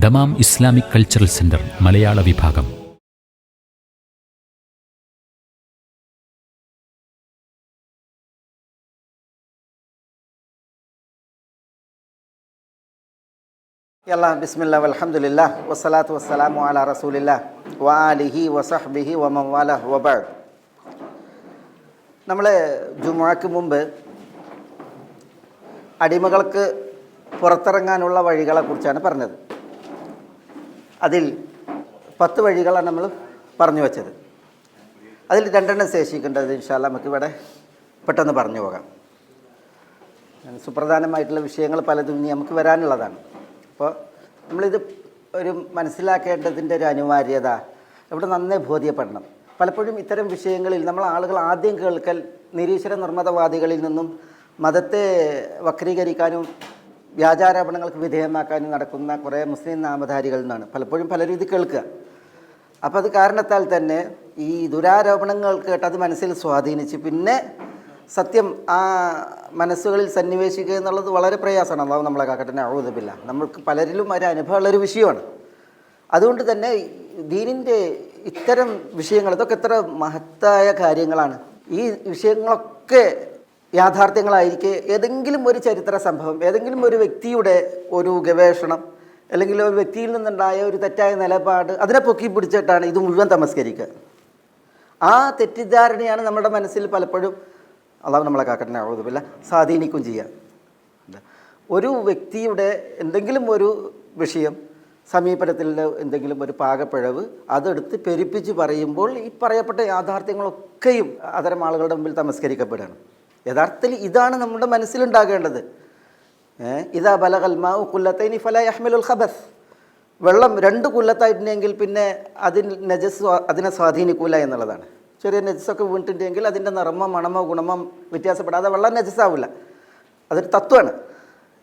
Dammam Islamic cultural centre മലയാള വിഭാഗം. ബിസ്മില്ലാ വൽഹംദുലില്ലാ വസ്സലാത്തു വസ്സലാമു അലാ റസൂലില്ലാ വആലിഹി വസഹ്ബിഹി വമൻ വാലഹു വബഅദ്. നമ്മൾ ജുമുഅക്ക് മുമ്പ് അടിമകൾക്ക് പുറത്തിറങ്ങാനുള്ള വഴികളെക്കുറിച്ചാണ് പറഞ്ഞത്. അതിൽ 10 വഴികളാണ് നമ്മൾ പറഞ്ഞു വച്ചത്. അതിൽ 2 ശേഷിക്കേണ്ടത് ഇൻഷാ അല്ലാഹ് നമുക്ക് ഇവിടെ പെട്ടെന്ന് പറഞ്ഞു പോകാം. സുപ്രധാനമായിട്ടുള്ള വിഷയങ്ങൾ പലതും ഇനി നമുക്ക് വരാനുള്ളതാണ്. അപ്പോൾ നമ്മളിത് ഒരു മനസ്സിലാക്കേണ്ടതിൻ്റെ ഒരു അനിവാര്യത ഇവിടെ നന്നായി ബോധ്യപ്പെടണം. പലപ്പോഴും ഇത്തരം വിഷയങ്ങളിൽ നമ്മൾ ആളുകൾ ആദ്യം കേൾക്കൽ നിരീശ്വര നിർമ്മതവാദികളിൽ നിന്നും മതത്തെ വക്രീകരിക്കാനും വ്യാജാരോപണങ്ങൾക്ക് വിധേയമാക്കാനും നടക്കുന്ന കുറേ മുസ്ലിം നാമധാരികളിൽ നിന്നാണ് പലപ്പോഴും പലരും ഇത് കേൾക്കുക. അപ്പോൾ അത് കാരണത്താൽ തന്നെ ഈ ദുരാരോപണങ്ങൾ കേട്ട് അത് മനസ്സിൽ സ്വാധീനിച്ച് പിന്നെ സത്യം ആ മനസ്സുകളിൽ സന്നിവേശിക്കുക എന്നുള്ളത് വളരെ പ്രയാസമാണ്. അള്ളാഹു നമ്മളെ കാക്കട്ടെ, അഊദു ബില്ലാഹ്. നമ്മൾക്ക് പലരിലും ഒരു അനുഭവമുള്ളൊരു വിഷയമാണ്. അതുകൊണ്ട് തന്നെ ദീനിൻ്റെ ഇത്തരം വിഷയങ്ങൾ ഇതൊക്കെ എത്ര മഹത്തായ കാര്യങ്ങളാണ്. ഈ വിഷയങ്ങളൊക്കെ യാഥാർത്ഥ്യങ്ങളായിരിക്കെ ഏതെങ്കിലും ഒരു ചരിത്ര സംഭവം, ഏതെങ്കിലും ഒരു വ്യക്തിയുടെ ഒരു ഗവേഷണം, അല്ലെങ്കിൽ ഒരു വ്യക്തിയിൽ നിന്നുണ്ടായ ഒരു തെറ്റായ നിലപാട്, അതിനെ പൊക്കി പിടിച്ചിട്ടാണ് ഇത് മുഴുവൻ തമസ്കരിക്കുക. ആ തെറ്റിദ്ധാരണയാണ് നമ്മുടെ മനസ്സിൽ പലപ്പോഴും, അള്ളാഹു നമ്മളെ കാക്കട്ടെ, അഊദു ബില്ലാഹ്, സ്വാധീനിക്കും ചെയ്യുക. ഒരു വ്യക്തിയുടെ എന്തെങ്കിലും ഒരു വിഷയം, സമീപനത്തിൽ എന്തെങ്കിലും ഒരു പാകപ്പിഴവ്, അതെടുത്ത് പെരുപ്പിച്ച് പറയുമ്പോൾ ഈ പറയപ്പെട്ട യാഥാർത്ഥ്യങ്ങളൊക്കെയും അത്തരം ആളുകളുടെ മുമ്പിൽ തമസ്കരിക്കപ്പെടുകയാണ്. യഥാർത്ഥത്തിൽ ഇതാണ് നമ്മുടെ മനസ്സിലുണ്ടാകേണ്ടത്. ഇദാ ബലഗൽ മാഉ ഖുല്ലത്തൈനി ഫലാ യഹ്മിലുൽ ഖബസ്. വെള്ളം 2 കുല്ലത്തായിട്ടുണ്ടെങ്കിൽ പിന്നെ അതിനെ സ്വാധീനിക്കൂല എന്നുള്ളതാണ്. ചെറിയ നജസ്സൊക്കെ വീണിട്ടുണ്ടെങ്കിൽ അതിൻ്റെ നിറമോ മണമോ ഗുണമോ വ്യത്യാസപ്പെടാതെ വെള്ളം നജസ്സാവില്ല. അതൊരു തത്വമാണ്,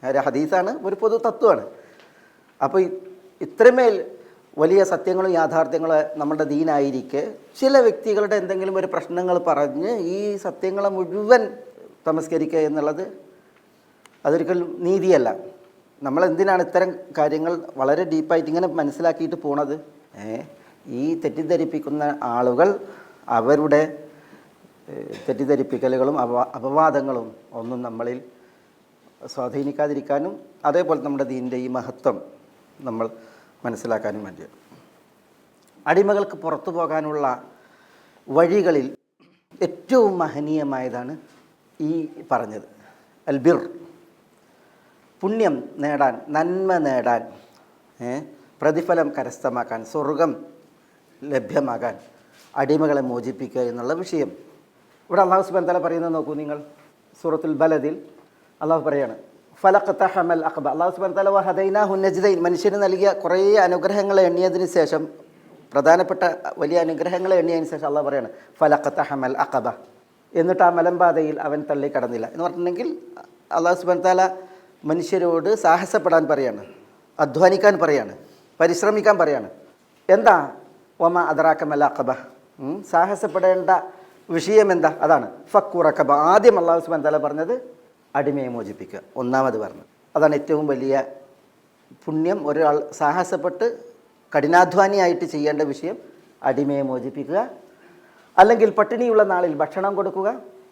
ഒരു ഹദീസാണ്, ഒരു പൊതു തത്വമാണ്. അപ്പോൾ ഇത്രമേൽ വലിയ സത്യങ്ങളും യാഥാർത്ഥ്യങ്ങളും നമ്മുടെ ദീനായിരിക്കെ ചില വ്യക്തികളുടെ എന്തെങ്കിലും ഒരു പ്രശ്നങ്ങൾ പറഞ്ഞ് ഈ സത്യങ്ങളെ മുഴുവൻ തമസ്കരിക്കുക എന്നുള്ളത് അതൊരിക്കലും നീതിയല്ല. നമ്മളെന്തിനാണ് ഇത്തരം കാര്യങ്ങൾ വളരെ ഡീപ്പായിട്ട് ഇങ്ങനെ മനസ്സിലാക്കിയിട്ട് പോണത്? ഈ തെറ്റിദ്ധരിപ്പിക്കുന്ന ആളുകൾ അവരുടെ തെറ്റിദ്ധരിപ്പിക്കലുകളും അപവാദങ്ങളും ഒന്നും നമ്മളിൽ സ്വാധീനിക്കാതിരിക്കാനും അതേപോലെ നമ്മുടെ ദീനിൻ്റെ ഈ മഹത്വം നമ്മൾ മനസ്സിലാക്കാനും വേണ്ടി അടിമകൾക്ക് പുറത്തു പോകാനുള്ള വഴികളിൽ ഏറ്റവും മഹനീയമായതാണ് ഈ പറഞ്ഞത് അൽ ബിർ. പുണ്യം നേടാൻ, നന്മ നേടാൻ, പ്രതിഫലം കരസ്ഥമാക്കാൻ, സ്വർഗം ലഭ്യമാകാൻ അടിമകളെ മോചിപ്പിക്കുക എന്നുള്ള വിഷയം ഇവിടെ അള്ളാഹു സുബ്ഹാനഹു വ തആല പറയുന്നത് നോക്കൂ നിങ്ങൾ. സൂറത്തുൽ ബലദിൽ അള്ളാഹു പറയാണ് ഫലഖതഹമൽ അഖബ. അള്ളാഹു സുബ്ഹാനഹു വ തആല വഹദൈനാഹു നജ്ദൈൻ. മനുഷ്യന് നൽകിയ കുറേ അനുഗ്രഹങ്ങളെ എണ്ണിയതിന് ശേഷം, പ്രധാനപ്പെട്ട വലിയ അനുഗ്രഹങ്ങളെ എണ്ണിയതിന് ശേഷം അള്ളാഹു പറയാണ് ഫലഖതഹമൽ അഖബ. എന്നിട്ട് ആ മലമ്പാതയിൽ അവൻ തള്ളി കടന്നില്ല എന്ന് പറഞ്ഞിട്ടുണ്ടെങ്കിൽ അള്ളാഹു സുബ്ഹാനഹു വ തആല മനുഷ്യരോട് സാഹസപ്പെടാൻ പറയാണ്, അധ്വാനിക്കാൻ പറയാണ്, പരിശ്രമിക്കാൻ പറയാണ്. എന്താ വമ അദറാക്കമൽ അഖബ, സാഹസപ്പെടേണ്ട വിഷയം എന്താ? അതാണ് ഫക്കു റഖബ. ആദ്യം അള്ളാഹു സുബ്ഹാനഹു വ തആല പറഞ്ഞത് അടിമയെ മോചിപ്പിക്കുക, ഒന്നാമത് പറഞ്ഞത്. അതാണ് ഏറ്റവും വലിയ പുണ്യം. ഒരാൾ സാഹസപ്പെട്ട് കഠിനാധ്വാനിയായിട്ട് ചെയ്യേണ്ട വിഷയം അടിമയെ മോചിപ്പിക്കുക. അല്ലെങ്കിൽ പട്ടിണിയുള്ള നാളിൽ ഭക്ഷണം കൊടുക്കുക,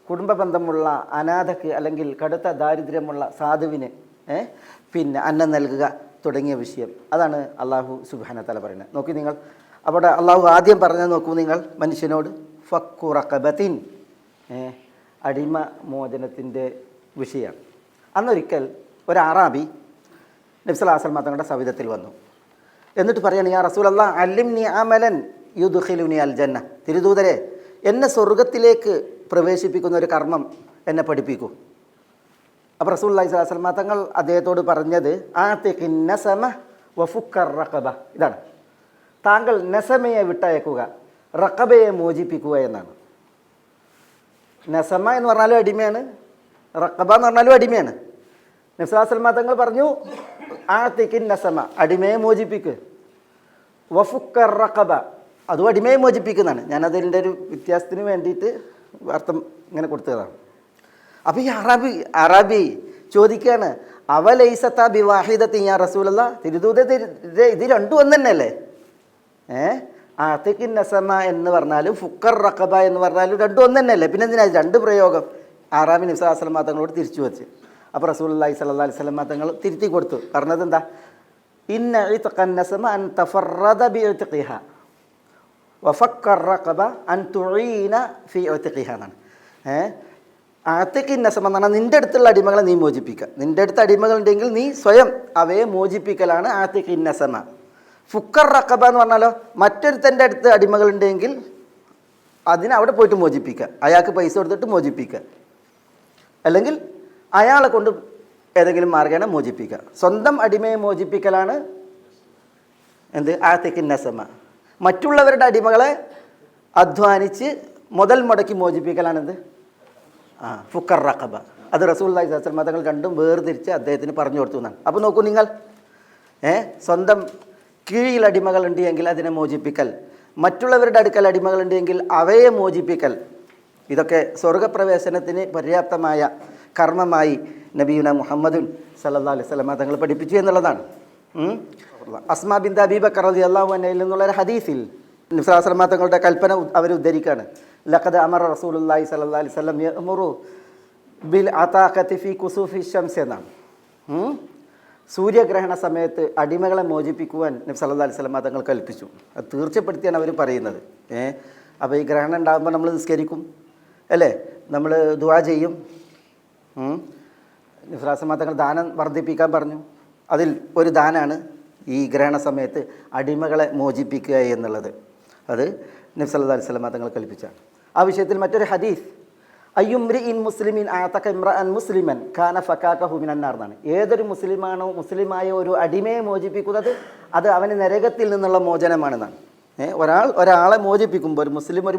കുടുംബ ബന്ധമുള്ള അനാഥക്ക് അല്ലെങ്കിൽ കടുത്ത ദാരിദ്ര്യമുള്ള സാധുവിന് പിന്നെ അന്നം നൽകുക തുടങ്ങിയ വിഷയം. അതാണ് അള്ളാഹു സുബ്ഹാനഹു വ തആല പറയുന്നത്. നോക്കി നിങ്ങൾ, അവിടെ അള്ളാഹു ആദ്യം പറഞ്ഞത് നോക്കൂ നിങ്ങൾ, മനുഷ്യനോട് ഫക്കു റഖബത്തിൻ, അടിമ മോചനത്തിൻ്റെ വിഷയമാണ്. അന്നൊരിക്കൽ ഒരു അറാബി നബി സല്ലല്ലാഹു അലൈഹി വസല്ലം തങ്ങളുടെ സവിധത്തിൽ വന്നു. എന്നിട്ട് പറയാണ്, യാ റസൂലല്ലാഹ് അല്ലിംനി അമലൻ യുദ്ഖിലുനി അൽ ജന്ന. തിരുദൂതരെ, എന്നെ സ്വർഗത്തിലേക്ക് പ്രവേശിപ്പിക്കുന്ന ഒരു കർമ്മം എന്നെ പഠിപ്പിക്കൂ. അപ്പോൾ റസൂലുള്ളാഹി സ്വല്ലല്ലാഹു അലൈഹി വസല്ലം തങ്ങൾ അദ്ദേഹത്തോട് പറഞ്ഞത് ആതിഖിൻ നസമ വഫുക്കർ റഖബ. ഇതാണ്, താങ്കൾ നസമയെ വിട്ടയക്കുക, റഖബയെ മോചിപ്പിക്കുക എന്നാണ്. നസമ എന്ന് പറഞ്ഞാലും അടിമയാണ്, റഖബ എന്ന് പറഞ്ഞാലും അടിമയാണ്. നബി സല്ലല്ലാഹു അലൈഹി വസല്ലം തങ്ങൾ പറഞ്ഞു ആതിഖിൻ നസമ, അടിമയെ മോചിപ്പിക്കുക, വഫുക്കർ റഖബ, അതും അടിമയെ മോചിപ്പിക്കുന്നതാണ്. ഞാനതിൻ്റെ ഒരു വ്യത്യാസത്തിന് വേണ്ടിയിട്ട് അർത്ഥം ഇങ്ങനെ കൊടുത്തതാണ്. അപ്പോൾ ഈ അറാബി ചോദിക്കുകയാണ്, അവലൈസത്ത ബിവാഹിദത്തി യാ റസൂലല്ലാ, തിരുദൂത ഇത് രണ്ടും ഒന്ന് തന്നെയല്ലേ? ആത്തിഖിൻ നസമ എന്ന് പറഞ്ഞാലും ഫുക്കർ റഖബ എന്ന് പറഞ്ഞാലും രണ്ടും ഒന്ന് തന്നെയല്ലേ? പിന്നെ എന്തിനാ രണ്ട് പ്രയോഗം? ആറാമി നബി സല്ലല്ലാഹു അലൈഹി വസല്ലം തങ്ങളോട് തിരിച്ചു വെച്ച്. അപ്പോൾ റസൂലുള്ളാഹി സ്വല്ലല്ലാഹു അലൈഹി വസല്ലം തങ്ങൾ തിരുത്തി കൊടുത്തു. പറഞ്ഞത് എന്താ? ഇന്ന ഇത്ഖൻ നസമ അൻ തഫറദ ബിഇത്ഖിഹ വഫക്കർ റഖബ അൻ തുഈന ഫി ഇത്ഖിഹ എന്നാണ്. ആത്തിഖിൻ നസമ എന്ന് പറഞ്ഞാൽ നിൻ്റെ അടുത്തുള്ള അടിമകളെ നീ മോചിപ്പിക്കുക. നിൻ്റെ അടുത്ത് അടിമകളുണ്ടെങ്കിൽ നീ സ്വയം അവയെ മോചിപ്പിക്കലാണ് ആത്തിഖിൻ നസമ. ഫുക്കർ റഖബ എന്ന് പറഞ്ഞാലോ, മറ്റൊരുത്തൻ്റെ അടുത്ത് അടിമകളുണ്ടെങ്കിൽ അതിനെ അവിടെ പോയിട്ട് മോചിപ്പിക്കുക, അയാൾക്ക് പൈസ കൊടുത്തിട്ട് മോചിപ്പിക്കുക, അല്ലെങ്കിൽ അയാളെ കൊണ്ട് ഏതെങ്കിലും മാർഗേണ മോചിപ്പിക്കുക. സ്വന്തം അടിമയെ മോചിപ്പിക്കലാണ് എന്ത്? ആത്തിഖിൻ നസമ. മറ്റുള്ളവരുടെ അടിമകളെ അധ്വാനിച്ച് മുതൽ മുടക്കി മോചിപ്പിക്കലാണെന്ത്? ഫുക്കർ റഖബ. അത് റസൂലുള്ളാഹി സ്വല്ലല്ലാഹു അലൈഹി വസല്ലം തങ്ങൾ രണ്ടും വേർതിരിച്ച് അദ്ദേഹത്തിന് പറഞ്ഞു കൊടുത്തു എന്നാണ്. അപ്പോൾ നോക്കൂ നിങ്ങൾ, സ്വന്തം കീഴിൽ അടിമകളുണ്ട് എങ്കിൽ അതിനെ മോചിപ്പിക്കൽ, മറ്റുള്ളവരുടെ അടുക്കൽ അടിമകളുണ്ട് എങ്കിൽ അവയെ മോചിപ്പിക്കൽ, ഇതൊക്കെ സ്വർഗപ്രവേശനത്തിന് പര്യാപ്തമായ കർമ്മമായി നബിയുന മുഹമ്മദുൻ സല്ലല്ലാഹു അലൈഹി വസല്ലം തങ്ങൾ പഠിപ്പിച്ചു എന്നുള്ളതാണ്. അസ്മാ ബിൻത് അബീ ബക്കർ റളിയല്ലാഹു അൻഹയിൽ നിന്നുള്ളൊരു ഹദീസിൽ നബി സല്ലല്ലാഹു അലൈഹി വസല്ലം തങ്ങളുടെ കൽപ്പന അവർ ഉദ്ധരിക്കുകയാണ്. ലഖദ് അമറ റസൂലുള്ളാഹി സ്വല്ലല്ലാഹു അലൈഹി വസല്ലം യഅ്മുറു ബിൽ അതാഖതി ഫീ കുസൂഫി ശംസ് എന്നാണ്. സൂര്യഗ്രഹണ സമയത്ത് അടിമകളെ മോചിപ്പിക്കുവാൻ നബി സല്ലല്ലാഹു അലൈഹി വസല്ലം തങ്ങൾ കൽപ്പിച്ചു. അത് തീർച്ചപ്പെടുത്തിയാണ് അവർ പറയുന്നത്. അപ്പോൾ ഈ ഗ്രഹണം ഉണ്ടാകുമ്പോൾ നമ്മൾ നിസ്കരിക്കും അല്ലേ, നമ്മൾ ദുആ ചെയ്യും. നബി സല്ലല്ലാഹു അലൈഹി വസല്ലം തങ്ങൾ ദാനം വർദ്ധിപ്പിക്കാൻ പറഞ്ഞു. അതിൽ ഒരു ദാനാണ് ഈ ഗ്രഹണ സമയത്ത് അടിമകളെ മോചിപ്പിക്കുക എന്നുള്ളത്. അത് നബി സല്ലല്ലാഹു അലൈഹി വസല്ലം തങ്ങൾ കൽപ്പിച്ചാണ്. ആ വിഷയത്തിൽ മറ്റൊരു ഹദീസ്, അയ്യുംറിഇൻ മുസ്ലിമിൻ ആതക ഇംറഅൻ മുസ്ലിമൻ കാന ഫകാകഹു മിനൻ നാർ എന്നാണ്. ഏതൊരു മുസ്ലിമായ ഒരു അടിമയെ മോചിപ്പിക്കുന്നത് അത് അവന് നരകത്തിൽ നിന്നുള്ള മോചനമാണെന്നാണ്. ഒരാളെ മോചിപ്പിക്കുമ്പോൾ, ഒരു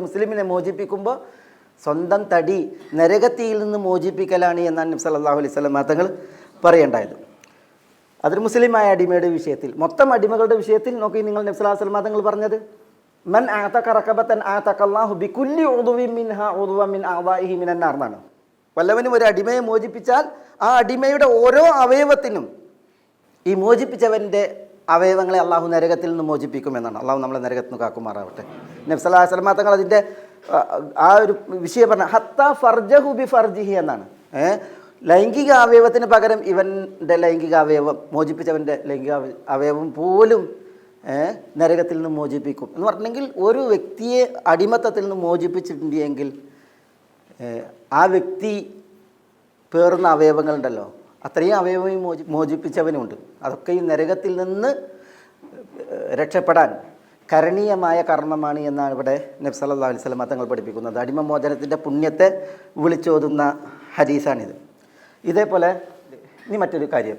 മുസ്ലിമിനെ മോചിപ്പിക്കുമ്പോൾ സ്വന്തം തടി നരകത്തിയിൽ നിന്ന് മോചിപ്പിക്കലാണ് എന്നാണ് നബി സല്ലല്ലാഹു അലൈഹി വസല്ലം തങ്ങൾ പറയേണ്ടായത്. അതൊരു മുസ്ലിമായ അടിമയുടെ വിഷയത്തിൽ. മൊത്തം അടിമകളുടെ വിഷയത്തിൽ നോക്കി നിങ്ങൾ നബി സല്ലല്ലാഹു അലൈഹി വസല്ലം തങ്ങൾ പറഞ്ഞത്, മൻ ആതക റഖബതൻ ആതകല്ലാഹു ബികുല്ലി ഉദ്വിൻ മിൻഹാ ഉദ്വൻ മിൻ അഅദാഇഹി മിനൻ നാർ എന്നാണ്. വല്ലവനും ഒരു അടിമയെ മോചിപ്പിച്ചാൽ ആ അടിമയുടെ ഓരോ അവയവത്തിനും ഈ മോചിപ്പിച്ചവൻ്റെ അവയവങ്ങളെ അള്ളാഹു നരകത്തിൽ നിന്ന് മോചിപ്പിക്കുമെന്നാണ്. അള്ളാഹു നമ്മളെ നരകത്തിൽ നിന്ന് കാക്കുമാറാവട്ടെ. നബി സല്ലല്ലാഹു അലൈഹി വസല്ലം തങ്ങൾ അതിൻ്റെ ആ ഒരു വിഷയം പറഞ്ഞ ഹത്ത ഫർജഹു ബി ഫർജിഹി എന്നാണ്. ലൈംഗിക അവയവത്തിന് പകരം ഇവൻ്റെ ലൈംഗിക അവയവം, മോചിപ്പിച്ചവൻ്റെ ലൈംഗിക അവയവം പോലും നരകത്തിൽ നിന്ന് മോചിപ്പിക്കും എന്ന് പറഞ്ഞെങ്കിൽ, ഒരു വ്യക്തിയെ അടിമത്തത്തിൽ നിന്ന് മോചിപ്പിച്ചിട്ടുണ്ടെങ്കിൽ ആ വ്യക്തി പേറുന്ന അവയവങ്ങളുണ്ടല്ലോ, അത്രയും അവയവം മോചിപ്പിച്ചവനുണ്ട്. അതൊക്കെ ഈ നരകത്തിൽ നിന്ന് രക്ഷപ്പെടാൻ കരണീയമായ കർമ്മമാണ് എന്നാണ് ഇവിടെ നബി സല്ലല്ലാഹു അലൈഹി വസല്ലം തങ്ങൾ പഠിപ്പിക്കുന്നത്. അടിമമോചനത്തിൻ്റെ പുണ്യത്തെ വിളിച്ചോതുന്ന ഹദീസാണിത്. ഇതേപോലെ ഇനി മറ്റൊരു കാര്യം,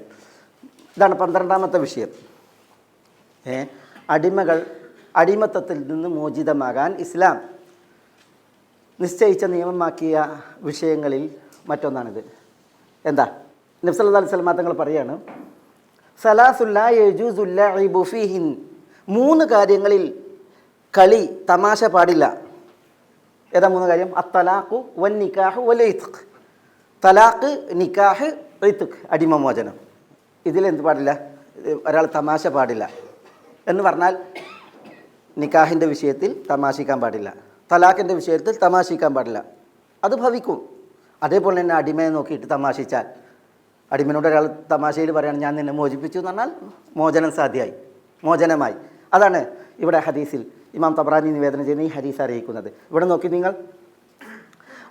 ഇതാണ് 12ാമത്തെ വിഷയം. അടിമകൾ അടിമത്തത്തിൽ നിന്ന് മോചിതമാകാൻ ഇസ്ലാം നിശ്ചയിച്ച നിയമമാക്കിയ വിഷയങ്ങളിൽ മറ്റൊന്നാണിത്. എന്താ? നബി സല്ലല്ലാഹു അലൈഹി വസല്ലം തങ്ങൾ പറയാണ്, സലാസുല്ല യജൂസുല്ല ഇബു ഫീഹിൻ, 3 കാര്യങ്ങളിൽ കളി തമാശ പാടില്ല. ഏതാ 3 കാര്യം? അത്തലാഖു വൻ നിക്കാഹ് വൽ ഇത്ഖ്. തലാഖ്, നിക്കാഹ്, ഇത്ഖ്, അടിമമോചനം. ഇതിലെന്ത് പാടില്ല? ഒരാൾ തമാശ പാടില്ല എന്ന് പറഞ്ഞാൽ നിക്കാഹിൻ്റെ വിഷയത്തിൽ തമാശിക്കാൻ പാടില്ല, തലാഖിൻ്റെ വിഷയത്തിൽ തമാശിക്കാൻ പാടില്ല. അത് ഭവിക്കും. അതേപോലെ തന്നെ അടിമയെ നോക്കിയിട്ട് തമാശിച്ചാൽ, അടിമനോട് ഒരാൾ തമാശയിൽ പറയുകയാണ് ഞാൻ നിന്നെ മോചിപ്പിച്ചു എന്ന് പറഞ്ഞാൽ മോചനം സാധ്യമായി, മോചനമായി. അതാണ് ഇവിടെ ഹദീസിൽ ഇമാം തബ്രാനി നിവേദനം ചെയ്യുന്ന ഈ ഹദീസ് അറിയിക്കുന്നത്. ഇവിടെ നോക്കി നിങ്ങൾ,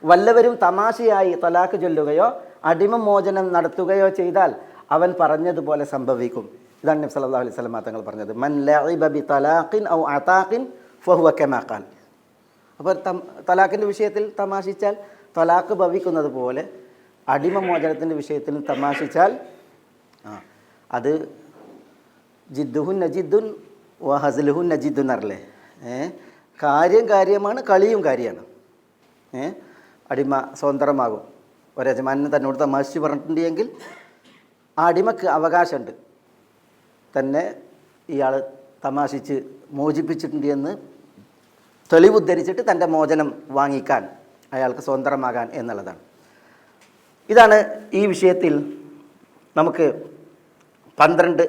വല്ലവരും തമാശയായി തലാഖ് ചൊല്ലുകയോ അടിമമോചനം നടത്തുകയോ ചെയ്താൽ അവൻ പറഞ്ഞതുപോലെ സംഭവിക്കും. ഇതാണ് നബി സല്ലല്ലാഹു അലൈഹി വസല്ലം തങ്ങൾ പറഞ്ഞത്, മൻ ലഇബ ബി തലാഖിൻ ഔ അതാഖിൻ ഫഹുവ കമാ ഖാൽ. അപ്പോൾ തലാഖിൻ്റെ വിഷയത്തിൽ തമാശിച്ചാൽ തലാഖ് ഭവിക്കുന്നത് പോലെ അടിമമോചനത്തിൻ്റെ വിഷയത്തിൽ തമാശിച്ചാൽ അത് ജിദ്ദുഹുൻ നജിദ്ദുൻ വ ഹസ്ലുഹുൻ നജിദ്ദുൻ എന്നറില്ലേ. കാര്യമാണ്, കളിയും കാര്യമാണ്. അടിമ സ്വതന്ത്രമാകും. ഒരജമാനന് തന്നോട് തമാശിച്ച് പറഞ്ഞിട്ടുണ്ടെങ്കിൽ ആ അടിമക്ക് അവകാശമുണ്ട് തന്നെ ഇയാൾ തമാശിച്ച് മോചിപ്പിച്ചിട്ടുണ്ട് എന്ന് തെളിവുദ്ധരിച്ചിട്ട് തൻ്റെ മോചനം വാങ്ങിക്കാൻ, അയാൾക്ക് സ്വതന്ത്രമാകാൻ എന്നുള്ളതാണ്. ഇതാണ് ഈ വിഷയത്തിൽ നമുക്ക് 12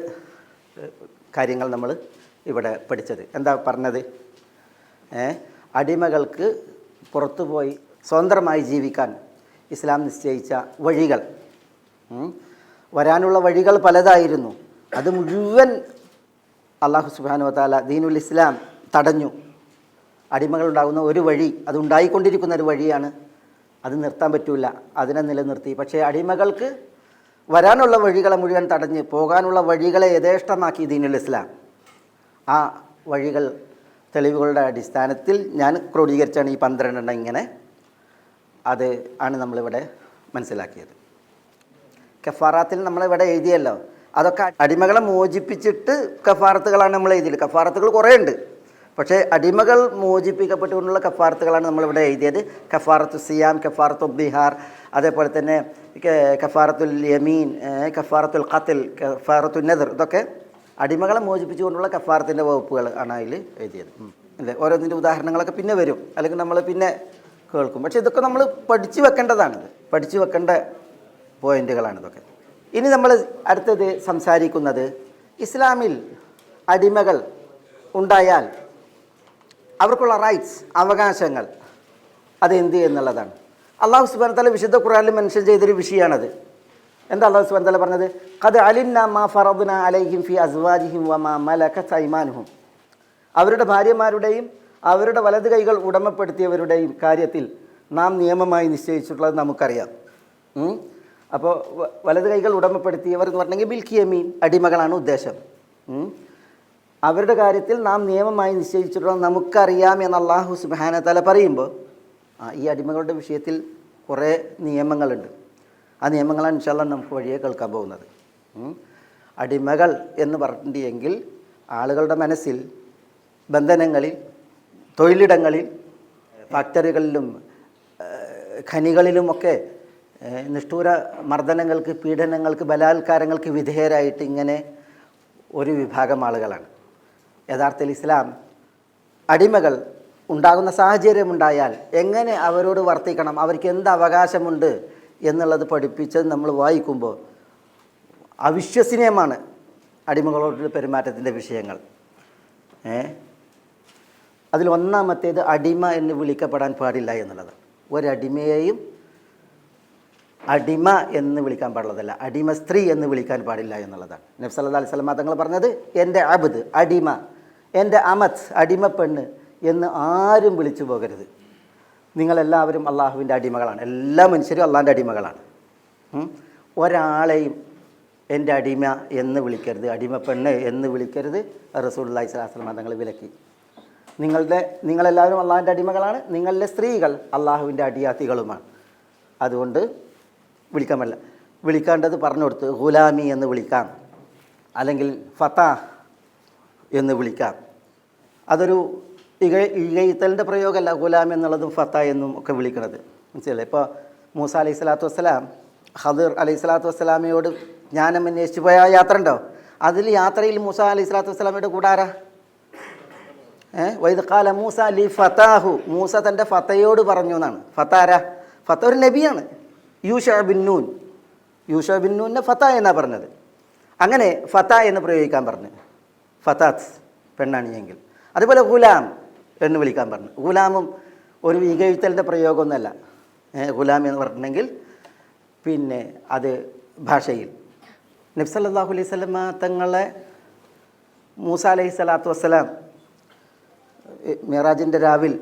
കാര്യങ്ങൾ നമ്മൾ ഇവിടെ പഠിച്ചത്. എന്താ പറഞ്ഞത്? അടിമകൾക്ക് പുറത്തുപോയി സ്വതന്ത്രമായി ജീവിക്കാൻ ഇസ്ലാം നിശ്ചയിച്ച വഴികൾ, വരാനുള്ള വഴികൾ പലതായിരുന്നു. അത് മുഴുവൻ അല്ലാഹു സുബ്ഹാനഹു വ തആല ദീനുൽ ഇസ്ലാം തടഞ്ഞു. അടിമകളുണ്ടാകുന്ന ഒരു വഴി, അത് ഉണ്ടായിക്കൊണ്ടിരിക്കുന്ന ഒരു വഴിയാണ്, അത് നിർത്താൻ പറ്റില്ല, അതിനെ നിലനിർത്തി. പക്ഷേ അടിമകൾക്ക് വരാനുള്ള വഴികളെ മുഴുവൻ തടഞ്ഞ് പോകാനുള്ള വഴികളെ യഥേഷ്ടമാക്കി ദീനുൽ ഇസ്ലാം. ആ വഴികൾ തെളിവുകളുടെ അടിസ്ഥാനത്തിൽ ഞാൻ ക്രോഡീകരിച്ചാണ് ഈ 12 ഇങ്ങനെ. അത് ആണ് നമ്മളിവിടെ മനസ്സിലാക്കിയത്. കഫാറാത്തിൽ നമ്മളിവിടെ എഴുതിയല്ലോ, അതൊക്കെ അടിമകളെ മോചിപ്പിച്ചിട്ട് കഫാറത്തുകളാണ് നമ്മൾ എഴുതിയത്. കഫാറത്തുകൾ കുറേ ഉണ്ട്, പക്ഷേ അടിമകൾ മോചിപ്പിക്കപ്പെട്ടുകൊണ്ടുള്ള കഫാറത്തുകളാണ് നമ്മളിവിടെ എഴുതിയത്. കഫാറത്തു സിയാം, കഫാറത്തു ബിഹാർ, അതേപോലെ തന്നെ കഫാറത്തുൽ യമീൻ, കഫാറത്തുൽ ഖത്ൽ, കഫാറത്തുൽ നദർ, ഇതൊക്കെ അടിമകളെ മോചിപ്പിച്ചുകൊണ്ടുള്ള കഫാറത്തിൻ്റെ വകുപ്പുകൾ ആണ് അതിൽ എഴുതിയത്. അല്ലേ, ഓരോന്നിൻ്റെ ഉദാഹരണങ്ങളൊക്കെ പിന്നെ വരും, അല്ലെങ്കിൽ നമ്മൾ പിന്നെ കേൾക്കും. പക്ഷേ ഇതൊക്കെ നമ്മൾ പഠിച്ചു വെക്കേണ്ടതാണിത്, പഠിച്ചു വെക്കേണ്ട പോയിന്റുകളാണ് ഇതൊക്കെ. ഇനി നമ്മൾ അടുത്തത് സംസാരിക്കുന്നത് ഇസ്ലാമിൽ അടിമകൾ ഉണ്ടായാൽ അവർക്കുള്ള റൈറ്റ്സ്, അവകാശങ്ങൾ, അതെന്ത് എന്നുള്ളതാണ്. അല്ലാഹു സുബ്ഹാനഹു വ തആല വിശുദ്ധ ഖുർആനിൽ മെൻഷൻ ചെയ്തൊരു വിഷയമാണത്. എന്താ അല്ലാഹു സുബ്ഹാനഹു വ തആല പറഞ്ഞത്? ഖദ് അലിംനാ മാ ഫറദ്നാ അലൈഹിം ഫി അസ്വാജിഹിം വമാ മലകത് അയ്മാനുഹും. അവരുടെ ഭാര്യമാരുടെയും അവരുടെ വലത് കൈകൾ ഉടമപ്പെടുത്തിയവരുടെയും കാര്യത്തിൽ നാം നിയമമായി നിശ്ചയിച്ചിട്ടുള്ളത് നമുക്കറിയാം. അപ്പോൾ വലത് കൈകൾ ഉടമപ്പെടുത്തിയവർ എന്ന് പറഞ്ഞെങ്കിൽ മിൽക്കി യമീൻ, അടിമകളാണ് ഉദ്ദേശം. അവരുടെ കാര്യത്തിൽ നാം നിയമമായി നിശ്ചയിച്ചിട്ടുള്ളത് നമുക്കറിയാം എന്ന് അല്ലാഹു സുബ്ഹാനഹു വ തആല പറയുമ്പോൾ ഈ അടിമകളുടെ വിഷയത്തിൽ കുറേ നിയമങ്ങളുണ്ട്. ആ നിയമങ്ങളാണ് ഇൻഷാ അല്ലാഹ് നമുക്ക് വഴിയെ കേൾക്കാൻ പോകുന്നത്. അടിമകൾ എന്ന് പറഞ്ഞിട്ടുണ്ടെങ്കിൽ ആളുകളുടെ മനസ്സിൽ ബന്ധനങ്ങളിൽ, തൊഴിലിടങ്ങളിൽ, ഫാക്ടറികളിലും ഖനികളിലുമൊക്കെ നിഷ്ഠൂര മർദ്ദനങ്ങൾക്ക്, പീഡനങ്ങൾക്ക്, ബലാത്കാരങ്ങൾക്ക് വിധേയരായിട്ട് ഇങ്ങനെ ഒരു വിഭാഗം ആളുകളാണ്. യഥാർത്ഥത്തിൽ ഇസ്ലാം അടിമകൾ ഉണ്ടാകുന്ന സാഹചര്യമുണ്ടായാൽ എങ്ങനെ അവരോട് വർത്തിക്കണം, അവർക്ക് എന്ത് അവകാശമുണ്ട് എന്നുള്ളത് പഠിപ്പിച്ചത് നമ്മൾ വായിക്കുമ്പോൾ അവിശ്വസനീയമാണ് അടിമകളോടുള്ള പെരുമാറ്റത്തിൻ്റെ വിഷയങ്ങൾ. അതിൽ ഒന്നാമത്തേത് അടിമ എന്ന് വിളിക്കപ്പെടാൻ പാടില്ല എന്നുള്ളത്. ഒരടിമയെയും അടിമ എന്ന് വിളിക്കാൻ പാടുള്ളതല്ല, അടിമ സ്ത്രീ എന്ന് വിളിക്കാൻ പാടില്ല എന്നുള്ളതാണ്. നബി സല്ലല്ലാഹു അലൈഹി വസല്ലം തങ്ങൾ പറഞ്ഞത് എൻ്റെ അബ്ദ് അടിമ, എൻ്റെ അമത്ത് അടിമ പെണ്ണ് എന്ന് ആരും വിളിച്ചു പോകരുത്. നിങ്ങളെല്ലാവരും അള്ളാഹുവിൻ്റെ അടിമകളാണ്, എല്ലാ മനുഷ്യരും അള്ളാഹിൻ്റെ അടിമകളാണ്. ഒരാളെയും എൻ്റെ അടിമ എന്ന് വിളിക്കരുത്, അടിമ പെണ്ണ് എന്ന് വിളിക്കരുത്. റസൂലുള്ളാഹി സ്വല്ലല്ലാഹു അലൈഹി വസല്ലം തങ്ങൾ വിലക്കി. നിങ്ങളെല്ലാവരും അള്ളാഹിൻ്റെ അടിമകളാണ്, നിങ്ങളിലെ സ്ത്രീകൾ അള്ളാഹുവിൻ്റെ അടിയാത്തികളുമാണ്. അതുകൊണ്ട് വിളിക്കാൻ പറ്റില്ല. വിളിക്കേണ്ടത് പറഞ്ഞു കൊടുത്ത് ഗുലാമി എന്ന് വിളിക്കാം, അല്ലെങ്കിൽ ഫത്താ എന്ന് വിളിക്കാം. അതൊരു ഇകഴ്ത്തലിൻ്റെ പ്രയോഗമല്ല ഗുലാം എന്നുള്ളതും ഫത്ത എന്നും ഒക്കെ വിളിക്കുന്നത്, മനസ്സിലല്ലേ? ഇപ്പോൾ മൂസ അലൈഹി സ്വലാത്തു വസ്സലാം ഖദിർ അലൈഹി സ്വലാത്തു വസ്സലാമയോട് ജ്ഞാനം അന്വേഷിച്ച് പോയ യാത്ര ഉണ്ടോ? അതിൽ യാത്രയിൽ മൂസ അലൈഹി സ്വലാത്തു വസ്സലാമയുടെ കൂടെ ആരാ? വൈദ് ഖാല മൂസ ലി ഫതാഹു, മൂസ തൻ്റെ ഫത്തയോട് പറഞ്ഞു എന്നാണ്. ഫത്ത ആരാ? ഫത്ത ഒരു നബിയാണ്. യൂഷ ബിൻ നൂൻ, യൂഷ ബിൻ നൂനെ ഫത്ത എന്നാണ് പറഞ്ഞത്. അങ്ങനെ ഫത്ത എന്ന് പ്രയോഗിക്കാൻ പറഞ്ഞു, ഫത്താത്ത് പെണ്ണാണിയെങ്കിൽ. അതുപോലെ ഗുലാം എന്ന് വിളിക്കാൻ പറഞ്ഞു. ഗുലാമും ഒരു ഇകഴ്ത്തലിൻ്റെ പ്രയോഗമൊന്നുമല്ല. ഗുലാം എന്ന് പറഞ്ഞിട്ടുണ്ടെങ്കിൽ പിന്നെ അത് ഭാഷയിൽ നബി സല്ലല്ലാഹു അലൈഹി വസല്ലമ തങ്ങളെ മൂസ അലൈഹി സ്വലാത്തു വസ്സലാം മിറാജിൻ്റെ രാവിൽ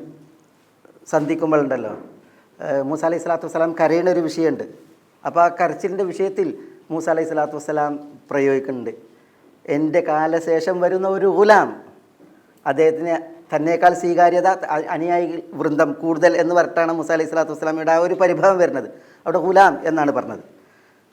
സന്ധിക്കുമ്പോഴുണ്ടല്ലോ, മൂസ അലൈഹി സ്വലാത്തു വസ്സലാം കരയുന്ന ഒരു വിഷയമുണ്ട്. അപ്പോൾ ആ കരച്ചിലിൻ്റെ വിഷയത്തിൽ മൂസ അലൈഹി സ്വലാത്തു വസ്സലാം പ്രയോഗിക്കുന്നുണ്ട്, എൻ്റെ കാലശേഷം വരുന്ന ഒരു ഗുലാം, അദ്ദേഹത്തിന് തന്നേക്കാൾ സ്വീകാര്യത അനുയായി വൃന്ദം കൂടുതൽ എന്ന് പറഞ്ഞിട്ടാണ് മൂസ അലൈഹി സ്വലാത്തു വസ്സലാമയുടെ ആ ഒരു പരിഭവം വരുന്നത്. അവിടെ ഗുലാം എന്നാണ് പറഞ്ഞത്,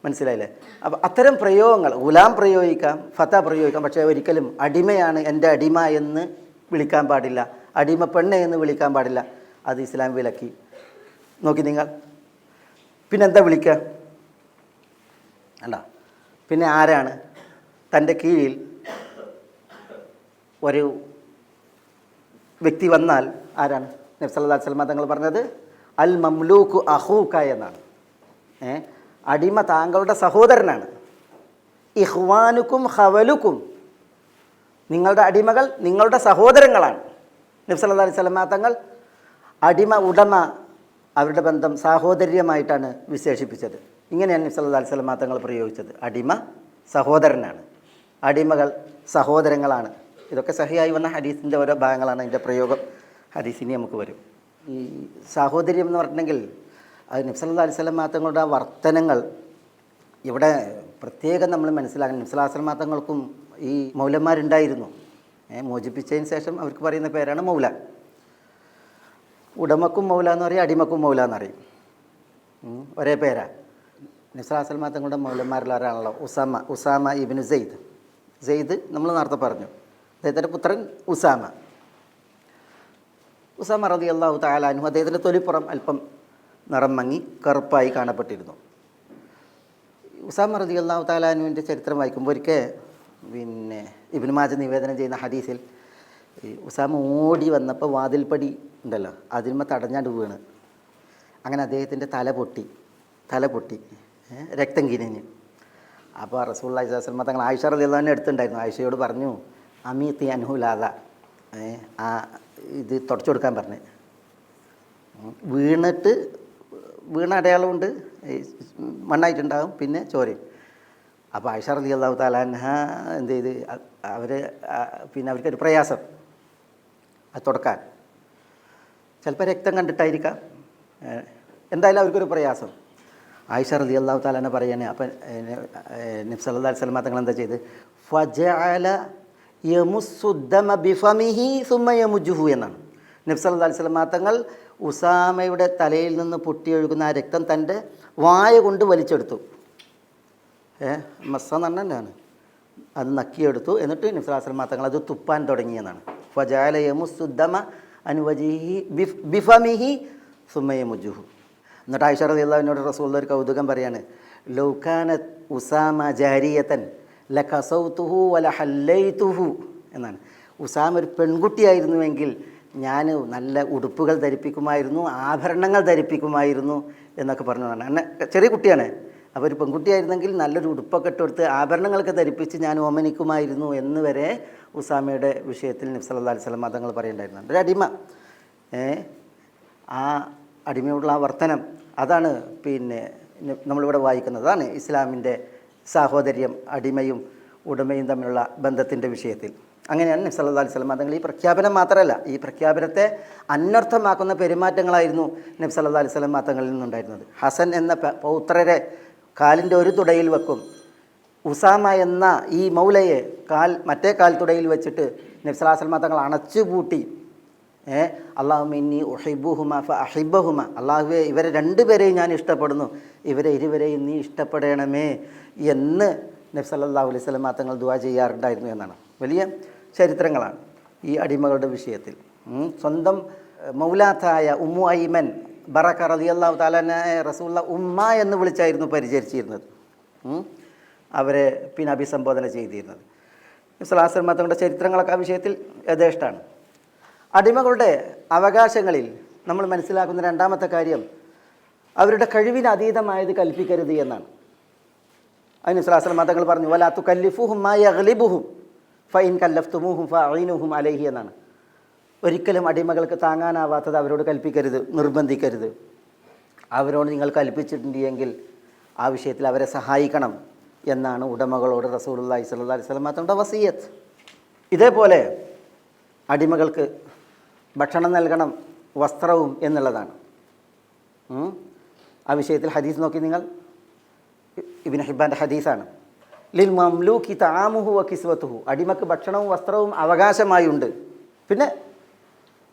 മനസ്സിലായില്ലേ? അപ്പോൾ അത്തരം പ്രയോഗങ്ങൾ ഗുലാം പ്രയോഗിക്കാം, ഫത്ത പ്രയോഗിക്കാം, പക്ഷേ ഒരിക്കലും അടിമയാണ് എൻ്റെ അടിമ എന്ന് വിളിക്കാൻ പാടില്ല, അടിമ പെണ്ണ് എന്ന് വിളിക്കാൻ പാടില്ല. അത് ഇസ്ലാം വിലക്കി. നോക്കി നിങ്ങൾ, പിന്നെന്താ വിളിക്കുക? അല്ല, പിന്നെ ആരാണ് തൻ്റെ കീഴിൽ ഒരു വ്യക്തി വന്നാൽ ആരാണ്? നബി സല്ലല്ലാഹു അലൈഹി വസല്ലം തങ്ങൾ പറഞ്ഞത് അൽ മംലൂക്ക് അഹൂക എന്നാണ്. അടിമ താങ്കളുടെ സഹോദരനാണ്. ഇഖ്വാനുക്കും ഖവലുക്കും, നിങ്ങളുടെ അടിമകൾ നിങ്ങളുടെ സഹോദരങ്ങളാണ്. നബി സല്ലല്ലാഹു അലൈഹി വസല്ലം തങ്ങൾ അടിമ ഉടമ അവരുടെ ബന്ധം സാഹോദര്യമായിട്ടാണ് വിശേഷിപ്പിച്ചത്. ഇങ്ങനെയാണ് നബി സല്ലല്ലാഹു അലൈഹി വസല്ലം തങ്ങൾ പ്രയോഗിച്ചത്. അടിമ സഹോദരനാണ്, അടിമകൾ സഹോദരങ്ങളാണ്. ഇതൊക്കെ സഹിയായി വന്ന ഹദീസിൻ്റെ ഓരോ ഭാഗങ്ങളാണ്. അതിൻ്റെ പ്രയോഗം ഹദീസിനി നമുക്ക് വരും. ഈ സാഹോദര്യം എന്ന് പറഞ്ഞിട്ടുണ്ടെങ്കിൽ അത് നബി സല്ലല്ലാഹു അലൈഹി വസല്ലം തങ്ങളുടെ വർത്തനങ്ങൾ ഇവിടെ പ്രത്യേകം നമ്മൾ മനസ്സിലാക്കണം. നബി സല്ലല്ലാഹു അലൈഹി വസല്ലം തങ്ങൾക്കും ഈ മൗലന്മാരുണ്ടായിരുന്നു. മോചിപ്പിച്ചതിന് ശേഷം അവർക്ക് പറയുന്ന പേരാണ് മൗല. ഉടമക്കും മൗല എന്ന് പറയും, അടിമക്കും മൗല എന്ന് പറയും. ഒരേ പേരാ. നബി സല്ലല്ലാഹു അലൈഹി വസല്ലം തങ്ങളുടെ മൗലന്മാരിൽ ഒരാളാണല്ലോ ഉസാമ ഇബ്നു സെയ്ദ് നമ്മൾ നേരത്തെ പറഞ്ഞു. അദ്ദേഹത്തിൻ്റെ പുത്രൻ ഉസാമ റളിയല്ലാഹു തആല അൻഹു. അദ്ദേഹത്തിൻ്റെ തൊലിപ്പുറം അല്പം നിറം മങ്ങി കറുപ്പായി കാണപ്പെട്ടിരുന്നു. ഉസാമ റളിയല്ലാഹു തആല അൻഹുവിൻ്റെ ചരിത്രം വായിക്കുമ്പോൾ ഒരിക്കൽ ഇബ്നു മാജ നിവേദനം ചെയ്യുന്ന ഹദീസിൽ ഈ ഉസാമ ഓടി വന്നപ്പോൾ വാതിൽപ്പടി ഉണ്ടല്ലോ അതിന്മേൽ തടഞ്ഞാണ്ട് വീണ്. അങ്ങനെ അദ്ദേഹത്തിൻ്റെ തല പൊട്ടി രക്തം കിനിഞ്ഞ്. അപ്പോൾ റസൂലുള്ളാഹി സ്വല്ലല്ലാഹു അലൈഹി വസല്ലം തങ്ങൾ ആയിഷ റളിയല്ലാഹു അൻഹ അടുത്തുണ്ടായിരുന്നു. ആയിഷയോട് പറഞ്ഞു, അമീത്തി അൻഹുലാദ, ഇത് തുടച്ചു കൊടുക്കാൻ പറഞ്ഞു. വീണ അടയാളമുണ്ട്, മണ്ണായിട്ടുണ്ടാകും, പിന്നെ ചോരയും. അപ്പോൾ ആയിഷ റളിയല്ലാഹു തആല അൻഹ എന്ത് ചെയ്ത് അവർക്കൊരു പ്രയാസം അത് തുടക്കാൻ. ചിലപ്പോൾ രക്തം കണ്ടിട്ടായിരിക്കാം, എന്തായാലും അവർക്കൊരു പ്രയാസം. ആയിഷ റളിയല്ലാഹു തആല അൻഹ പറയാണ്. അപ്പം നബി സല്ലല്ലാഹു അലൈഹി വസല്ലം തങ്ങൾ എന്താ ചെയ്ത്, ഫജഅല യമുസ്സുദ്ദമ ബിഫമിഹി സുമ്മ യമുജുഹു എന്നാണ്. നബി സല്ലല്ലാഹു അലൈഹി വസല്ലം തങ്ങൾ ഉസാമയുടെ തലയിൽ നിന്ന് പൊട്ടിയൊഴുകുന്ന ആ രക്തം തൻ്റെ വായ കൊണ്ട് വലിച്ചെടുത്തു. മസ്സ എന്ന് പറഞ്ഞാൽ അത് നക്കിയെടുത്തു. എന്നിട്ട് നബി സല്ലല്ലാഹു അലൈഹി വസല്ലം തങ്ങൾ അത് തുപ്പാൻ തുടങ്ങിയെന്നാണ്. ഫജഅല യമുസ്സുദ്ദമ അൻ വജിഹി ബിഫമിഹി സുമ്മ യമുജുഹു. എന്നിട്ട് ആയിഷ റളിയല്ലാഹു അൻഹയോട് റസൂലുള്ളാഹി ഒരു കൗതുകം പറയാണ്, ലൗ കാനത് ഉസാമ ജാരിയതൻ ലകസൗതുഹു വലഹല്ലൈതുഹു എന്നാണ്. ഉസാമ ഒരു പെൺകുട്ടിയായിരുന്നുവെങ്കിൽ ഞാൻ നല്ല ഉടുപ്പുകൾ ധരിപ്പിക്കുമായിരുന്നു, ആഭരണങ്ങൾ ധരിപ്പിക്കുമായിരുന്നു എന്നൊക്കെ പറഞ്ഞതാണ്. എന്നെ ചെറിയ കുട്ടിയാണ്. അപ്പോൾ ഒരു പെൺകുട്ടിയായിരുന്നെങ്കിൽ നല്ലൊരു ഉടുപ്പൊക്കെ ഇട്ടെടുത്ത് ആഭരണങ്ങളൊക്കെ ധരിപ്പിച്ച് ഞാൻ ഓമനിക്കുമായിരുന്നു എന്ന് വരെ ഉസാമയുടെ വിഷയത്തിൽ നബി സല്ലല്ലാഹു അലൈഹി വസല്ലം തങ്ങൾ പറയുന്നുണ്ടായിരുന്നു. ഒരു അടിമ, ആ അടിമയോടുള്ള ആ വർത്തനം, അതാണ് നമ്മളിവിടെ വായിക്കുന്നത്. അതാണ് ഇസ്ലാമിൻ്റെ സാഹോദര്യം, അടിമയും ഉടമയും തമ്മിലുള്ള ബന്ധത്തിൻ്റെ വിഷയത്തിൽ. അങ്ങനെയാണ് നബി സല്ലല്ലാഹു അലൈഹി വസല്ലം തങ്ങൾ ഈ പ്രഖ്യാപനം മാത്രമല്ല, ഈ പ്രഖ്യാപനത്തെ അന്വർത്ഥമാക്കുന്ന പെരുമാറ്റങ്ങളായിരുന്നു നബി സല്ലല്ലാഹു അലൈഹി വസല്ലം തങ്ങളിൽ നിന്നുണ്ടായിരുന്നത്. ഹസൻ എന്ന പൗത്രരെ കാലിൻ്റെ ഒരു തുടയിൽ വെക്കും. ഉസാമ എന്ന ഈ മൗലയെ മറ്റേ കാൽ തുടയിൽ വെച്ചിട്ട് നബി സല്ലല്ലാഹു അലൈഹി വസല്ലം തങ്ങൾ അണച്ചുപൂട്ടി, അല്ലാഹുമ്മ ഇന്നി ഉഹിബ്ബുഹുമ ഫഅഹിബ്ബഹുമ, അല്ലാഹുവേ ഇവരെ രണ്ടുപേരെയും ഞാൻ ഇഷ്ടപ്പെടുന്നു, ഇവരെ ഇരുവരെയും നീ ഇഷ്ടപ്പെടണമേ എന്ന് നബി സല്ലല്ലാഹു അലൈഹി വസല്ലം തങ്ങൾ ദുആ ചെയ്യാറുണ്ടായിരുന്നു എന്നാണ്. വലിയ ചരിത്രങ്ങളാണ് ഈ അടിമകളുടെ വിഷയത്തിൽ. സ്വന്തം മൗലാത്തായ ഉമ്മു ഐമൻ ബറക റളിയല്ലാഹു തആല റസൂലുള്ളാഹി ഉമ്മ എന്ന് വിളിച്ചായിരുന്നു പരിചരിച്ചിരുന്നത്, അവരെ അഭിസംബോധന ചെയ്തിരുന്നത്. നബി സല്ലല്ലാഹു അലൈഹി വസല്ലം തങ്ങളുടെ ചരിത്രങ്ങളൊക്കെ ആ വിഷയത്തിൽ യഥേഷ്ടാണ്. അടിമകളുടെ അവകാശങ്ങളിൽ നമ്മൾ മനസ്സിലാക്കുന്ന രണ്ടാമത്തെ കാര്യം, അവരുടെ കഴിവിന് അതീതമായത് കൽപ്പിക്കരുത് എന്നാണ്. അതിന് നബി സല്ലല്ലാഹു അലൈഹി വസല്ലം തങ്ങൾ പറഞ്ഞു, വലാ തുകല്ലിഫുഹും മാ യഗ്ലിബുഹും ഫഇൻ കല്ലഫ്തുമൂഹും ഫഅഈനുഹും അലൈഹി എന്നാണ്. ഒരിക്കലും അടിമകൾക്ക് താങ്ങാനാവാത്തത് അവരോട് കൽപ്പിക്കരുത്, നിർബന്ധിക്കരുത്. അവരോട് നിങ്ങൾ കൽപ്പിച്ചിട്ടുണ്ടെങ്കിൽ ആ വിഷയത്തിൽ അവരെ സഹായിക്കണം എന്നാണ് ഉടമകളോട് റസൂലുള്ളാഹി സ്വല്ലല്ലാഹു അലൈഹി വസല്ലം തങ്ങളുടെ വസിയത്ത്. ഇതേപോലെ അടിമകൾക്ക് ഭക്ഷണം നൽകണം, വസ്ത്രവും എന്നുള്ളതാണ്. ആ വിഷയത്തിൽ ഹദീസ് നോക്കി നിങ്ങൾ, ഇബ്നു ഹിബ്ബാൻ്റെ ഹദീസാണ്. ലിൽ മംലൂക്കി തആമുഹു വ കിസ്വതുഹു, അടിമക്ക് ഭക്ഷണവും വസ്ത്രവും അവകാശമായുണ്ട്. പിന്നെ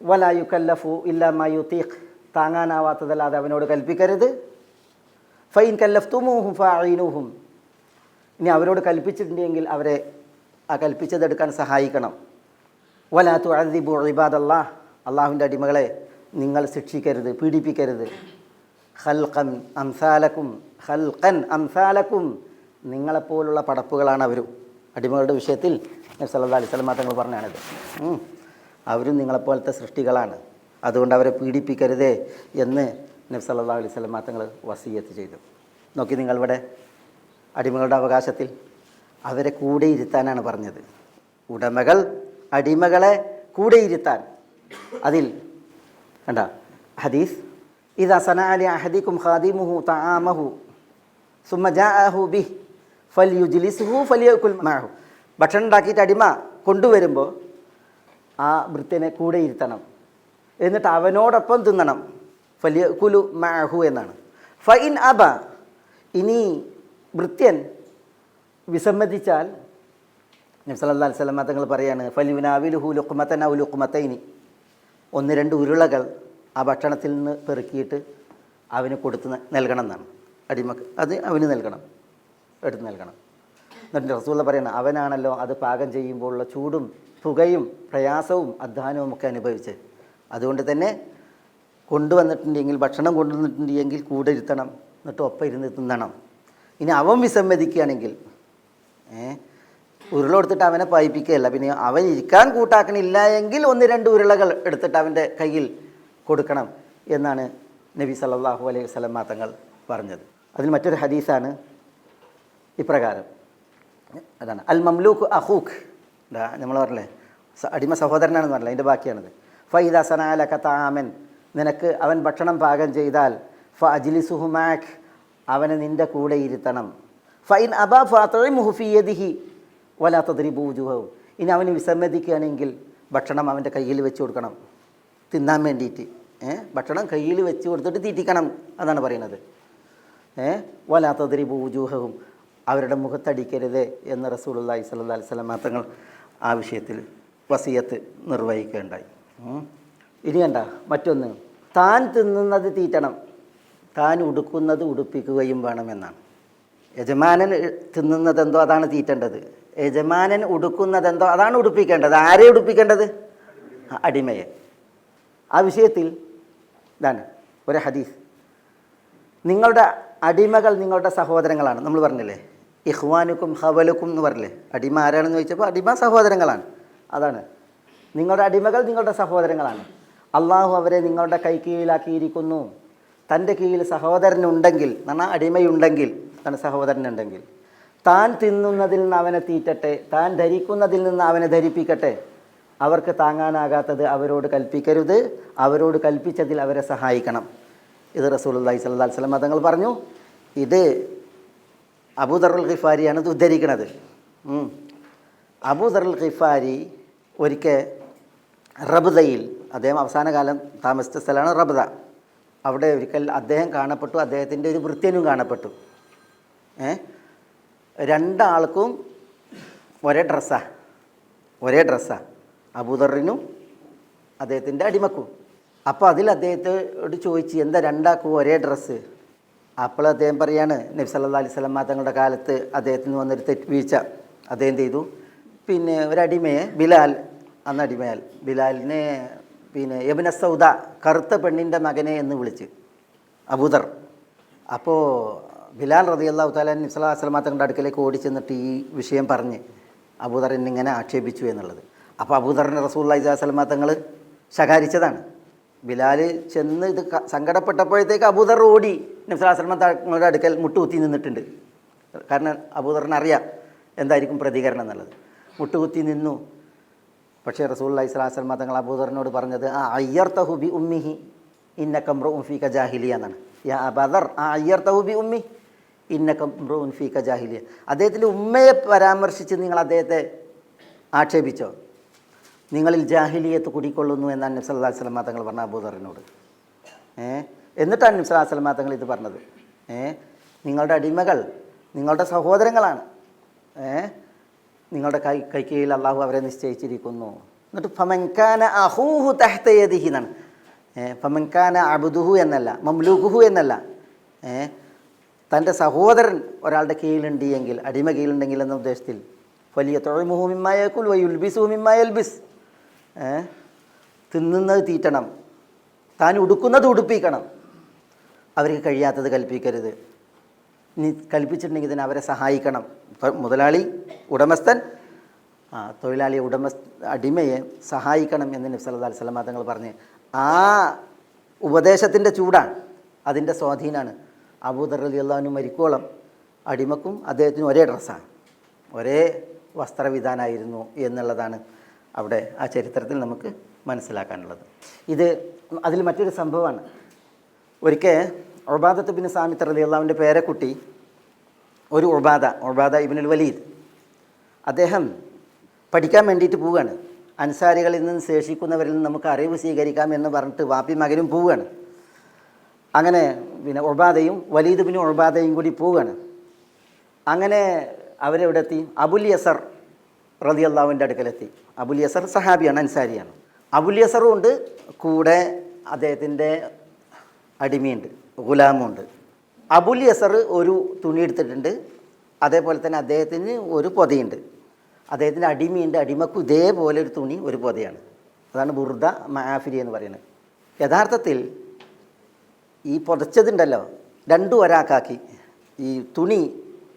വലാ യുകല്ലഫു ഇല്ലാ മാ യുതീഖ്, താങ്ങാനാവാത്തതല്ലാതെ അവനോട് കൽപ്പിക്കരുത്. ഫൈൻ കല്ലഫ്തുമൂഹും ഫഅഈനുഹും, ഇനി അവരോട് കൽപ്പിച്ചിട്ടുണ്ടെങ്കിൽ അവരെ ആ കൽപ്പിച്ചതെടുക്കാൻ സഹായിക്കണം. വലാ തുഅദ്ദിബു ഇബാദല്ലാഹ്, അള്ളാഹുവിൻ്റെ അടിമകളെ നിങ്ങൾ ശിക്ഷിക്കരുത്, പീഡിപ്പിക്കരുത്. ഖൽഖൻ അംസാലക്കും, നിങ്ങളെപ്പോലുള്ള പടപ്പുകളാണ് അവരും. അടിമകളുടെ വിഷയത്തിൽ നബി സല്ലല്ലാഹു അലൈഹി വസല്ലം തങ്ങൾ പറഞ്ഞാണിത്. അവരും നിങ്ങളെപ്പോലത്തെ സൃഷ്ടികളാണ്, അതുകൊണ്ട് അവരെ പീഡിപ്പിക്കരുതേ എന്ന് നബി സല്ലല്ലാഹു അലൈഹി വസല്ലം തങ്ങൾ വസിയത്ത് ചെയ്തു. നോക്കി നിങ്ങളിവിടെ അടിമകളുടെ അവകാശത്തിൽ അവരെ കൂടെ ഇരുത്താനാണ് പറഞ്ഞത്. ഉടമകൾ അടിമകളെ കൂടെ ഇരുത്താൻ. അതിൽ കണ്ട ഹദീസ്, ഇദാ സനഅ ലി അഹദികും ഖാദിമുഹു തആമഹു സുമ്മ ജാഅഹു ബിഹി ഫൽയുജ്ലിസുഹു ഫലിയകുൽ മഅഹു. ഭക്ഷണം ഉണ്ടാക്കിയിട്ട് അടിമ കൊണ്ടുവരുമ്പോൾ ആ ഭൃത്യനെ കൂടെ ഇരുത്തണം, എന്നിട്ട് അവനോടൊപ്പം തിന്നണം. ഫലിയകുലു മഅഹു എന്നാണ്. ഫഇൻ അബ, ഇനി ഭൃത്യൻ വിസമ്മതിച്ചാൽ നബി സല്ലല്ലാഹു അലൈഹി വസല്ലം തങ്ങൾ പറയാണ്, ഫലിയുനാവിലുഹു ലുഖ്മതൻ ഔ ലുഖ്മതൈനി, 1-2 ഉരുളകൾ ആ ഭക്ഷണത്തിൽ നിന്ന് പെറുക്കിയിട്ട് അവന് കൊടുത്ത് നൽകണം എന്നാണ്. അടിമക്ക് അത് അവന് നൽകണം, എടുത്ത് നൽകണം. എന്നിട്ട് റസൂലുള്ള പറയണം, അവനാണല്ലോ അത് പാകം ചെയ്യുമ്പോഴുള്ള ചൂടും പുകയും പ്രയാസവും അധ്വാനവും ഒക്കെ അനുഭവിച്ച്. അതുകൊണ്ട് തന്നെ കൊണ്ടുവന്നിട്ടുണ്ടെങ്കിൽ, ഭക്ഷണം കൊണ്ടുവന്നിട്ടുണ്ടെങ്കിൽ കൂടെ ഇരുത്തണം, എന്നിട്ട് ഒപ്പം ഇരുന്ന് തിന്നണം. ഇനി അവൻ വിസമ്മതിക്കുകയാണെങ്കിൽ ഉരുള എടുത്തിട്ട് അവനെ പായിപ്പിക്കുകയല്ല, പിന്നെ അവൻ ഇരിക്കാൻ കൂട്ടാക്കണില്ല എങ്കിൽ 1-2 ഉരുളകൾ എടുത്തിട്ട് അവൻ്റെ കയ്യിൽ കൊടുക്കണം എന്നാണ് നബി സല്ലല്ലാഹു അലൈഹി വസല്ലം തങ്ങൾ പറഞ്ഞത്. അതിൽ മറ്റൊരു ഹദീസാണ് ഇപ്രകാരം, അതാണ് അൽ മംലൂക്ക് അഖൂഖ്. നമ്മൾ പറഞ്ഞില്ലേ അടിമ സഹോദരനാണെന്ന് പറഞ്ഞില്ല, അതിൻ്റെ ബാക്കിയാണിത്. ഫൈദാ സനഅ ലക തആമൻ, നിനക്ക് അവൻ ഭക്ഷണം പാകം ചെയ്താൽ ഫഅജ്ലിസുഹു മഅക്, അവനെ നിൻ്റെ കൂടെ ഇരുത്തണം. ഫൈൻ അബാ ഫഅത്ഇമുഹു ഫീ യദിഹി വലാ തദ്രിബു വുജൂഹഹു, ഇനി അവന് വിസമ്മതിക്കുകയാണെങ്കിൽ ഭക്ഷണം അവൻ്റെ കയ്യിൽ വെച്ച് കൊടുക്കണം, തിന്നാൻ വേണ്ടിയിട്ട്. ഭക്ഷണം കയ്യിൽ വെച്ച് കൊടുത്തിട്ട് തീറ്റിക്കണം, അതാണ് പറയുന്നത്. വലാ തദ്രിബു വുജൂഹഹും, അവരുടെ മുഖത്തടിക്കരുത് എന്ന് റസൂലുള്ളാഹി സ്വല്ലല്ലാഹു അലൈഹി വസല്ലം തങ്ങൾ ആ വിഷയത്തിൽ വസിയത്ത് നിർവഹിക്കുകയുണ്ടായി. ഇനി കണ്ട മറ്റൊന്ന്, താൻ തിന്നുന്നത് തീറ്റണം, താൻ ഉടുക്കുന്നത് ഉടുപ്പിക്കുകയും വേണമെന്നാണ്. യജമാനൻ തിന്നുന്നതെന്തോ അതാണ് തീറ്റേണ്ടത്, യജമാനൻ ഉടുക്കുന്നതെന്തോ അതാണ് ഉടുപ്പിക്കേണ്ടത്. ആരെ ഉടുപ്പിക്കേണ്ടത്? അടിമയെ. ആ വിഷയത്തിൽ ഇതാണ് ഒരു ഹദീസ്, നിങ്ങളുടെ അടിമകൾ നിങ്ങളുടെ സഹോദരങ്ങളാണ്. നമ്മൾ പറഞ്ഞില്ലേ ഇഖ്വാനുക്കും ഹവലുക്കും എന്ന് പറഞ്ഞില്ലേ, അടിമ ആരാണെന്ന് ചോദിച്ചപ്പോൾ അടിമ സഹോദരങ്ങളാണ്. അതാണ് നിങ്ങളുടെ അടിമകൾ നിങ്ങളുടെ സഹോദരങ്ങളാണ്. അള്ളാഹു അവരെ നിങ്ങളുടെ കൈ കീഴിലാക്കിയിരിക്കുന്നു. തൻ്റെ കീഴിൽ സഹോദരനുണ്ടെങ്കിൽ, എന്നാൽ അടിമയുണ്ടെങ്കിൽ, തൻ്റെ സഹോദരനുണ്ടെങ്കിൽ, താൻ തിന്നുന്നതിൽ നിന്ന് അവനെ തീറ്റട്ടെ, താൻ ധരിക്കുന്നതിൽ നിന്ന് അവനെ ധരിപ്പിക്കട്ടെ. അവർക്ക് താങ്ങാനാകാത്തത് അവരോട് കൽപ്പിക്കരുത്, അവരോട് കൽപ്പിച്ചതിൽ അവരെ സഹായിക്കണം. ഇത് റസൂലുള്ളാഹി സ്വല്ലല്ലാഹു അലൈഹി വസല്ലം തങ്ങൾ പറഞ്ഞു. ഇത് അബൂദറുൽ ഖിഫാരിയാണ് ഇത് ഉദ്ധരിക്കുന്നത്. അബൂദറുൽ ഖിഫാരി ഒരിക്കൽ റബ്ദയിൽ, അദ്ദേഹം അവസാന കാലം താമസിച്ച സ്ഥലമാണ് റബ്ദ. അവിടെ ഒരിക്കൽ അദ്ദേഹം കാണപ്പെട്ടു, അദ്ദേഹത്തിൻ്റെ ഒരു ഭൃത്യനും കാണപ്പെട്ടു. രണ്ടാൾക്കും ഒരേ ഡ്രസ്സാണ്, അബൂദറിനും അദ്ദേഹത്തിൻ്റെ അടിമക്കും. അപ്പോൾ അതിൽ അദ്ദേഹത്തോട് ചോദിച്ചു, എന്താ രണ്ടാൾക്കും ഒരേ ഡ്രസ്സ്? അപ്പോൾ അദ്ദേഹം പറയാണ്, നബി സല്ലല്ലാഹു അലൈഹി വസല്ലം തങ്ങളുടെ കാലത്ത് അദ്ദേഹത്തിന് വന്നൊരു തെറ്റുവീഴ്ച. അദ്ദേഹം ചെയ്തു, പിന്നെ ഒരടിമയെ ബിലാൽ, അന്ന് അടിമയാൽ ബിലാലിനെ ഇബ്ന സൗദ, കറുത്ത പെണ്ണിൻ്റെ മകനെ എന്ന് വിളിച്ച് അബൂദർ. അപ്പോൾ ബിലാൽ റളിയല്ലാഹു തആല നബി സല്ലല്ലാഹു അലൈഹി വസല്ലം തങ്ങളുടെ അടുക്കലേക്ക് ഓടി ചെന്നിട്ട് ഈ വിഷയം പറഞ്ഞ് അബൂദർ എന്നിങ്ങനെ ആക്ഷേപിച്ചു എന്നുള്ളത്. അപ്പോൾ അബൂദറിനെ റസൂലുള്ളാഹി സ്വല്ലല്ലാഹു അലൈഹി വസല്ലം തങ്ങൾ ശകാരിച്ചതാണ്. ബിലാൽ ചെന്ന് ഇത് സങ്കടപ്പെട്ടപ്പോഴത്തേക്ക് അബൂദർ ഓടി നബി സല്ലല്ലാഹു അലൈഹി വസല്ലം തങ്ങളുടെ അടുക്കൽ മുട്ടുകുത്തി നിന്നിട്ടുണ്ട്. കാരണം അബൂദറിന് അറിയാം എന്തായിരിക്കും പ്രതികരണം എന്നുള്ളത്. മുട്ടുകുത്തി നിന്നു. പക്ഷേ റസൂലുള്ളാഹി സ്വല്ലല്ലാഹു അലൈഹി വസല്ലം തങ്ങൾ അബൂദറിനോട് പറഞ്ഞത്, അയ്യർതഹു ബി ഉമ്മിഹി ഇന്നക ഇംറുഉൻ ഫീക ജാഹിലിയ എന്നാണ്. യാ അബൂദർ അയ്യർതഹു ബി ഉമ്മി ഇന്നക ഇംറുഉൻ ഫീക ജാഹിലിയ. അദ്ദേഹത്തിൻ്റെ ഉമ്മയെ പരാമർശിച്ച് നിങ്ങൾ അദ്ദേഹത്തെ ആക്ഷേപിച്ചോ? നിങ്ങളിൽ ജാഹിലിയത്ത് കുടിക്കൊള്ളുന്നു എന്നാണ് നബി സല്ലല്ലാഹു അലൈഹി വസല്ലം തങ്ങൾ പറഞ്ഞ അബൂദറിനോട്. എന്നിട്ടാണ് നബി സല്ലല്ലാഹു അലൈഹി വസല്ലം തങ്ങൾ ഇത് പറഞ്ഞത്. നിങ്ങളുടെ അടിമകൾ നിങ്ങളുടെ സഹോദരങ്ങളാണ്, നിങ്ങളുടെ കൈക്കീഴിൽ അള്ളാഹു അവരെ നിശ്ചയിച്ചിരിക്കുന്നു. എന്നിട്ട് ഫമൻകാന അഹൂഹു തഹ്ത യദിഹി എന്നാണ്. ഫമൻകാന അബ്ദുഹു എന്നല്ല, മംലൂക്കുഹു എന്നല്ല. തൻ്റെ സഹോദരൻ ഒരാളുടെ കീഴിലുണ്ട് എങ്കിൽ, അടിമ കീഴിലുണ്ടെങ്കിൽ എന്ന ഉദ്ദേശത്തിൽ ഫലിയത്ഉമുഹു മിമ്മാ യഅകുൽ വയുൽബിസുഹു മിമ്മാ യൽബിസ്. തിന്നുന്നത് തീറ്റണം, താൻ ഉടുക്കുന്നത് ഉടുപ്പിക്കണം, അവർക്ക് കഴിയാത്തത് കൽപ്പിക്കരുത്. ഇനി കൽപ്പിച്ചിട്ടുണ്ടെങ്കിൽ ഇതിന് അവരെ സഹായിക്കണം. മുതലാളി ഉടമസ്ഥൻ തൊഴിലാളി അടിമയെ സഹായിക്കണം എന്ന് നബി സല്ലല്ലാഹു അലൈഹി വസല്ലം തങ്ങൾ പറഞ്ഞ് ആ ഉപദേശത്തിൻ്റെ ചൂടാണ്, അതിൻ്റെ സ്വാധീനമാണ്. അബൂദർ റളിയല്ലാഹു അൻഹു മരിക്കോളം അടിമക്കും അദ്ദേഹത്തിനും ഒരേ ഡ്രസ്സാണ്. ഒരേ വസ്ത്രവിധാനമായിരുന്നു എന്നുള്ളതാണ് അവിടെ ആ ചരിത്രത്തിൽ നമുക്ക് മനസ്സിലാക്കാനുള്ളത്. ഇത് അതിൽ മറ്റൊരു സംഭവമാണ്. ഒരിക്കൽ ഉബാദത്ത് ബിൻ സാമിത്ത് റളിയല്ലാഹുവിൻ്റെ പേരക്കുട്ടി ഒരു ഉബാദ ഇബ്നുൽ വലീദ്, അദ്ദേഹം പഠിക്കാൻ വേണ്ടിയിട്ട് പോവുകയാണ്. അൻസാരികളിൽ നിന്ന് ശേഷിക്കുന്നവരിൽ നിന്ന് നമുക്ക് അറിവ് സ്വീകരിക്കാം എന്ന് പറഞ്ഞിട്ട് വാപ്പി മകനും പോവുകയാണ്. അങ്ങനെ പിന്നെ ഉബാദയും വലീദ് ബിൻ ഉബാദയും കൂടി പോവുകയാണ്. അങ്ങനെ അവരെവിടെ എത്തി? അബുൽ യസർ റളിയല്ലാഹുവിൻ്റെ അടുക്കലെത്തി. അബുൽ യസർ സഹാബിയാണ്, അൻസാരിയാണ്. അബുൽ യസറും ഉണ്ട്, കൂടെ അദ്ദേഹത്തിൻ്റെ അടിമയുണ്ട്, ഗുലാമുണ്ട്. അബുൽ യസർ ഒരു തുണി എടുത്തിട്ടുണ്ട്, അതേപോലെ തന്നെ അദ്ദേഹത്തിന് ഒരു പൊതയുണ്ട്. അദ്ദേഹത്തിൻ്റെ അടിമയുണ്ട്, അടിമക്കും ഇതേപോലെ ഒരു തുണി ഒരു പൊതയാണ്. അതാണ് ബുർദ മആഫിരി എന്ന് പറയുന്നത്. യഥാർത്ഥത്തിൽ ഈ പുതച്ചതുണ്ടല്ലോ രണ്ടും ഒരാക്കാക്കി, ഈ തുണി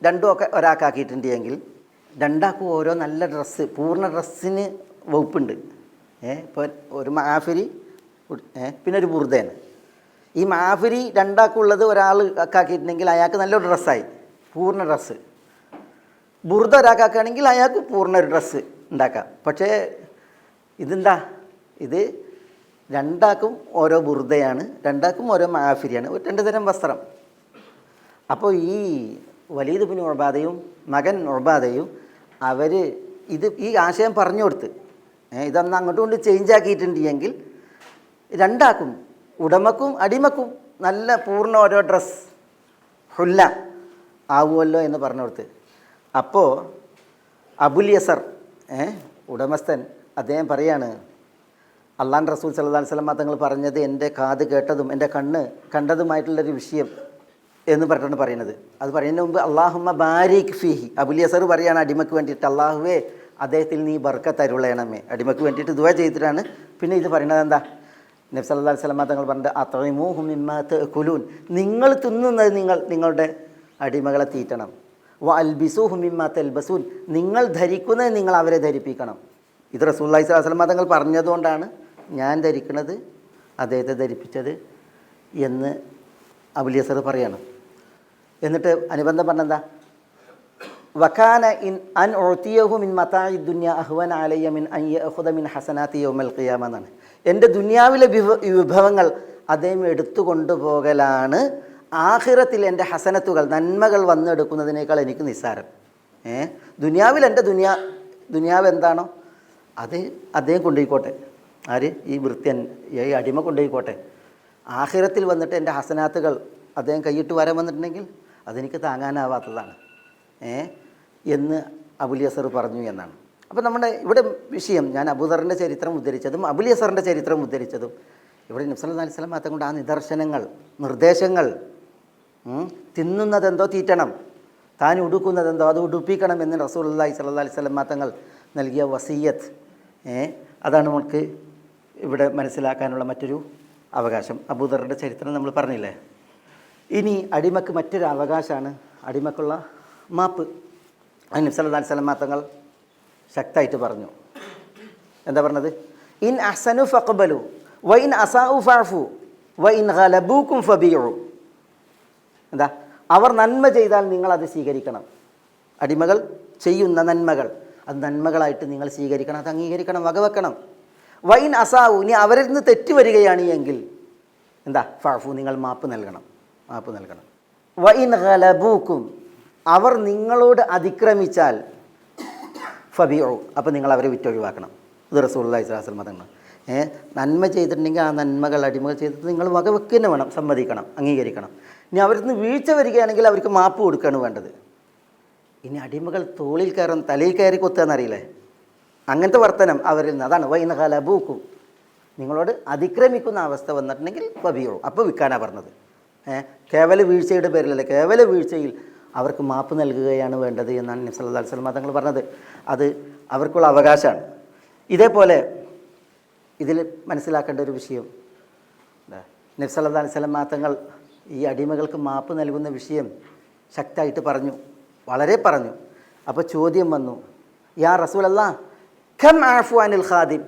രണ്ടും ഒക്കെ ഒരാക്കാക്കിയിട്ടുണ്ടെങ്കിൽ രണ്ടാക്കും ഓരോ നല്ല ഡ്രസ്സ്, പൂർണ്ണ ഡ്രസ്സിന് വകുപ്പുണ്ട്. ഇപ്പോൾ ഒരു മആഫിരി പിന്നെ ഒരു ബുർദയാണ്. ഈ മആഫിരി രണ്ടാക്കുള്ളത് ഒരാൾ ആക്കിയിട്ടുണ്ടെങ്കിൽ അയാൾക്ക് നല്ലൊരു ഡ്രസ്സായി, പൂർണ്ണ ഡ്രസ്സ്. ബുർദ ഒരാൾക്കാക്കുകയാണെങ്കിൽ അയാൾക്ക് പൂർണ്ണ ഒരു ഡ്രസ്സ് ഉണ്ടാക്കാം. പക്ഷേ ഇതെന്താ, ഇത് രണ്ടാക്കും ഓരോ ബുർദയാണ്, രണ്ടാക്കും ഓരോ മആഫിരിയാണ്, രണ്ട് തരം വസ്ത്രം. അപ്പോൾ ഈ വലീദ് ബിൻ ഉബാദയും മകൻ ഉബാദയും അവർ ഈ ആശയം പറഞ്ഞു കൊടുത്ത് ഇതൊന്ന് അങ്ങോട്ടും കൊണ്ട് ചേഞ്ച് ആക്കിയിട്ടുണ്ടെങ്കിൽ രണ്ടാക്കും, ഉടമക്കും അടിമക്കും നല്ല പൂർണ്ണ ഓരോ ഡ്രസ്സ് ഹുല്ല ആവുമല്ലോ എന്ന് പറഞ്ഞു കൊടുത്ത്. അപ്പോൾ അബുൽ യസർ ഉടമസ്ഥൻ അദ്ദേഹം പറയാണ്, അള്ളാഹുവിൻ്റെ റസൂൽ സല്ലല്ലാഹു അലൈഹി വസല്ലം തങ്ങൾ പറഞ്ഞത് എൻ്റെ കാത് കേട്ടതും എൻ്റെ കണ്ണ് കണ്ടതുമായിട്ടുള്ളൊരു വിഷയം എന്ന് പറഞ്ഞിട്ടാണ് പറയുന്നത്. അത് പറയുന്നതിന് മുമ്പ് അല്ലാഹുമ്മ ബാരിക് ഫീഹി, അബുൽ യസർ പറയാണ് അടിമക്ക് വേണ്ടിയിട്ട്, അള്ളാഹുവേ അദ്ദേഹത്തിൽ നീ ബർക്കത്ത് അരുളയണമേ, അടിമക്ക് വേണ്ടിയിട്ട് ദുആ ചെയ്തിട്ടാണ് പിന്നെ ഇത് പറയുന്നത്. എന്താ നബി സല്ലല്ലാഹു അലൈഹി വസല്ലം തങ്ങൾ പറഞ്ഞത് അത്ഇമൂഹു മിമ്മാ തഅകുലൂൻ, നിങ്ങൾ തിന്നുന്നത് നിങ്ങളുടെ അടിമകളെ തീറ്റണം. വ അൽബിസൂഹു മിമ്മാ തൽബസൂൻ, നിങ്ങൾ ധരിക്കുന്നത് നിങ്ങൾ അവരെ ധരിപ്പിക്കണം. ഇത് റസൂലുള്ളാഹി സ്വല്ലല്ലാഹു അലൈഹി വസല്ലം തങ്ങൾ പറഞ്ഞതുകൊണ്ടാണ് ഞാൻ ധരിക്കുന്നത് അദ്ദേഹത്തെ ധരിപ്പിച്ചത് എന്ന് അബുൽ യസർ പറയാണ്. എന്നിട്ട് അനുബന്ധം പറഞ്ഞെന്താ, വകാന ഇൻ അൻ ഉഅതിയഹു മിൻ മതാഇ ദുനിയ അഹ്വന അലയ്യ മിൻ അൻ യഅഖുദ മിൻ ഹസനാതി യൗമൽ ഖിയാമ എന്നാണ്. എൻ്റെ ദുനിയാവിലെ വിഭവങ്ങൾ അദ്ദേഹം എടുത്തു കൊണ്ടുപോകലാണ് ആഖിറത്തിൽ എൻ്റെ ഹസനത്തുകൾ നന്മകൾ വന്നെടുക്കുന്നതിനേക്കാൾ എനിക്ക് നിസ്സാരം. ദുനിയാവിൽ എൻ്റെ ദുനിയാവ് എന്താണോ അത് അദ്ദേഹം കൊണ്ടുപോയിക്കോട്ടെ, ആര്? ഈ വൃത്യൻ, ഈ അടിമ കൊണ്ടുപോയിക്കോട്ടെ. ആഖിറത്തിൽ വന്നിട്ട് എൻ്റെ ഹസനാത്തുകൾ അദ്ദേഹം കൈയിട്ട് വരാൻ വന്നിട്ടുണ്ടെങ്കിൽ അതെനിക്ക് താങ്ങാനാവാത്തതാണ് എന്ന് അബുൽ യസർ പറഞ്ഞു എന്നാണ്. അപ്പോൾ നമ്മുടെ ഇവിടെ വിഷയം, ഞാൻ അബൂദറിൻ്റെ ചരിത്രം ഉദ്ധരിച്ചതും അബുൽ യസറിൻ്റെ ചരിത്രം ഉദ്ധരിച്ചതും ഇവിടെ നബി സല്ലല്ലാഹു അലൈഹി വസല്ലം കൊണ്ട് ആ നിദർശനങ്ങൾ, നിർദ്ദേശങ്ങൾ, തിന്നുന്നതെന്തോ തീറ്റണം, താൻ ഉടുക്കുന്നതെന്തോ അത് ഉടുപ്പിക്കണം എന്ന് റസൂലുള്ളാഹി സ്വല്ലല്ലാഹു അലൈഹി വസല്ലം തങ്ങൾ നൽകിയ വസിയ്യത്ത്, അതാണ് നമുക്ക് ഇവിടെ മനസ്സിലാക്കാനുള്ള മറ്റൊരു അവകാശം. അബൂദറിൻ്റെ ചരിത്രം നമ്മൾ പറഞ്ഞില്ലേ. ഇനി അടിമക്ക് മറ്റൊരു അവകാശമാണ് അടിമക്കുള്ള മാപ്പ്. നബി സല്ലല്ലാഹു അലൈഹി വസല്ലം തങ്ങൾ ശക്തമായിട്ട് പറഞ്ഞു. എന്താ പറഞ്ഞത്? ഇൻ അഹ്സനു ഫഖ്ബലു വ ഇൻ അസാഉ ഫഅഫു വ ഇൻ ഗലബൂകും ഫബീഉ. എന്താ? അവർ നന്മ ചെയ്താൽ നിങ്ങളത് സ്വീകരിക്കണം. അടിമകൾ ചെയ്യുന്ന നന്മകൾ അത് നന്മകളായിട്ട് നിങ്ങൾ സ്വീകരിക്കണം, അത് അംഗീകരിക്കണം, വകവെക്കണം. വ ഇൻ അസാഉ, ഇനി അവരിൽ നിന്ന് തെറ്റ് വരികയാണ് എങ്കിൽ എന്താ? ഫഅഫു, നിങ്ങൾ മാപ്പ് നൽകണം. വ ഇൻ ഗലബൂകും, അവർ നിങ്ങളോട് അതിക്രമിച്ചാൽ ഫബീഉ, അപ്പോൾ നിങ്ങൾ അവരെ വിറ്റൊഴിവാക്കണം. ഇത് റസൂലുള്ളാഹി സ്വല്ലല്ലാഹു അലൈഹി വസല്ലം തങ്ങൾ നന്മ ചെയ്തിട്ടുണ്ടെങ്കിൽ ആ നന്മകൾ അടിമകൾ ചെയ്തിട്ട് നിങ്ങൾ വകവെക്കുന്ന വേണം, സമ്മതിക്കണം, അംഗീകരിക്കണം. ഇനി അവരിൽ നിന്ന് വീഴ്ച വരികയാണെങ്കിൽ അവർക്ക് മാപ്പ് കൊടുക്കുകയാണ് വേണ്ടത്. ഇനി അടിമകൾ തോളിൽ കയറും തലയിൽ കയറി കൊത്തുകയെന്നറിയില്ലേ, അങ്ങനത്തെ വർത്തനം അവരിൽ നിന്ന്, അതാണ് വൈന ഗലബൂക്കും, നിങ്ങളോട് അതിക്രമിക്കുന്ന അവസ്ഥ വന്നിട്ടുണ്ടെങ്കിൽ ഫബീഉ, അപ്പോൾ വിൽക്കാനാണ് പറഞ്ഞത്. കേവല വീഴ്ചയുടെ പേരിലല്ല, കേവല വീഴ്ചയിൽ അവർക്ക് മാപ്പ് നൽകുകയാണ് വേണ്ടത് എന്നാണ് നബി സല്ലല്ലാഹു അലൈഹി വസല്ലം തങ്ങൾ പറഞ്ഞത്. അത് അവർക്കുള്ള അവകാശമാണ്. ഇതേപോലെ ഇതിൽ മനസ്സിലാക്കേണ്ട ഒരു വിഷയം, നബി സല്ലല്ലാഹു അലൈഹി വസല്ലം തങ്ങൾ ഈ അടിമകൾക്ക് മാപ്പ് നൽകുന്ന വിഷയം ശക്തമായിട്ട് പറഞ്ഞു, വളരെ പറഞ്ഞു. അപ്പോൾ ചോദ്യം വന്നു, യാ റസൂലല്ലാഹ് കം ആഫു അനിൽ ഖാദിം,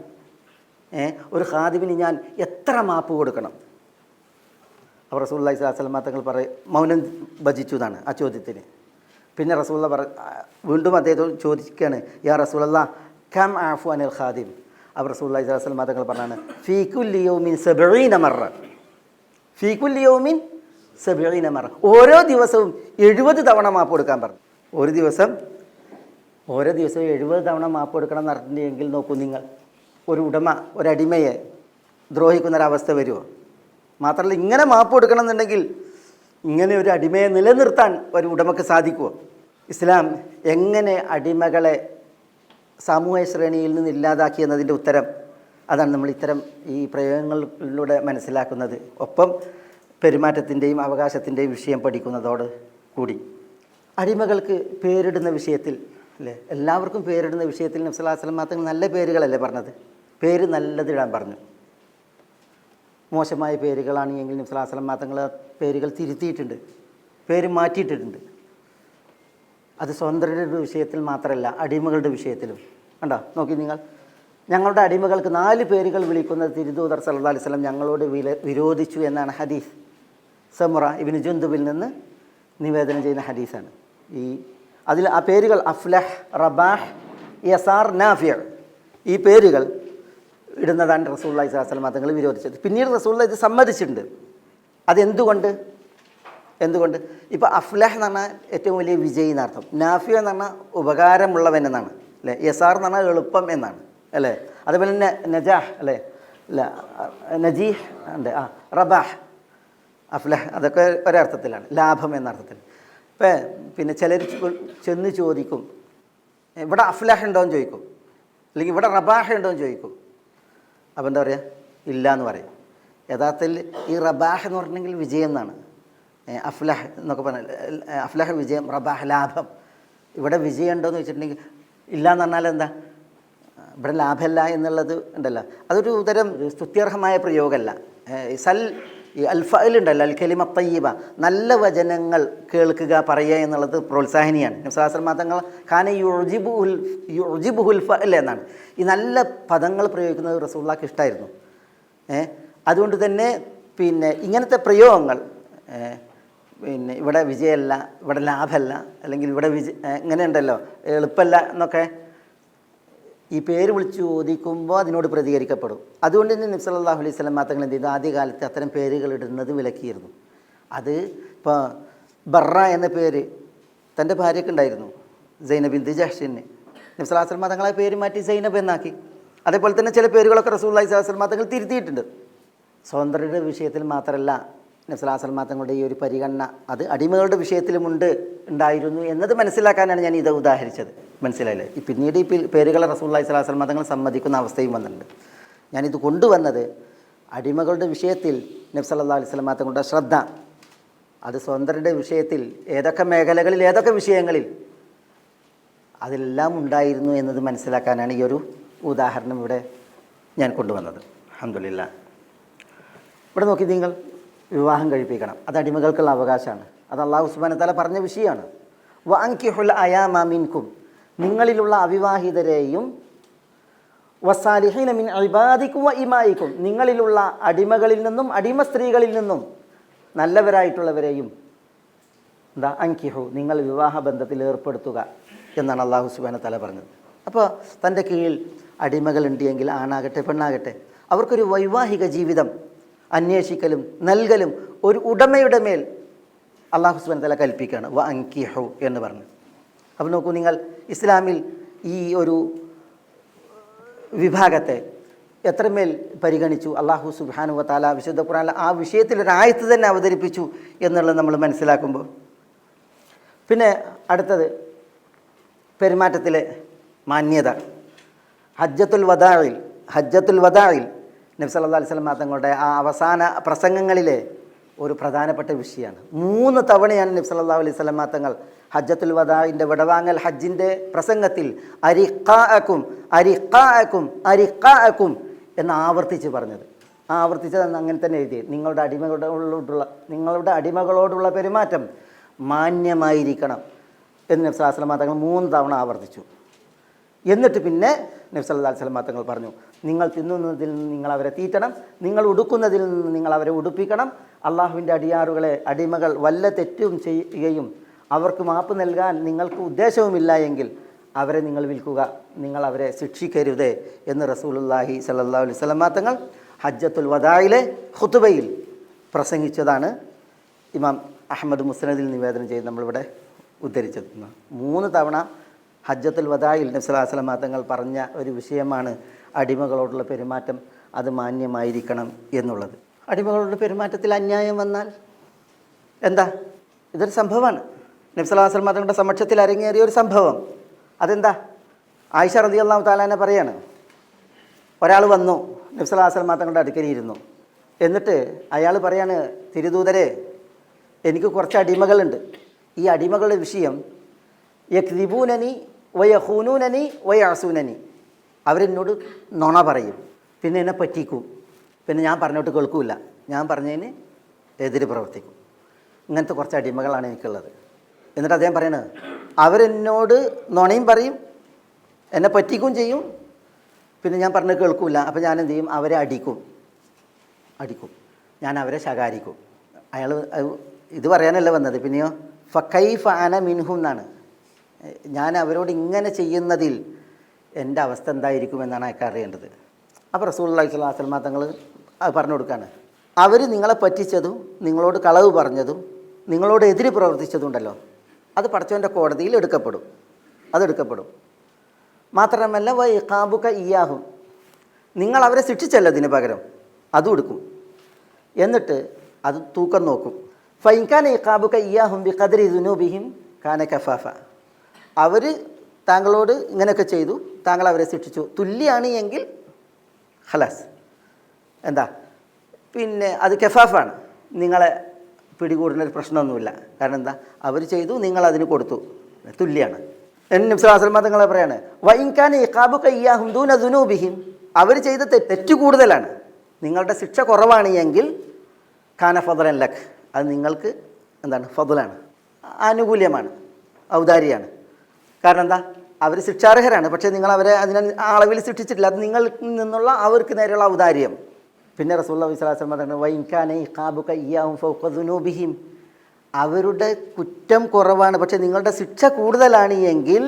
ഒരു ഖാദിമിന് ഞാൻ എത്ര മാപ്പ് കൊടുക്കണം? അപ്പോൾ റസൂലുള്ളാഹി സ്വല്ലല്ലാഹു അലൈഹി വസല്ലം തങ്ങൾ മൗനം ഭജിച്ചു എന്നാണ് ആ ചോദ്യത്തിന്. പിന്നെ റസൂലുള്ള വീണ്ടും അദ്ദേഹത്തോട് ചോദിക്കുകയാണ്, യാ റസൂലല്ലാ കം ആഫു അനിൽ ഖാദിം. അപ്പോൾ റസൂലുള്ളാഹി സ്വല്ലല്ലാഹു അലൈഹി വസല്ലം തങ്ങൾ പറഞ്ഞാണ്, ഫീ കുല്ലി യൗമിൻ 70 മറ, ഫീ കുല്ലി യൗമിൻ 70 മറ, ഓരോ ദിവസവും 70 തവണ മാപ്പ് കൊടുക്കാൻ പറഞ്ഞു. ഓരോ ദിവസവും 70 തവണ മാപ്പ് കൊടുക്കണം എന്ന് പറഞ്ഞിട്ടുണ്ടെങ്കിൽ നോക്കൂ നിങ്ങൾ, ഒരു ഉടമ ഒരടിമയെ ദ്രോഹിക്കുന്നൊരവസ്ഥ വരുമോ? മാത്രമല്ല ഇങ്ങനെ മാപ്പ് കൊടുക്കണം എന്നുണ്ടെങ്കിൽ ഇങ്ങനെ ഒരു അടിമയെ നിലനിർത്താൻ ഒരു ഉടമക്ക് സാധിക്കുമോ? ഇസ്ലാം എങ്ങനെ അടിമകളെ സാമൂഹ്യ ശ്രേണിയിൽ നിന്ന് ഇല്ലാതാക്കി എന്നതിൻ്റെ ഉത്തരം അതാണ് നമ്മൾ ഇത്തരം ഈ പ്രയോഗങ്ങളിലൂടെ മനസ്സിലാക്കുന്നത്. ഒപ്പം പെരുമാറ്റത്തിൻ്റെയും അവകാശത്തിൻ്റെയും വിഷയം പഠിക്കുന്നതോട് കൂടി അടിമകൾക്ക് പേരിടുന്ന വിഷയത്തിൽ അല്ലേ, എല്ലാവർക്കും പേരിടുന്ന വിഷയത്തിൽ നബി സല്ലല്ലാഹു അലൈഹി വസല്ലം തങ്ങൾ നല്ല പേരുകളല്ലേ പറഞ്ഞത്? പേര് നല്ലതിടാൻ പറഞ്ഞു. മോശമായ പേരുകളാണെങ്കിൽ നബി സല്ലല്ലാഹു അലൈഹി വസല്ലം തങ്ങൾ പേരുകൾ തിരുത്തിയിട്ടുണ്ട്, പേര് മാറ്റിയിട്ടിട്ടുണ്ട്. അത് സ്വതന്ത്രരുടെ വിഷയത്തിൽ മാത്രമല്ല, അടിമകളുടെ വിഷയത്തിലും കണ്ടോ. നോക്കി നിങ്ങൾ, ഞങ്ങളുടെ അടിമകൾക്ക് 4 പേരുകൾ വിളിക്കുന്നത് തിരുദൂതർ സല്ലല്ലാഹു അലൈഹി വസല്ലം ഞങ്ങളോട് വിരോധിച്ചു എന്നാണ് ഹദീസ്. സമുറ ഇബ്നു ജുന്ദുബിൽ നിന്ന് നിവേദനം ചെയ്യുന്ന ഹദീസാണ്. അതിൽ ആ പേരുകൾ അഫ്ലഹ്, റബാഹ്, യസാർ, നാഫിഅ, ഈ പേരുകൾ ഇടുന്നതാണ് റസൂലുള്ളാഹി സ്വല്ലല്ലാഹു അലൈഹി വസല്ലം തങ്ങൾ വിരോധിച്ചത്. പിന്നീട് റസൂലുള്ളാഹി ഇത് സമ്മതിച്ചിട്ടുണ്ട്. അതെന്തുകൊണ്ട്? ഇപ്പോൾ അഫ്ലഹ് എന്ന് പറഞ്ഞാൽ ഏറ്റവും വലിയ വിജയി എന്നർത്ഥം, നാഫിഅ എന്ന് പറഞ്ഞാൽ ഉപകാരമുള്ളവൻ എന്നാണ് അല്ലേ, യസാർ എന്ന് പറഞ്ഞാൽ എളുപ്പം എന്നാണ് അല്ലേ, അതുപോലെ തന്നെ നജാഹ് അല്ലേ, അല്ല നജീഹ് ഉണ്ട്, റബാഹ്, അഫ്ലഹ് അതൊക്കെ ഒരർത്ഥത്തിലാണ്, ലാഭം എന്നർത്ഥത്തിൽ. പിന്നെ ചിലർ ചെന്ന് ചോദിക്കും, ഇവിടെ അഫ്ലഹ് ഉണ്ടോ എന്ന് ചോദിക്കും, അല്ലെങ്കിൽ ഇവിടെ റബാഹ് ഉണ്ടോ എന്ന് ചോദിക്കും. അപ്പോൾ എന്താ പറയുക? ഇല്ല എന്ന് പറയും. യഥാർത്ഥത്തിൽ ഈ റബാഹ് എന്ന് പറഞ്ഞിട്ടുണ്ടെങ്കിൽ വിജയം എന്നാണ്. അഫ്ലഹ് എന്നൊക്കെ പറഞ്ഞാൽ അഫ്ലഹ് വിജയം, റബാഹ് ലാഭം. ഇവിടെ വിജയം ഉണ്ടോ എന്ന് വെച്ചിട്ടുണ്ടെങ്കിൽ ഇല്ല എന്ന് പറഞ്ഞാൽ എന്താ, ഇവിടെ ലാഭമല്ല എന്നുള്ളത് ഉണ്ടല്ലോ, അതൊരു തരം സ്തുത്യർഹമായ പ്രയോഗമല്ല. ഈ അൽഫഅൽ ഉണ്ടല്ലോ, അൽ കലിമ തയ്യിബ, നല്ല വചനങ്ങൾ കേൾക്കുക, പറയുക എന്നുള്ളത് പ്രോത്സാഹനീയാണ്. നബി സല്ലല്ലാഹു അലൈഹി വസല്ലം തങ്ങൾ കാന യുഅ്ജിബുഹുൽ ഫഅൽ എന്നാണ്, ഈ നല്ല പദങ്ങൾ പ്രയോഗിക്കുന്നത് റസൂലുള്ളാഹിക്ക് ഇഷ്ടമായിരുന്നു. അതുകൊണ്ട് തന്നെ പിന്നെ ഇങ്ങനത്തെ പ്രയോഗങ്ങൾ പിന്നെ ഇവിടെ വിജയമല്ല, ഇവിടെ ലാഭമല്ല, അല്ലെങ്കിൽ ഇവിടെ ഇങ്ങനെ ഉണ്ടല്ലോ എളുപ്പമല്ല എന്നൊക്കെ ഈ പേര് വിളിച്ച് ചോദിക്കുമ്പോൾ അതിനോട് പ്രതികരിക്കപ്പെടും. അതുകൊണ്ട് തന്നെ നബി സല്ലല്ലാഹു അലൈഹി വസല്ലം തങ്ങൾ എന്ത് ചെയ്തു? ആദ്യകാലത്ത് അത്തരം പേരുകൾ ഇടുന്നത് വിലക്കിയിരുന്നു. അത് ഇപ്പോൾ ബറ എന്ന പേര് തൻ്റെ ഭാര്യയ്ക്ക് ഉണ്ടായിരുന്നു, സൈനബ് ബിൻത് ജഹ്ഷിന്. നബി സല്ലല്ലാഹു അലൈഹി വസല്ലം തങ്ങളെ പേര് മാറ്റി സൈനബ് എന്നാക്കി. അതേപോലെ തന്നെ ചില പേരുകളൊക്കെ റസൂലുള്ളാഹി സ്വല്ലല്ലാഹു അലൈഹി വസല്ലം തങ്ങൾ തിരുത്തിയിട്ടുണ്ട്. സ്വതന്ത്രരുടെ വിഷയത്തിൽ മാത്രമല്ല നബി സല്ലല്ലാഹു അലൈഹി വസല്ലം തങ്ങളുടെ ഈ ഒരു പരിഗണന അത് അടിമകളുടെ വിഷയത്തിലുമുണ്ട് ഉണ്ടായിരുന്നു എന്നത് മനസ്സിലാക്കാനാണ് ഞാൻ ഇത് ഉദാഹരിച്ചത്. മനസ്സിലായില്ലേ? പിന്നീട് ഈ പേരുകളെ റസൂലുള്ളാഹി സ്വല്ലല്ലാഹു അലൈഹി വസല്ലം തങ്ങൾ സമ്മതിക്കുന്ന അവസ്ഥയും വന്നിട്ടുണ്ട്. ഞാനിത് കൊണ്ടുവന്നത് അടിമകളുടെ വിഷയത്തിൽ നബി സല്ലല്ലാഹു അലൈഹി വസല്ലം തങ്ങളുടെ ശ്രദ്ധ അത് സ്വതന്ത്രരുടെ വിഷയത്തിൽ ഏതൊക്കെ മേഖലകളിൽ ഏതൊക്കെ വിഷയങ്ങളിൽ അതിലെല്ലാം ഉണ്ടായിരുന്നു എന്നത് മനസ്സിലാക്കാനാണ് ഈ ഒരു ഉദാഹരണം ഇവിടെ ഞാൻ കൊണ്ടുവന്നത്. അൽഹംദുലില്ലാഹ്. ഇവിടെ നോക്കി, നിങ്ങൾ വിവാഹം കഴിപ്പിക്കണം, അത് അടിമകൾക്കുള്ള അവകാശമാണ്. അത് അല്ലാഹു സുബ്ഹാനഹു വ തആല പറഞ്ഞ വിഷയമാണ്. വഅൻകിഹുൽ അയാമ മിൻകും, നിങ്ങളിലുള്ള അവിവാഹിതരെയും വസാലിഹീന മിൻ ഇബാദിക്കും വ ഇമായിക്കും, നിങ്ങളിലുള്ള അടിമകളിൽ നിന്നും അടിമ സ്ത്രീകളിൽ നിന്നും നല്ലവരായിട്ടുള്ളവരെയും എന്താ അൻകിഹു, നിങ്ങൾ വിവാഹബന്ധത്തിൽ ഏർപ്പെടുത്തുക എന്നാണ് അല്ലാഹു സുബ്ഹാനഹു വ തആല പറഞ്ഞത്. അപ്പോൾ തൻ്റെ കീഴിൽ അടിമകളുണ്ട് എങ്കിൽ ആണാകട്ടെ പെണ്ണാകട്ടെ അവർക്കൊരു വൈവാഹിക ജീവിതം അന്വേഷിക്കലും നൽകലും ഒരു ഉടമയുടെ മേൽ അല്ലാഹു സുബ്ഹാനഹു വ തആല കൽപ്പിക്കുകയാണ്. വ അൻകിഹു എന്ന് പറഞ്ഞു. അപ്പോൾ നോക്കൂ നിങ്ങൾ, ഇസ്ലാമിൽ ഈ ഒരു വിഭാഗത്തെ എത്രമേൽ പരിഗണിച്ചു അല്ലാഹു സുബ്ഹാനഹു വ തആല വിശുദ്ധ ഖുർആനിൽ ആ വിഷയത്തിൽ ഒരു ആയത്ത് തന്നെ അവതരിപ്പിച്ചു എന്നുള്ളത് നമ്മൾ മനസ്സിലാക്കുമ്പോൾ, പിന്നെ അടുത്തത് പെരുമാറ്റത്തിലെ മാന്യത. ഹജ്ജത്തുൽ വദാഇൽ നബി സല്ലല്ലാഹു അലൈഹി വസല്ലം തങ്ങളുടെ ആ അവസാന പ്രസംഗങ്ങളിലെ ഒരു പ്രധാനപ്പെട്ട വിഷയമാണ്. 3 തവണയാണ് നബി സല്ലല്ലാഹു അലൈഹി വസല്ലം തങ്ങൾ ഹജ്ജത്തുൽ വദാഇൻ്റെ വിടവാങ്ങൽ ഹജ്ജിൻ്റെ പ്രസംഗത്തിൽ അരിഖാഅക്കും അരിഖാഅക്കും അരിഖാഅക്കും എന്ന് ആവർത്തിച്ച് പറഞ്ഞത്. ആവർത്തിച്ചതെന്ന് അങ്ങനെ തന്നെ എഴുതി, നിങ്ങളുടെ അടിമകളോടുള്ള പെരുമാറ്റം മാന്യമായിരിക്കണം എന്ന് നബി സല്ലല്ലാഹു അലൈഹി വസല്ലം തങ്ങൾ 3 തവണ ആവർത്തിച്ചു. എന്നിട്ട് പിന്നെ നബി സല്ലല്ലാഹു അലൈഹി വസല്ലം തങ്ങൾ പറഞ്ഞു, നിങ്ങൾ തിന്നുന്നതിൽ നിന്ന് നിങ്ങൾ അവരെ തീറ്റണം, നിങ്ങൾ ഉടുക്കുന്നതിൽ നിന്ന് നിങ്ങൾ അവരെ ഉടുപ്പിക്കണം. അള്ളാഹുവിൻ്റെ അടിമകൾ വല്ല തെറ്റും ചെയ്യുകയും അവർക്ക് മാപ്പ് നൽകാൻ നിങ്ങൾക്ക് ഉദ്ദേശവുമില്ല എങ്കിൽ അവരെ നിങ്ങൾ വിൽക്കുക, നിങ്ങൾ അവരെ ശിക്ഷിക്കരുത് എന്ന് റസൂലുള്ളാഹി സ്വല്ലല്ലാഹു അലൈഹി വസല്ലം തങ്ങൾ ഹജ്ജത്തുൽ വദായിലെ ഖുതുബയിൽ പ്രസംഗിച്ചതാണ് ഇമാം അഹ്മദ് മുസ്നദിൽ നിവേദനം ചെയ്ത് നമ്മളിവിടെ ഉദ്ധരിച്ചത്. 3 തവണ ഹജ്ജത്തുൽ വദായിൽ നബി സല്ലല്ലാഹു അലൈഹി വസല്ലം തങ്ങൾ പറഞ്ഞ ഒരു വിഷയമാണ് അടിമകളോടുള്ള പെരുമാറ്റം അത് മാന്യമായിരിക്കണം എന്നുള്ളത്. അടിമകളോടുള്ള പെരുമാറ്റത്തിൽ അന്യായം വന്നാൽ എന്താ? ഇതൊരു സംഭവമാണ്. നബി സല്ലല്ലാഹു അലൈഹി വസല്ലം തങ്ങളുടെ സമക്ഷത്തിൽ അരങ്ങേറിയ ഒരു സംഭവം. അതെന്താ? ആയിഷ റളിയല്ലാഹു തആല പറയാണ്, ഒരാൾ വന്നു നബി സല്ലല്ലാഹു അലൈഹി വസല്ലം തങ്ങളുടെ അടുക്കലിരുന്നു. എന്നിട്ട് അയാൾ പറയാണ്, തിരുദൂതരെ, എനിക്ക് കുറച്ച് അടിമകളുണ്ട്. ഈ അടിമകളുടെ വിഷയം യക്ദിബൂനനി വയഖൂനൂനനി വയഅസൂനനി, അവരെന്നോട് നുണ പറയും, പിന്നെ എന്നെ പറ്റിക്കും, പിന്നെ ഞാൻ പറഞ്ഞോട്ട് കേൾക്കൂല, ഞാൻ പറഞ്ഞതിന് എതിര് പ്രവർത്തിക്കും. ഇങ്ങനത്തെ കുറച്ച് അടിമകളാണ് എനിക്കുള്ളത്. എന്നിട്ട് അദ്ദേഹം പറയണത്, അവരെന്നോട് നുണയും പറയും, എന്നെ പറ്റിക്കും ചെയ്യും, പിന്നെ ഞാൻ പറഞ്ഞത് കേൾക്കൂല. അപ്പോൾ ഞാൻ എന്ത് ചെയ്യും? അവരെ അടിക്കും, ഞാൻ അവരെ ശകാരിക്കും. അയാൾ ഇത് പറയാനല്ല വന്നത്, പിന്നെയോ ഫക്കൈഫ അന മിൻഹും എന്നാണ്. ഞാൻ അവരോട് ഇങ്ങനെ ചെയ്യുന്നതിൽ എൻ്റെ അവസ്ഥ എന്തായിരിക്കുമെന്നാണ് അയാൾക്ക് അറിയേണ്ടത്. അപ്പോൾ റസൂലുള്ളാഹി സ്വല്ലല്ലാഹു അലൈഹി വസല്ലം തങ്ങൾ അത് പറഞ്ഞു കൊടുക്കുകയാണ്, അവർ നിങ്ങളെ പറ്റിച്ചതും നിങ്ങളോട് കളവ് പറഞ്ഞതും നിങ്ങളോട് എതിര് പ്രവർത്തിച്ചതുണ്ടല്ലോ, അത് പടച്ചവൻ്റെ കോടതിയിൽ അതെടുക്കപ്പെടും. മാത്രമല്ല വഇഖാബുക ഇയ്യാഹും, നിങ്ങൾ അവരെ ശിക്ഷിച്ചല്ലോ അതിന് പകരം അതും എടുക്കും. എന്നിട്ട് അത് തൂക്കം നോക്കും. ഫൈൻകാന ഇഖാബുക ഇയ്യാഹും ബിഖദ്രി ദുനൂബിഹിം കാന കഫാഫ, അവർ താങ്കളോട് ഇങ്ങനെയൊക്കെ ചെയ്തു, താങ്കൾ അവരെ ശിക്ഷിച്ചു, തുല്യാണ് എങ്കിൽ ഖലാസ്, എന്താ പിന്നെ അത് കഫാഫാണ്, നിങ്ങളെ പിടികൂടുന്ന ഒരു പ്രശ്നമൊന്നുമില്ല. കാരണം എന്താ? അവർ ചെയ്തു, നിങ്ങളതിന് കൊടുത്തു, തുല്യാണ്. നബി സല്ലല്ലാഹു അലൈഹി വസല്ലം തങ്ങൾ പറയാണ്, വഇൻകാന ഇഖാബുക ഇയ്യാഹും ദൂന ദുനൂബിഹിം, അവർ ചെയ്ത തെറ്റ് കൂടുതലാണ്, നിങ്ങളുടെ ശിക്ഷ കുറവാണ് എങ്കിൽ കാന ഫദ്ലൻ ലക്, അത് നിങ്ങൾക്ക് എന്താണ്? ഫദ്ലാണ്, ആനുകൂല്യമാണ്, ഔദാരിയാണ്. കാരണം എന്താ? അവർ ശിക്ഷാർഹരാണ്, പക്ഷേ നിങ്ങൾ അവരെ ആ അളവിൽ ശിക്ഷിച്ചിട്ടില്ല, അത് നിങ്ങളിൽ നിന്നുള്ള അവർക്ക് നേരെയുള്ള ഔദാര്യം. പിന്നെ റസൂലുള്ളാഹി സ്വല്ലല്ലാഹു അലൈഹി വസല്ലം പറഞ്ഞു, വഇൻകാന ഇഖാബുക ഇയ്യാഹും ഫൗഖ ദുനൂബിഹിം, അവരുടെ കുറ്റം കുറവാണ്, പക്ഷേ നിങ്ങളുടെ ശിക്ഷ കൂടുതലാണ് എങ്കിൽ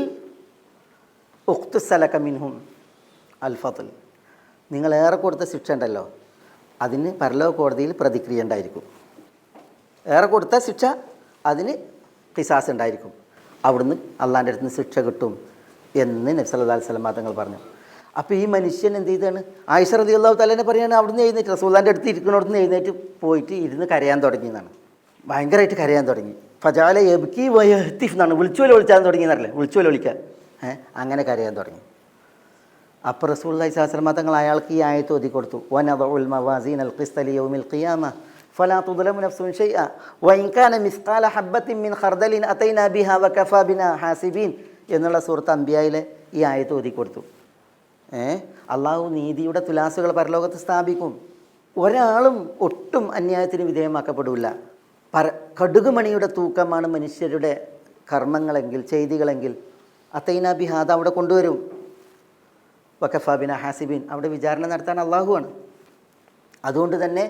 ഉഖ്തുസലക മിൻഹും അൽ ഫദ്ൽ, നിങ്ങൾ ഏറെ കൊടുത്ത ശിക്ഷ ഉണ്ടല്ലോ, അതിന് പരലോക കോടതിയിൽ പ്രതിക്രിയ ഉണ്ടായിരിക്കും. ഏറെ കൊടുത്ത ശിക്ഷ അതിന് ഖിസാസ് ഉണ്ടായിരിക്കും, അവിടുന്ന് അള്ളാൻ്റെ അടുത്ത് നിന്ന് ശിക്ഷ കിട്ടും എന്ന് നബി സല്ലല്ലാഹു അലൈഹി വസല്ലം തങ്ങൾ പറഞ്ഞു. അപ്പോൾ ഈ മനുഷ്യൻ എന്ത് ചെയ്താണ്? ആയിഷ റളിയല്ലാഹു തആല പറയാണ്, അവിടുന്ന് എഴുന്നേറ്റ് റസൂലുള്ളാഹിൻ്റെ അടുത്ത് ഇരിക്കുന്നിടത്തുനിന്ന് എഴുന്നേറ്റ് പോയിട്ട് ഇരുന്ന് കരയാൻ തുടങ്ങിയെന്നാണ്. ഭയങ്കരമായിട്ട് കരയാൻ തുടങ്ങി. ഫജാല യബ്കി വയഹ്തിഫ് എന്നാണ്, വിളിച്ചാൻ തുടങ്ങിയെന്നറിയില്ലേ, വിളിക്കാൻ അങ്ങനെ കരയാൻ തുടങ്ങി. അപ്പോൾ റസൂലുള്ളാഹി സ്വല്ലല്ലാഹു അലൈഹി വസല്ലം തങ്ങൾ അയാൾക്ക് ഈ ആയത്ത് ഓതി കൊടുത്തു, വനദഉൽ മവാസീനൽ ഖിസ്ത ലിയൗമിൽ ഖിയാമ ഫലാ തുദ്ലമു നഫ്സുൻ ഷൈഅ വഇൻ കാന മിസ്ഖാല ഹബ്ബത്തിൻ മിൻ ഖർദലിൻ അതൈനാ ബിഹാ വകഫാ ബിനാ ഹാസിബീൻ എന്നുള്ള സൂറത്ത് അംബിയായിലെ ഈ ആയത്ത് ഓതി കൊടുത്തു. അള്ളാഹു നീതിയുടെ തുലാസുകൾ പരലോകത്ത് സ്ഥാപിക്കും. ഒരാളും ഒട്ടും അന്യായത്തിന് വിധേയമാക്കപ്പെടില്ല. കടുകുമണിയുടെ തൂക്കമാണ് മനുഷ്യരുടെ കർമ്മങ്ങളെങ്കിൽ, ചെയ്തികളെങ്കിൽ അതൈനാ ബിഹാ, അത് അവിടെ കൊണ്ടുവരും. വകഫാ ബിനാ ഹാസിബീൻ, അവിടെ വിചാരണ നടത്താൻ അള്ളാഹുവാണ്. അതുകൊണ്ട് തന്നെ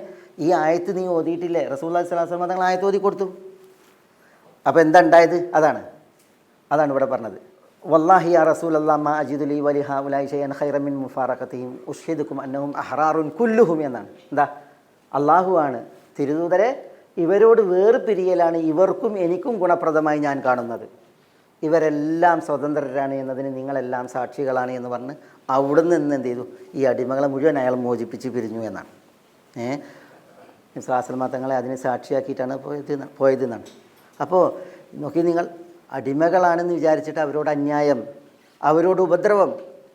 ഈ ആയത്ത് നീ ഓതിയിട്ടില്ലേ? റസൂലുള്ളാഹി സ്വല്ലല്ലാഹു അലൈഹി വസല്ലം തങ്ങൾ ആയത്ത് ഓതി കൊടുത്തു. അപ്പോൾ എന്താ ഉണ്ടായത്? അതാണ് ഇവിടെ പറഞ്ഞത്. വല്ലാഹി യാ റസൂലല്ലാഹ് മാ അജിദു ലി വലിഹാ ഉലൈഹി ഷൈഅൻ ഖൈറൻ മിൻ മുഫാറഖതിഹിം ഉഷ്ഹിദുകും അന്നഹും അഹ്റാറുൻ കുല്ലുഹും എന്നാണ്. എന്താ? അള്ളാഹുവാണ്, തിരുദൂതരെ, ഇവരോട് വേർപിരിയലാണ് ഇവർക്കും എനിക്കും ഗുണപ്രദമായി ഞാൻ കാണുന്നത്. ഇവരെല്ലാം സ്വതന്ത്രരാണ് എന്നതിന് നിങ്ങളെല്ലാം സാക്ഷികളാണ് എന്ന് പറഞ്ഞ് അവിടുന്ന് നിന്ന് എന്ത് ചെയ്തു? ഈ അടിമകളെ മുഴുവൻ അയാൾ മോചിപ്പിച്ച് പിരിഞ്ഞു എന്നാണ്. നബി സല്ലല്ലാഹു അലൈഹി വസല്ലം തങ്ങളെ അതിനെ സാക്ഷിയാക്കിയിട്ടാണ് പോയതെന്നാണ്. അപ്പോൾ നോക്കി, നിങ്ങൾ അടിമകളാണെന്ന് വിചാരിച്ചിട്ട് അവരോട് അന്യായം, അവരോട് ഉപദ്രവം,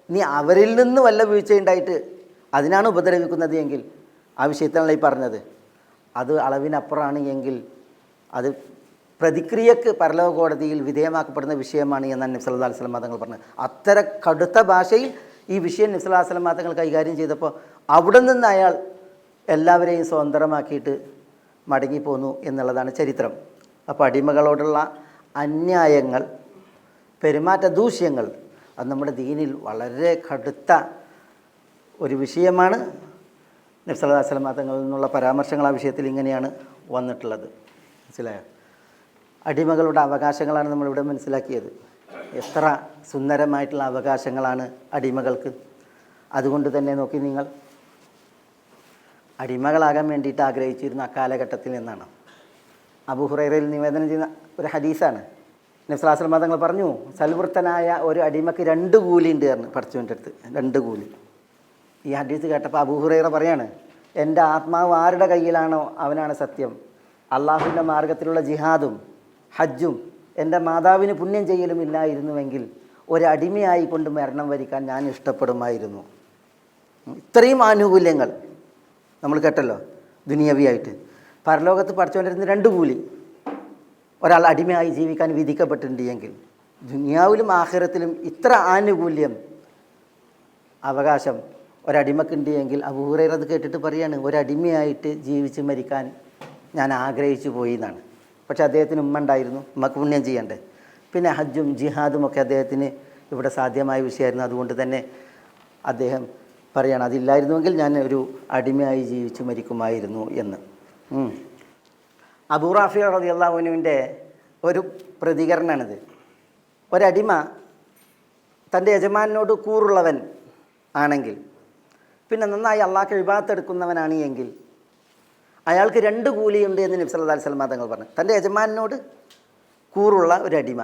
നീ അവരിൽ നിന്ന് വല്ല വീഴ്ചയുണ്ടായിട്ട് അതിനാണ് ഉപദ്രവിക്കുന്നത് എങ്കിൽ, ആ വിഷയത്തിനാണ് ഈ പറഞ്ഞത്, അത് അളവിനപ്പുറമാണ് എങ്കിൽ അത് പ്രതിക്രിയക്ക് പരലോക കോടതിയിൽ വിധേയമാക്കപ്പെടുന്ന വിഷയമാണ് എന്നാണ് നബി സല്ലല്ലാഹു അലൈഹി വസല്ലം തങ്ങൾ പറഞ്ഞത്. അത്തരം കടുത്ത ഭാഷയിൽ ഈ വിഷയം നബി സല്ലല്ലാഹു അലൈഹി വസല്ലം തങ്ങൾ കൈകാര്യം ചെയ്തപ്പോൾ അവിടെ നിന്ന് അയാൾ എല്ലാവരെയും സ്വതന്ത്രമാക്കിയിട്ട് മടങ്ങിപ്പോന്നു എന്നുള്ളതാണ് ചരിത്രം. അപ്പോൾ അടിമകളോടുള്ള അന്യായങ്ങൾ, പെരുമാറ്റ ദൂഷ്യങ്ങൾ, അത് നമ്മുടെ ദീനിൽ വളരെ കടുത്ത ഒരു വിഷയമാണ്. നബി സല്ലല്ലാഹു അലൈഹി വസല്ലം തങ്ങളിൽ നിന്നുള്ള പരാമർശങ്ങൾ ആ വിഷയത്തിൽ ഇങ്ങനെയാണ് വന്നിട്ടുള്ളത്. മനസ്സിലായോ? അടിമകളുടെ അവകാശങ്ങളാണ് നമ്മളിവിടെ മനസ്സിലാക്കിയത്. എത്ര സുന്ദരമായിട്ടുള്ള അവകാശങ്ങളാണ് അടിമകൾക്ക്. അതുകൊണ്ട് തന്നെ നോക്കി നിങ്ങൾ, അടിമകളാകാൻ വേണ്ടിയിട്ട് ആഗ്രഹിച്ചിരുന്ന അക്കാലഘട്ടത്തിൽ നിന്നാണ്. അബൂ ഹുറൈറയിൽ നിവേദനം ചെയ്യുന്ന ഒരു ഹദീസാണ്. നബി സ്വല്ലല്ലാഹു അലൈഹി വസല്ലം തങ്ങൾ പറഞ്ഞു, സൽവൃത്തനായ ഒരു അടിമക്ക് 2 കൂലിയുണ്ട് പറഞ്ഞു പഠിച്ചവൻ്റെ അടുത്ത്, 2 കൂലി. ഈ ഹദീസ് കേട്ടപ്പോൾ അബൂ ഹുറൈറ പറയാണ്, എൻ്റെ ആത്മാവ് ആരുടെ കയ്യിലാണോ അവനാണ് സത്യം. അള്ളാഹുവിൻ്റെ മാർഗത്തിലുള്ള ജിഹാദും ഹജ്ജും എൻ്റെ മാതാവിന് പുണ്യം ചെയ്യലും ഇല്ലായിരുന്നുവെങ്കിൽ ഒരടിമയായി കൊണ്ട് മരണം വരിക്കാൻ ഞാൻ ഇഷ്ടപ്പെടുമായിരുന്നു. ഇത്രയും ആനുകൂല്യങ്ങൾ നമ്മൾ കേട്ടല്ലോ ദുനിയവിയായിട്ട്. പരലോകത്ത് പഠിച്ചുകൊണ്ടിരുന്ന 2 കൂലി ഒരാൾ അടിമയായി ജീവിക്കാൻ വിധിക്കപ്പെട്ടിട്ടുണ്ട് എങ്കിൽ, ദുനിയാവിലും ആഖിറത്തിലും ഇത്ര ആനുകൂല്യം അവകാശം ഒരടിമക്കുണ്ട് എങ്കിൽ അബൂ ഹുറൈറ അത് കേട്ടിട്ട് പറയാണ്, ഒരടിമയായിട്ട് ജീവിച്ച് മരിക്കാൻ ഞാൻ ആഗ്രഹിച്ചു പോയി എന്നാണ്. പക്ഷേ അദ്ദേഹത്തിന് ഉമ്മ ഉണ്ടായിരുന്നു, ഉമ്മക്ക് പുണ്യം ചെയ്യണ്ടേ. പിന്നെ ഹജ്ജും ജിഹാദും ഒക്കെ അദ്ദേഹത്തിന് ഇവിടെ സാധ്യമായ വിഷയമായിരുന്നു. അതുകൊണ്ട് തന്നെ അദ്ദേഹം പറയാണ്, അതില്ലായിരുന്നുവെങ്കിൽ ഞാൻ ഒരു അടിമയായി ജീവിച്ചു മരിക്കുമായിരുന്നു എന്ന്. അബൂ റാഫി റളിയല്ലാഹു അൻഹുവിൻ്റെ ഒരു പ്രതികരണമാണിത്. ഒരടിമ തൻ്റെ യജമാനോട് കൂറുള്ളവൻ ആണെങ്കിൽ, പിന്നെ നന്നായി അള്ളാഹ്ക്ക് ഇബാദത്ത് എടുക്കുന്നവനാണ് എങ്കിൽ അയാൾക്ക് 2 കൂലിയുണ്ട് എന്ന് നബി സല്ലല്ലാഹു അലൈഹി വസല്ലം തങ്ങൾ പറഞ്ഞു. തൻ്റെ യജമാനോട് കൂറുള്ള ഒരു അടിമ,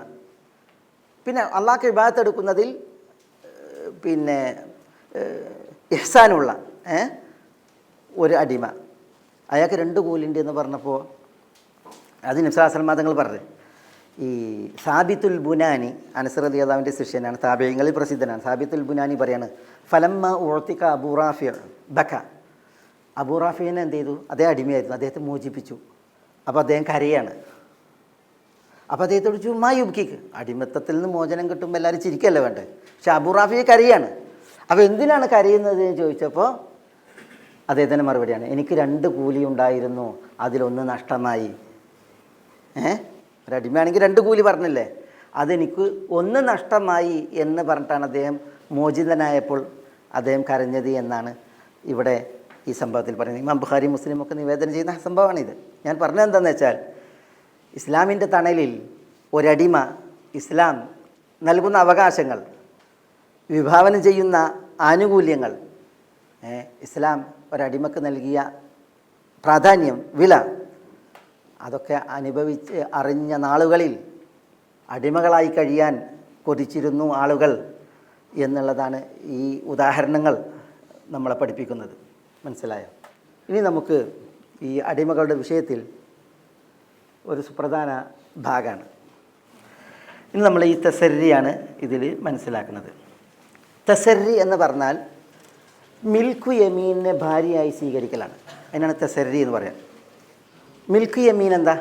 പിന്നെ അള്ളാഹ്ക്ക് ഇബാദത്ത് എടുക്കുന്നതിൽ പിന്നെ ഇഹ്സാനുള്ള ഒരു അടിമ, അയാൾക്ക് 2 കൂലിയുണ്ട് എന്ന് പറഞ്ഞപ്പോൾ അത് നബി സല്ലല്ലാഹു അലൈഹി വസല്ലം തങ്ങൾ പറഞ്ഞു. ഈ സാബിത്തുൽ ബുനാനി, അനസ് റളിയല്ലാഹുവിൻ്റെ ശിഷ്യനാണ്, താബിഈങ്ങളിൽ പ്രസിദ്ധനാണ്. സാബിത്തുൽ ബുനാനി പറയാണ്, ഫലമ്മ ഉഅ്തിക അബൂ റാഫി ബക. അബൂ റാഫിനെ എന്ത് ചെയ്തു? അദ്ദേഹം അടിമയായിരുന്നു, അദ്ദേഹത്തെ മോചിപ്പിച്ചു. അപ്പോൾ അദ്ദേഹം കരയാണ്. അപ്പോൾ അദ്ദേഹത്തോട് ചുമ്മാ യുബ്കിക്ക്, അടിമത്തത്തിൽ നിന്ന് മോചനം കിട്ടുമ്പോൾ എല്ലാവരും ചിരിക്കല്ലേ വേണ്ടേ. പക്ഷെ അബൂ റാഫി കരയാണ്. അപ്പോൾ എന്തിനാണ് കരയുന്നത് എന്ന് ചോദിച്ചപ്പോൾ അദ്ദേഹത്തിൻ്റെ മറുപടിയാണ്, എനിക്ക് 2 കൂലി ഉണ്ടായിരുന്നു, അതിലൊന്ന് നഷ്ടമായി. ഒരടിമയാണെങ്കിൽ 2 കൂലി പറഞ്ഞില്ലേ, അതെനിക്ക് 1 നഷ്ടമായി എന്ന് പറഞ്ഞിട്ടാണ് അദ്ദേഹം മോചിതനായപ്പോൾ അദ്ദേഹം കരഞ്ഞത് എന്നാണ് ഇവിടെ ഈ സംഭവത്തിൽ പറയുന്നത്. ഇമാം ബുഖാരി മുസ്ലിം ഒക്കെ നിവേദനം ചെയ്യുന്ന സംഭവമാണിത്. ഞാൻ പറഞ്ഞത് എന്താണെന്ന് വെച്ചാൽ, ഇസ്ലാമിൻ്റെ തണലിൽ ഒരടിമ ഇസ്ലാം നൽകുന്ന അവകാശങ്ങൾ, വിഭാവനം ചെയ്യുന്ന ആനുകൂല്യങ്ങൾ, ഇസ്ലാം ഒരടിമക്ക് നൽകിയ പ്രാധാന്യം, വില, അതൊക്കെ അനുഭവിച്ച് അറിഞ്ഞ നാളുകളിൽ അടിമകളായി കഴിയാൻ കൊതിച്ചിരുന്നു ആളുകൾ എന്നുള്ളതാണ് ഈ ഉദാഹരണങ്ങൾ നമ്മളെ പഠിപ്പിക്കുന്നത്. മനസ്സിലായോ? ഇനി നമുക്ക് ഈ അടിമകളുടെ വിഷയത്തിൽ ഒരു സുപ്രധാന ഭാഗമാണ്. ഇനി നമ്മൾ ഈ തസരിയാണ് ഇതിൽ മനസ്സിലാക്കുന്നത്. തസരി എന്ന് പറഞ്ഞാൽ മിൽക്കു യമീനിനെ ഭാര്യയായി സ്വീകരിക്കലാണ്. അതിനാണ് തസരി എന്ന് പറയാം. മിൽക്ക് യമീൻ എന്താ?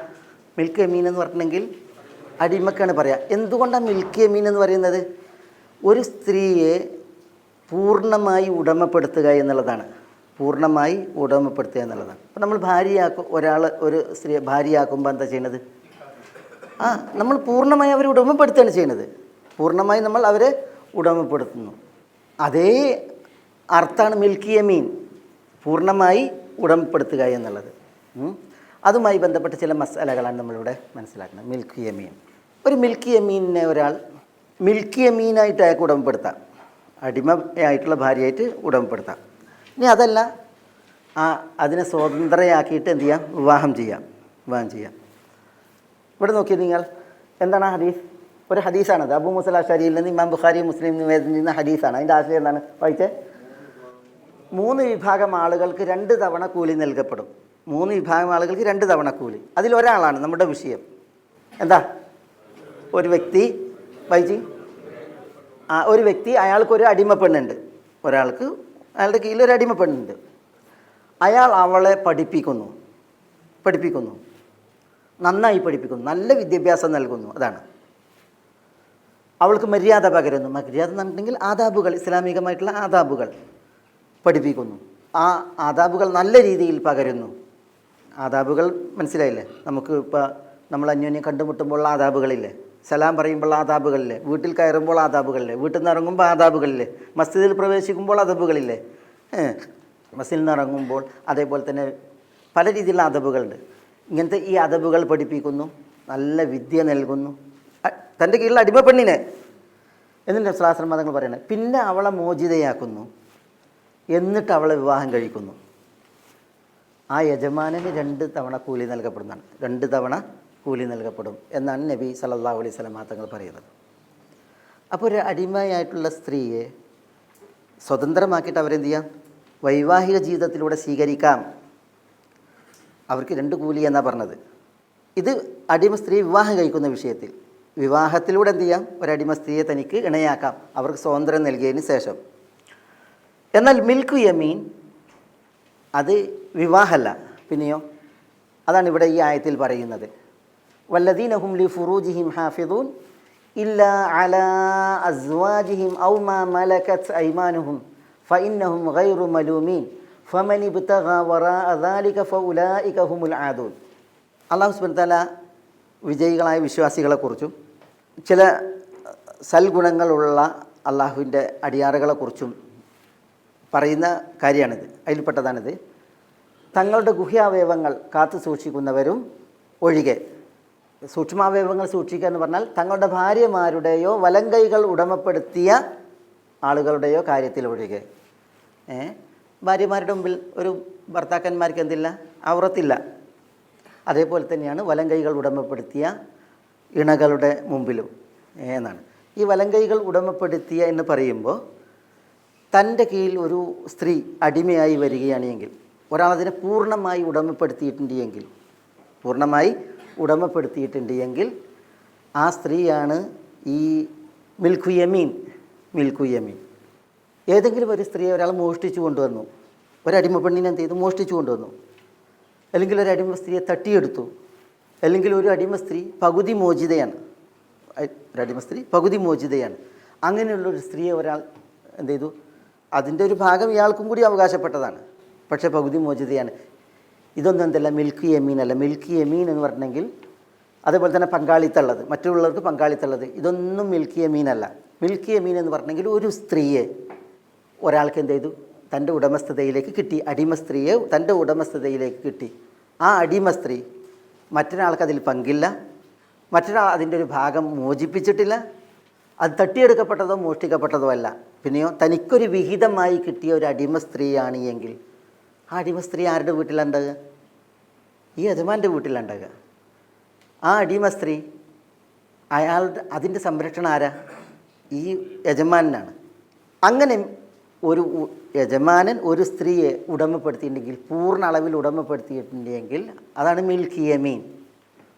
മിൽക്ക് യമീൻ എന്ന് പറഞ്ഞിട്ടുണ്ടെങ്കിൽ അടിമക്കാണ് പറയാം. എന്തുകൊണ്ടാണ് മിൽക്ക് യമീൻ എന്ന് പറയുന്നത്? ഒരു സ്ത്രീയെ പൂർണ്ണമായി ഉടമപ്പെടുത്തുക എന്നുള്ളതാണ്. പൂർണ്ണമായി ഉടമപ്പെടുത്തുക എന്നുള്ളതാണ്. അപ്പോൾ നമ്മൾ ഒരു സ്ത്രീയെ ഭാര്യയാക്കുമ്പോൾ എന്താ ചെയ്യുന്നത്? നമ്മൾ പൂർണ്ണമായി അവരെ ഉടമപ്പെടുത്തുകയാണ് ചെയ്യുന്നത്. പൂർണ്ണമായി നമ്മൾ അവരെ ഉടമപ്പെടുത്തുന്നു. അതേ അർത്ഥമാണ് മിൽക്ക് യമീൻ, പൂർണ്ണമായി ഉടമപ്പെടുത്തുക എന്നുള്ളത്. അതുമായി ബന്ധപ്പെട്ട ചില മസാലകളാണ് നമ്മളിവിടെ മനസ്സിലാക്കുന്നത്. മിൽക്ക് യമീൻ, ഒരു മിൽക്ക് യമീനിനെ ഒരാൾ മിൽക്ക് യമീനായിട്ട് അയാൾക്ക് ഉടമപ്പെടുത്താം, അടിമയായിട്ടുള്ള ഭാര്യയായിട്ട് ഉടമപ്പെടുത്താം. ഇനി അതല്ല, അതിനെ സ്വതന്ത്രയാക്കിയിട്ട് എന്ത് ചെയ്യാം? വിവാഹം ചെയ്യാം. ഇവിടെ നോക്കിയത് നിങ്ങൾ എന്താണ് ഹദീസ്? ഒരു ഹദീസാണത്. അബൂ മൂസ അശ്അരിയിൽ നിന്ന് ഇമാം ബുഖാരി മുസ്ലിം നിവേദനം ചെയ്യുന്ന ഹദീസാണ്. അതിൻ്റെ ആശയം എന്താണ്? വായിച്ചേ. 3 വിഭാഗം ആളുകൾക്ക് 2 തവണ കൂലി നൽകപ്പെടും. 3 വിഭാഗം ആളുകൾക്ക് 2 തവണ കൂലി. അതിലൊരാളാണ് നമ്മുടെ വിഷയം. എന്താ? ഒരു വ്യക്തി ഒരു വ്യക്തി, അയാൾക്കൊരു അടിമപ്പെണ്ണുണ്ട്. അയാളുടെ കീഴിൽ ഒരു അടിമപ്പെണ്ണുണ്ട്. അയാൾ അവളെ പഠിപ്പിക്കുന്നു, നന്നായി പഠിപ്പിക്കുന്നു, നല്ല വിദ്യാഭ്യാസം നൽകുന്നു. അതാണ്. അവൾക്ക് മര്യാദ പകരുന്നു. മര്യാദ എന്ന് പറഞ്ഞിട്ടുണ്ടെങ്കിൽ ആദാബുകൾ, ഇസ്ലാമികമായിട്ടുള്ള ആദാബുകൾ പഠിപ്പിക്കുന്നു. ആ ആദാബുകൾ നല്ല രീതിയിൽ പകരുന്നു. ആദാബുകൾ മനസ്സിലായില്ലേ? നമുക്ക് ഇപ്പോൾ നമ്മൾ അന്യോന്യം കണ്ടുമുട്ടുമ്പോൾ ആദാബുകളില്ലേ? സലാം പറയുമ്പോൾ ആദാബുകളില്ലേ? വീട്ടിൽ കയറുമ്പോൾ ആദാബുകളില്ലേ? വീട്ടിൽ നിന്ന് ഇറങ്ങുമ്പോൾ ആദാബുകളില്ലേ? മസ്ജിദിൽ പ്രവേശിക്കുമ്പോൾ ആദാബുകളില്ലേ? മസ്ജിദിൽ നിന്ന് ഇറങ്ങുമ്പോൾ അതേപോലെ തന്നെ പല രീതിയിലുള്ള അദബുകളുണ്ട്. ഇങ്ങനത്തെ ഈ അദബുകൾ പഠിപ്പിക്കുന്നു. നല്ല വിദ്യ നൽകുന്നു, തൻ്റെ കീഴിലുള്ള അടിമപ്പെണ്ണിനെ. എന്നിട്ട് ശാസ്ത്ര മതങ്ങൾ പറയുന്നത്, പിന്നെ അവളെ മോചിതയാക്കുന്നു, എന്നിട്ട് അവളെ വിവാഹം കഴിക്കുന്നു. ആ യജമാനന് 2 തവണ കൂലി നൽകപ്പെടുന്നതാണ്. 2 തവണ കൂലി നൽകപ്പെടും എന്നാണ് നബി സല്ലല്ലാഹു അലൈഹി വസല്ലം തങ്ങൾ പറയുന്നത്. അപ്പോൾ ഒരു അടിമയായിട്ടുള്ള സ്ത്രീയെ സ്വതന്ത്രമാക്കിയിട്ട് അവരെന്ത് ചെയ്യാം? വൈവാഹിക ജീവിതത്തിലൂടെ സ്വീകരിക്കാം. അവർക്ക് 2 കൂലി എന്നാണ് പറഞ്ഞത്. ഇത് അടിമ സ്ത്രീ വിവാഹം കഴിക്കുന്ന വിഷയത്തിൽ. വിവാഹത്തിലൂടെ എന്ത് ചെയ്യാം? ഒരടിമ സ്ത്രീയെ തനിക്ക് ഇണയാക്കാം, അവർക്ക് സ്വാതന്ത്ര്യം നൽകിയതിന് ശേഷം. എന്നാൽ മിൽക്കു യമീൻ അത് വിവാഹമല്ല, പിന്നെയോ അതാണ് ഇവിടെ ഈ ആയത്തിൽ പറയുന്നത്. വല്ലദീന ഹും ലി ഫുറൂജിഹിം ഹാഫിദൂൻ ഇല്ലാ അലാ അസ്വാജിഹിം ഔ മാ മലകത് ഐമാനുഹും ഫഇന്നഹും ഗൈറു മലൂമീൻ ഫമൻ ഇബ്തഗാ വറാഅ ദാലിക ഫഉലൈക ഹുമുൽ ആദൂൻ. അല്ലാഹു സുബ്ഹാനഹു വ തആല വിജയികളായ വിശ്വാസികളെക്കുറിച്ചും ചില സൽഗുണങ്ങളുള്ള അള്ളാഹുവിൻ്റെ അടിയാറുകളെക്കുറിച്ചും പറയുന്ന കാര്യമാണിത്. അതിൽപ്പെട്ടതാണിത്. തങ്ങളുടെ ഗുഹ്യാവയവങ്ങൾ കാത്തു സൂക്ഷിക്കുന്നവരും ഒഴികെ. സൂക്ഷ്മാവയവങ്ങൾ സൂക്ഷിക്കുക എന്ന് പറഞ്ഞാൽ തങ്ങളുടെ ഭാര്യമാരുടെയോ വലങ്കൈകൾ ഉടമപ്പെടുത്തിയ ആളുകളുടെയോ കാര്യത്തിൽ ഒഴികെ. ഭാര്യമാരുടെ മുമ്പിൽ ഒരു ഭർത്താക്കന്മാർക്ക് എന്തില്ല? ഔറത്തില്ല. അതേപോലെ തന്നെയാണ് വലങ്കൈകൾ ഉടമപ്പെടുത്തിയ ഇണകളുടെ മുമ്പിലും എന്നാണ്. ഈ വലങ്കൈകൾ ഉടമപ്പെടുത്തിയ എന്ന് പറയുമ്പോൾ തൻ്റെ കീഴിൽ ഒരു സ്ത്രീ അടിമയായി വരികയാണെങ്കിൽ, ഒരാളതിനെ പൂർണ്ണമായി ഉടമപ്പെടുത്തിയിട്ടുണ്ട് എങ്കിൽ ആ സ്ത്രീയാണ് ഈ മിൽക്കു യമീൻ. ഏതെങ്കിലും ഒരു സ്ത്രീയെ ഒരാൾ മോഷ്ടിച്ചു കൊണ്ടുവന്നു, ഒരടിമ പെണ്ണിനെ എന്ത് ചെയ്തു? മോഷ്ടിച്ചു കൊണ്ടുവന്നു. അല്ലെങ്കിൽ ഒരു അടിമ സ്ത്രീയെ തട്ടിയെടുത്തു. അല്ലെങ്കിൽ ഒരു അടിമ സ്ത്രീ പകുതി മോചിതയാണ്. അങ്ങനെയുള്ളൊരു സ്ത്രീയെ ഒരാൾ എന്ത് ചെയ്തു? അതിൻ്റെ ഒരു ഭാഗം ഇയാൾക്കും കൂടി അവകാശപ്പെട്ടതാണ്, പക്ഷേ പകുതി മോചിതയാണ്. ഇതൊന്നും എന്തല്ല? മിൽക്ക് യമീൻ അല്ല. മിൽക്ക് യമീൻ എന്ന് പറഞ്ഞെങ്കിൽ അതേപോലെ തന്നെ പങ്കാളിത്തമുള്ളത്, മറ്റുള്ളവർക്ക് പങ്കാളിത്തമുള്ളത്, ഇതൊന്നും മിൽക്ക് യമീൻ അല്ല. മിൽക്ക് യമീൻ എന്ന് പറഞ്ഞെങ്കിൽ ഒരു സ്ത്രീയെ ഒരാൾക്ക് എന്ത് ചെയ്തു? തൻ്റെ ഉടമസ്ഥതയിലേക്ക് കിട്ടി. അടിമ സ്ത്രീയെ തൻ്റെ ഉടമസ്ഥതയിലേക്ക് കിട്ടി. ആ അടിമ സ്ത്രീ മറ്റൊരാൾക്ക് അതിൽ പങ്കില്ല, മറ്റൊരാൾ അതിൻ്റെ ഒരു ഭാഗം മോചിപ്പിച്ചിട്ടില്ല, അത് തട്ടിയെടുക്കപ്പെട്ടതോ മോഷ്ടിക്കപ്പെട്ടതോ അല്ല. പിന്നെയോ തനിക്കൊരു വിഹിതമായി കിട്ടിയ ഒരു അടിമ സ്ത്രീയാണ് എങ്കിൽ ആ അടിമ സ്ത്രീ ആരുടെ വീട്ടിലുണ്ടാകുക? ഈ യജമാൻ്റെ വീട്ടിലുണ്ടാകുക. ആ അടിമ സ്ത്രീ അതിൻ്റെ സംരക്ഷണം ആരാ? ഈ യജമാനാണ്. അങ്ങനെ ഒരു യജമാനൻ ഒരു സ്ത്രീയെ ഉടമപ്പെടുത്തിയിട്ടുണ്ടെങ്കിൽ, പൂർണ്ണ അളവിൽ ഉടമപ്പെടുത്തിയിട്ടുണ്ടെങ്കിൽ അതാണ് മിൽക്ക് യമീൻ.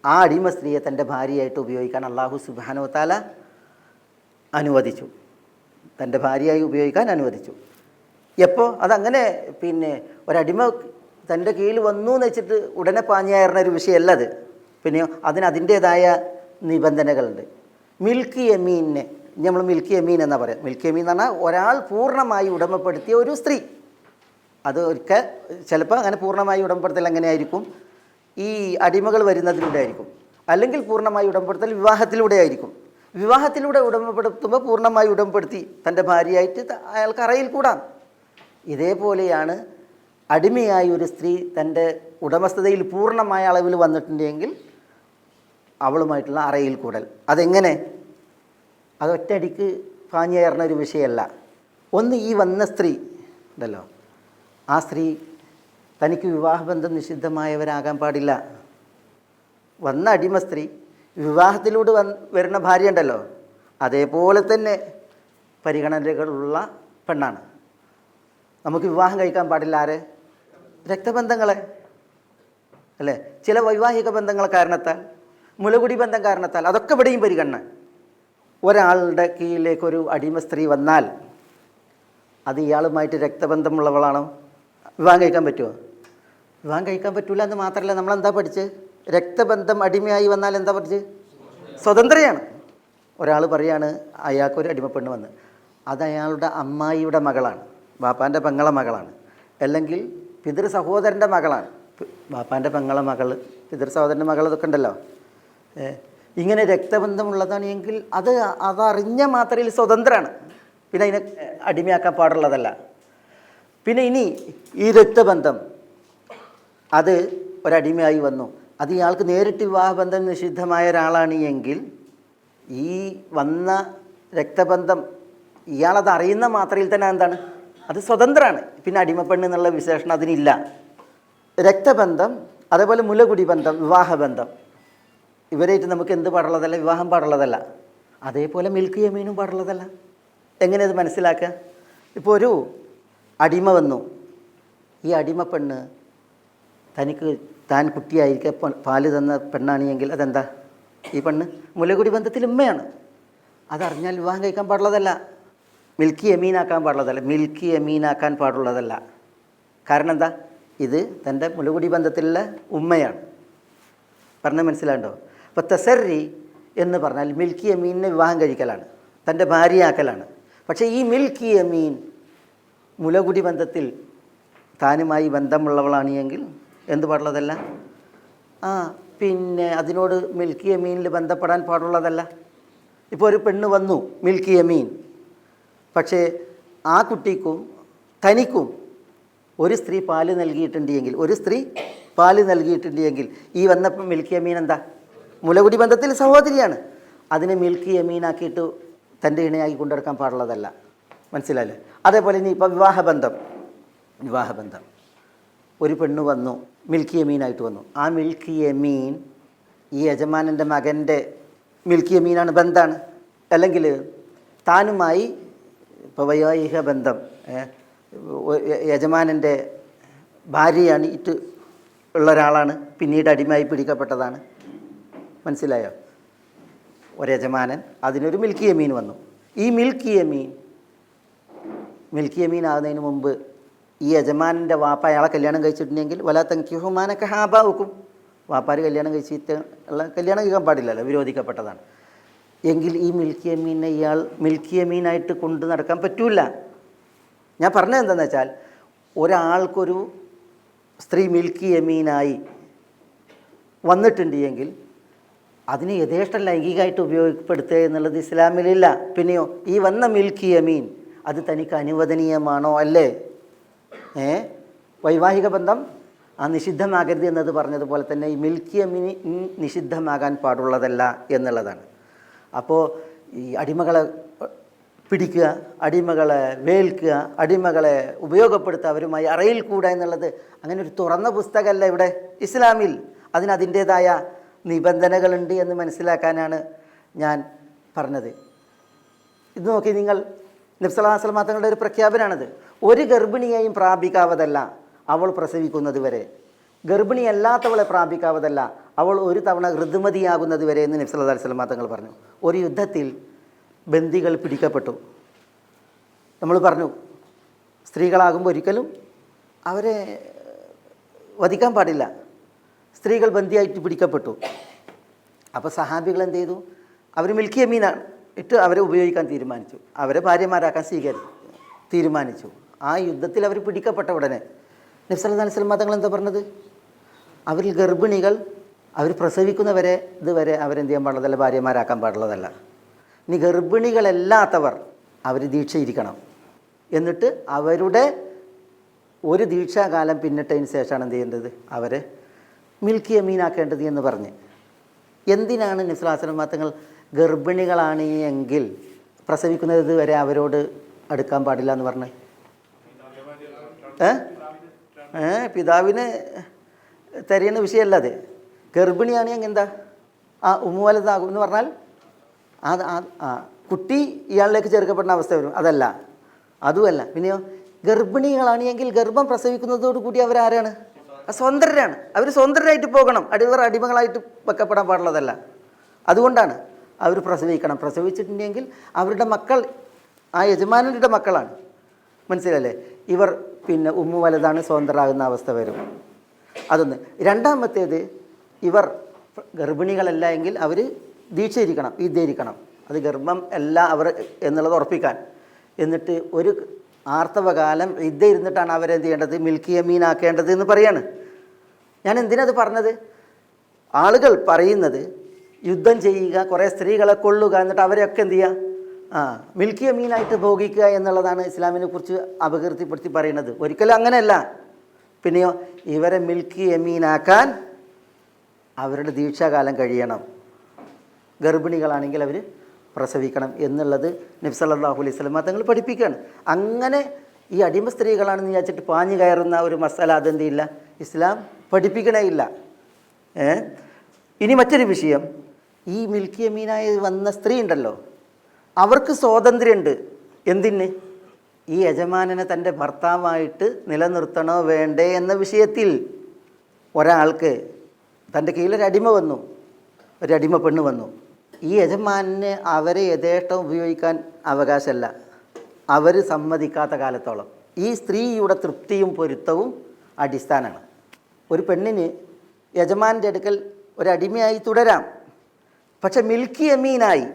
ആ അടിമ സ്ത്രീയെ തൻ്റെ ഭാര്യയായിട്ട് ഉപയോഗിക്കാൻ അല്ലാഹു സുബ്ഹാനഹു വ തആല അനുവദിച്ചു. തൻ്റെ ഭാര്യയായി ഉപയോഗിക്കാൻ അനുവദിച്ചു. എപ്പോൾ? അതങ്ങനെ പിന്നെ ഒരടിമ തൻ്റെ കീഴിൽ വന്നു എന്ന് വെച്ചിട്ട് ഉടനെ പാഞ്ഞേറുന്ന ഒരു വിഷയമല്ല അത്. പിന്നെയോ അതിൻ്റേതായ നിബന്ധനകളുണ്ട്. മിൽക്ക് യമീനെ നമ്മൾ മിൽക്ക് യമീൻ എന്നാണ് പറയാം. മിൽക്ക് യമീൻ എന്ന് പറഞ്ഞാൽ ഒരാൾ പൂർണ്ണമായി ഉടമപ്പെടുത്തിയ ഒരു സ്ത്രീ. അത് ഒരിക്കൽ ചിലപ്പോൾ അങ്ങനെ പൂർണ്ണമായി ഉടമപ്പെടുത്തൽ എങ്ങനെയായിരിക്കും? ഈ അടിമകൾ വരുന്നതിലൂടെ ആയിരിക്കും. അല്ലെങ്കിൽ പൂർണ്ണമായി ഉടമപ്പെടുത്തൽ വിവാഹത്തിലൂടെ ആയിരിക്കും. വിവാഹത്തിലൂടെ ഉടമപ്പെടുത്തുമ്പോൾ പൂർണ്ണമായി ഉടമപ്പെടുത്തി തൻ്റെ ഭാര്യയായിട്ട് അയാൾക്ക് അറയിൽ കൂടാം. ഇതേപോലെയാണ് അടിമയായി ഒരു സ്ത്രീ തൻ്റെ ഉടമസ്ഥതയിൽ പൂർണ്ണമായ അളവിൽ വന്നിട്ടുണ്ടെങ്കിൽ അവളുമായിട്ടുള്ള അറയിൽ കൂടൽ. അതെങ്ങനെ? അതൊറ്റയടിക്ക് പാഞ്ഞേറുന്ന ഒരു വിഷയമല്ല. ഒന്ന്, ഈ വന്ന സ്ത്രീ ഉണ്ടല്ലോ, ആ സ്ത്രീ തനിക്ക് വിവാഹബന്ധം നിഷിദ്ധമായവരാകാൻ പാടില്ല. വന്ന അടിമ സ്ത്രീ വിവാഹത്തിലൂടെ വരുന്ന ഭാര്യ ഉണ്ടല്ലോ, അതേപോലെ തന്നെ പരിഗണനകളുള്ള പെണ്ണാണ്. നമുക്ക് വിവാഹം കഴിക്കാൻ പാടില്ല ആരെ? രക്തബന്ധങ്ങളെ അല്ലേ? ചില വൈവാഹിക ബന്ധങ്ങൾ കാരണത്താൽ, മുലകുടി ബന്ധം കാരണത്താൽ, അതൊക്കെ ഇവിടെയും പരിഗണന. ഒരാളുടെ കീഴിലേക്കൊരു അടിമ സ്ത്രീ വന്നാൽ അത് ഇയാളുമായിട്ട് രക്തബന്ധമുള്ളവളാണോ? വിവാഹം കഴിക്കാൻ പറ്റുമോ? വിവാഹം കഴിക്കാൻ പറ്റില്ല എന്ന് മാത്രമല്ല, നമ്മളെന്താ പഠിച്ച്? രക്തബന്ധം അടിമയായി വന്നാൽ എന്താ പഠിച്ച്? സ്വതന്ത്രയാണ്. ഒരാൾ പറയാണ് അയാൾക്കൊരു അടിമപ്പെണ്ണ് വന്ന്, അത് അയാളുടെ അമ്മായിയുടെ മകളാണ്, ബാപ്പാൻ്റെ പെങ്ങളെ മകളാണ്, അല്ലെങ്കിൽ പിതൃ സഹോദരൻ്റെ മകളാണ്. ബാപ്പാൻ്റെ പെങ്ങളെ മകൾ, പിതൃ സഹോദരൻ്റെ മകൾ, ഇതൊക്കെ ഉണ്ടല്ലോ. ഇങ്ങനെ രക്തബന്ധമുള്ളതാണ് എങ്കിൽ അതറിഞ്ഞ മാത്രയിൽ സ്വതന്ത്രമാണ്. പിന്നെ അതിനെ അടിമയാക്കാൻ പാടുള്ളതല്ല. പിന്നെ ഇനി ഈ രക്തബന്ധം അത് ഒരടിമയായി വന്നു, അത് ഇയാൾക്ക് നേരിട്ട് വിവാഹബന്ധം നിഷിദ്ധമായ ഒരാളാണ് എങ്കിൽ ഈ വന്ന രക്തബന്ധം ഇയാളത് അറിയുന്ന മാത്രയിൽ തന്നെ എന്താണ്, അത് സ്വതന്ത്രമാണ്. പിന്നെ അടിമപ്പെണ്ണ് എന്നുള്ള വിശേഷണം അതിനില്ല. രക്തബന്ധം, അതേപോലെ മുലകുടി ബന്ധം, വിവാഹബന്ധം, ഇവരായിട്ട് നമുക്ക് എന്ത് പാടുള്ളതല്ല, വിവാഹം പാടുള്ളതല്ല. അതേപോലെ മിൽക്ക് യമീനും പാടുള്ളതല്ല. എങ്ങനെ അത് മനസ്സിലാക്കുക? ഇപ്പോൾ ഒരു അടിമ വന്നു, ഈ അടിമ പെണ്ണ് തനിക്ക് താൻ കുട്ടിയായിരിക്കെ പാല് തന്ന പെണ്ണാണെങ്കിൽ അതെന്താ, ഈ പെണ്ണ് മുലകുടി ബന്ധത്തിൽ ഉമ്മയാണ്. അതറിഞ്ഞാൽ വിവാഹം കഴിക്കാൻ പാടുള്ളതല്ല, മിൽക്കി യമീനാക്കാൻ പാടുള്ളതല്ല, മിൽക്കി യമീനാക്കാൻ പാടുള്ളതല്ല. കാരണം എന്താ, ഇത് തൻ്റെ മുലകുടി ബന്ധത്തിലുള്ള ഉമ്മയാണ്. പറഞ്ഞാൽ മനസ്സിലാണ്ടോ? അപ്പോൾ തസറി എന്ന് പറഞ്ഞാൽ മിൽക്കി യമീനിനെ വിവാഹം കഴിക്കലാണ്, തൻ്റെ ഭാര്യയാക്കലാണ്. പക്ഷേ ഈ മിൽക്കി യമീൻ മുലകുടി ബന്ധത്തിൽ താനുമായി ബന്ധമുള്ളവളാണ് എങ്കിൽ എന്ത് പാടുള്ളതല്ല, പിന്നെ അതിനോട് മിൽക്കി യമീനിൽ ബന്ധപ്പെടാൻ പാടുള്ളതല്ല. ഇപ്പോൾ ഒരു പെണ്ണ് വന്നു മിൽക്കി യമീൻ, പക്ഷേ ആ കുട്ടിക്കും തനിക്കും ഒരു സ്ത്രീ പാല് നൽകിയിട്ടുണ്ടെങ്കിൽ, ഒരു സ്ത്രീ പാല് നൽകിയിട്ടുണ്ടെങ്കിൽ ഈ വന്നപ്പം മിൽക്കി യമീൻ എന്താ, മുലകുടി ബന്ധത്തിൽ സഹോദരിയാണ്. അതിനെ മിൽക്കി യമീനാക്കിയിട്ട് തൻ്റെ ഇണയാക്കി കൊണ്ടെടുക്കാൻ പാടുള്ളതല്ല. മനസ്സിലായില്ലേ? അതേപോലെ ഇനി ഇപ്പോൾ വിവാഹബന്ധം, ഒരു പെണ്ണ് വന്നു മിൽക്കി യമീനായിട്ട് വന്നു. ആ മിൽക്കി യമീൻ ഈ യജമാനൻ്റെ മകൻ്റെ മിൽക്കി യമീനാണ്, ബന്ധമാണ്. അല്ലെങ്കിൽ താനുമായി ഇപ്പോൾ വൈവാഹിക ബന്ധം, യജമാനൻ്റെ ഭാര്യയാണ് ഇട്ട് ഉള്ള ഒരാളാണ്, പിന്നീട് അടിമയായി പിടിക്കപ്പെട്ടതാണ്. മനസ്സിലായോ? ഒരു യജമാനൻ, അതിനൊരു മിൽക്കി യമീൻ വന്നു. ഈ മിൽക്കി യമീൻ ആകുന്നതിന് മുമ്പ് ഈ യജമാനൻ്റെ വാപ്പ അയാളെ കല്യാണം കഴിച്ചിട്ടുണ്ടെങ്കിൽ വലാ തൻകിഹുമാനക ഹാബാഉക്കും, വാപ്പാർ കല്യാണം കഴിച്ചിട്ട് ഉള്ള കല്യാണം കഴിക്കാൻ പാടില്ലല്ലോ, വിരോധിക്കപ്പെട്ടതാണ്. എങ്കിൽ ഈ മിൽക്കി യമീനെ ഇയാൾ മിൽക്കി യമീനായിട്ട് കൊണ്ട് നടക്കാൻ പറ്റൂല. ഞാൻ പറഞ്ഞത് എന്താണെന്ന് വെച്ചാൽ, ഒരാൾക്കൊരു സ്ത്രീ മിൽക്കി യമീനായി വന്നിട്ടുണ്ട് എങ്കിൽ അതിനെ യഥേഷ്ടം ലൈംഗികമായിട്ട് ഉപയോഗപ്പെടുത്തുക എന്നുള്ളത് ഇസ്ലാമിലില്ല. പിന്നെയോ ഈ വന്ന മിൽക്കി യമീൻ അത് തനിക്ക് അനുവദനീയമാണോ അല്ലേ? വൈവാഹിക ബന്ധം നിഷിദ്ധമാകരുത് എന്നത് പറഞ്ഞതുപോലെ തന്നെ ഈ മിൽക്കി യമീൻ നിഷിദ്ധമാകാൻ പാടുള്ളതല്ല എന്നുള്ളതാണ്. അപ്പോൾ ഈ അടിമകളെ പിടിക്കുക, അടിമകളെ വേൽക്കുക, അടിമകളെ ഉപയോഗപ്പെടുത്തുക, അവരുമായി അറയിൽ കൂടുക എന്നുള്ളത് അങ്ങനെ ഒരു തുറന്ന പുസ്തകമല്ല ഇവിടെ ഇസ്ലാമിൽ. അതിൻ്റേതായ നിബന്ധനകളുണ്ട് എന്ന് മനസ്സിലാക്കാനാണ് ഞാൻ പറഞ്ഞത്. ഇത് നോക്കി നിങ്ങൾ, നബി സല്ലല്ലാഹു അലൈഹി വസല്ലം തങ്ങളുടെ ഒരു പ്രഖ്യാപനമാണിത്. ഒരു ഗർഭിണിയെയും പ്രാപിക്കാവതല്ല അവൾ പ്രസവിക്കുന്നത് വരെ, ഗർഭിണിയല്ലാത്തവളെ പ്രാപിക്കാവതല്ല അവൾ ഒരു തവണ ഋതുമതിയാകുന്നത് വരെ എന്ന് നബി സല്ലല്ലാഹു അലൈഹി വസല്ലം തങ്ങൾ പറഞ്ഞു. ഒരു യുദ്ധത്തിൽ ബന്ദികൾ പിടിക്കപ്പെട്ടു. നമ്മൾ പറഞ്ഞു സ്ത്രീകളാകുമ്പോൾ ഒരിക്കലും അവരെ വധിക്കാൻ പാടില്ല. സ്ത്രീകൾ ബന്ദിയായിട്ട് പിടിക്കപ്പെട്ടു. അപ്പോൾ സഹാബികൾ എന്ത് ചെയ്തു, അവർ മിൽക്കി യമീനാണ് ഇട്ട് അവരെ ഉപയോഗിക്കാൻ തീരുമാനിച്ചു, അവരെ ഭാര്യമാരാക്കാൻ തീരുമാനിച്ചു. ആ യുദ്ധത്തിൽ അവർ പിടിക്കപ്പെട്ട ഉടനെ നബി സല്ലല്ലാഹു അലൈഹി വസല്ലം തങ്ങൾ എന്താ പറഞ്ഞത്, അവരിൽ ഗർഭിണികൾ അവർ പ്രസവിക്കുന്നവരെ ഇതുവരെ അവരെന്ത് ചെയ്യാൻ പാടുള്ളതല്ല, ഭാര്യമാരാക്കാൻ പാടുള്ളതല്ല. ഇനി ഗർഭിണികളല്ലാത്തവർ അവർ ദീക്ഷയിരിക്കണം. എന്നിട്ട് അവരുടെ ഒരു ദീക്ഷാകാലം പിന്നിട്ടതിന് ശേഷമാണ് എന്ത് ചെയ്യേണ്ടത്, അവരെ മിൽക്കി യമീനാക്കേണ്ടത് എന്ന് പറഞ്ഞ്. എന്തിനാണ് നബി സല്ലല്ലാഹു അലൈഹി വസല്ലം തങ്ങൾ ഗർഭിണികളാണ് എങ്കിൽ പ്രസവിക്കുന്നത് വരെ അവരോട് അടുക്കാൻ പാടില്ല എന്ന് പറഞ്ഞ്? പിതാവിന് തരിയുന്ന വിഷയമല്ല അത്. ഗർഭിണിയാണെങ്കിൽ എന്താ, ഉമ്മുവലതാകും എന്ന് പറഞ്ഞാൽ കുട്ടി ഇയാളിലേക്ക് ചേർക്കപ്പെടുന്ന അവസ്ഥ വരും. അതുമല്ല. പിന്നെയോ ഗർഭിണികളാണെങ്കിൽ ഗർഭം പ്രസവിക്കുന്നതോടുകൂടി അവരാരാണ്, സ്വതന്ത്രരാണ്. അവർ സ്വതന്ത്രരായിട്ട് പോകണം, അടിമകളായിട്ട് വെക്കപ്പെടാൻ പാടുള്ളതല്ല. അതുകൊണ്ടാണ് അവർ പ്രസവിച്ചിട്ടുണ്ടെങ്കിൽ അവരുടെ മക്കൾ ആ യജമാനരുടെ മക്കളാണ്. മനസ്സിലല്ലേ? ഇവർ പിന്നെ ഉമ്മു വലതാണ്, സ്വതന്ത്രരാകുന്ന അവസ്ഥ വരും. അതൊന്ന്. രണ്ടാമത്തേത്, ഇവർ ഗർഭിണികളല്ല എങ്കിൽ അവർ ദീക്ഷയിരിക്കണം, ഇദ്ധരിക്കണം. അത് ഗർഭം അല്ല അവർ എന്നുള്ളത് ഉറപ്പിക്കാൻ. എന്നിട്ട് ഒരു ആർത്തവകാലം ഇദ്ധ ഇരുന്നിട്ടാണ് അവരെന്ത് ചെയ്യേണ്ടത്, മിൽക്കി യമീനാക്കേണ്ടത് എന്ന് പറയാണ്. ഞാൻ എന്തിനത് പറഞ്ഞത്, ആളുകൾ പറയുന്നത് യുദ്ധം ചെയ്യുക, കുറേ സ്ത്രീകളെ കൊള്ളുക, എന്നിട്ട് അവരെയൊക്കെ എന്ത് ചെയ്യുക, മിൽക്കി യമീനായിട്ട് ഭോഗിക്കുക എന്നുള്ളതാണ് ഇസ്ലാമിനെ കുറിച്ച് അപകീർത്തിപ്പെടുത്തി പറയുന്നത്. ഒരിക്കലും അങ്ങനെയല്ല. പിന്നെയോ ഇവരെ മിൽക്കി യമീനാക്കാൻ അവരുടെ ദീക്ഷാകാലം കഴിയണം, ഗർഭിണികളാണെങ്കിൽ അവർ പ്രസവിക്കണം എന്നുള്ളത് നബി സല്ലല്ലാഹു അലൈഹി വസല്ലം തങ്ങൾ പഠിപ്പിക്കുകയാണ്. അങ്ങനെ ഈ അടിമ സ്ത്രീകളാണെന്ന് വിചാരിച്ചിട്ട് പാഞ്ഞു കയറുന്ന ഒരു മസാല അതെന്തില്ല, ഇസ്ലാം പഠിപ്പിക്കണേ ഇല്ല. ഇനി മറ്റൊരു വിഷയം, ഈ മിൽക്കി യമീനായി വന്ന സ്ത്രീ ഉണ്ടല്ലോ, അവർക്ക് സ്വാതന്ത്ര്യമുണ്ട്. എന്തിന്? ഈ യജമാനനെ തൻ്റെ ഭർത്താവായിട്ട് നിലനിർത്തണോ വേണ്ടേ എന്ന വിഷയത്തിൽ. ഒരാൾക്ക് തൻ്റെ കീഴിലൊരു അടിമ വന്നു, ഒരു അടിമ പെണ്ണ് വന്നു. ഈ യജമാനന് അവരെ യഥേഷ്ടം ഉപയോഗിക്കാൻ അവകാശമല്ല, അവർ സമ്മതിക്കാത്ത കാലത്തോളം. ഈ സ്ത്രീയുടെ തൃപ്തിയും പൊരുത്തവും അടിസ്ഥാനമാണ്. ഒരു പെണ്ണിന് യജമാൻ്റെ അടുക്കൽ ഒരടിമയായി തുടരാം, പക്ഷെ മിൽക്കി യമീനായി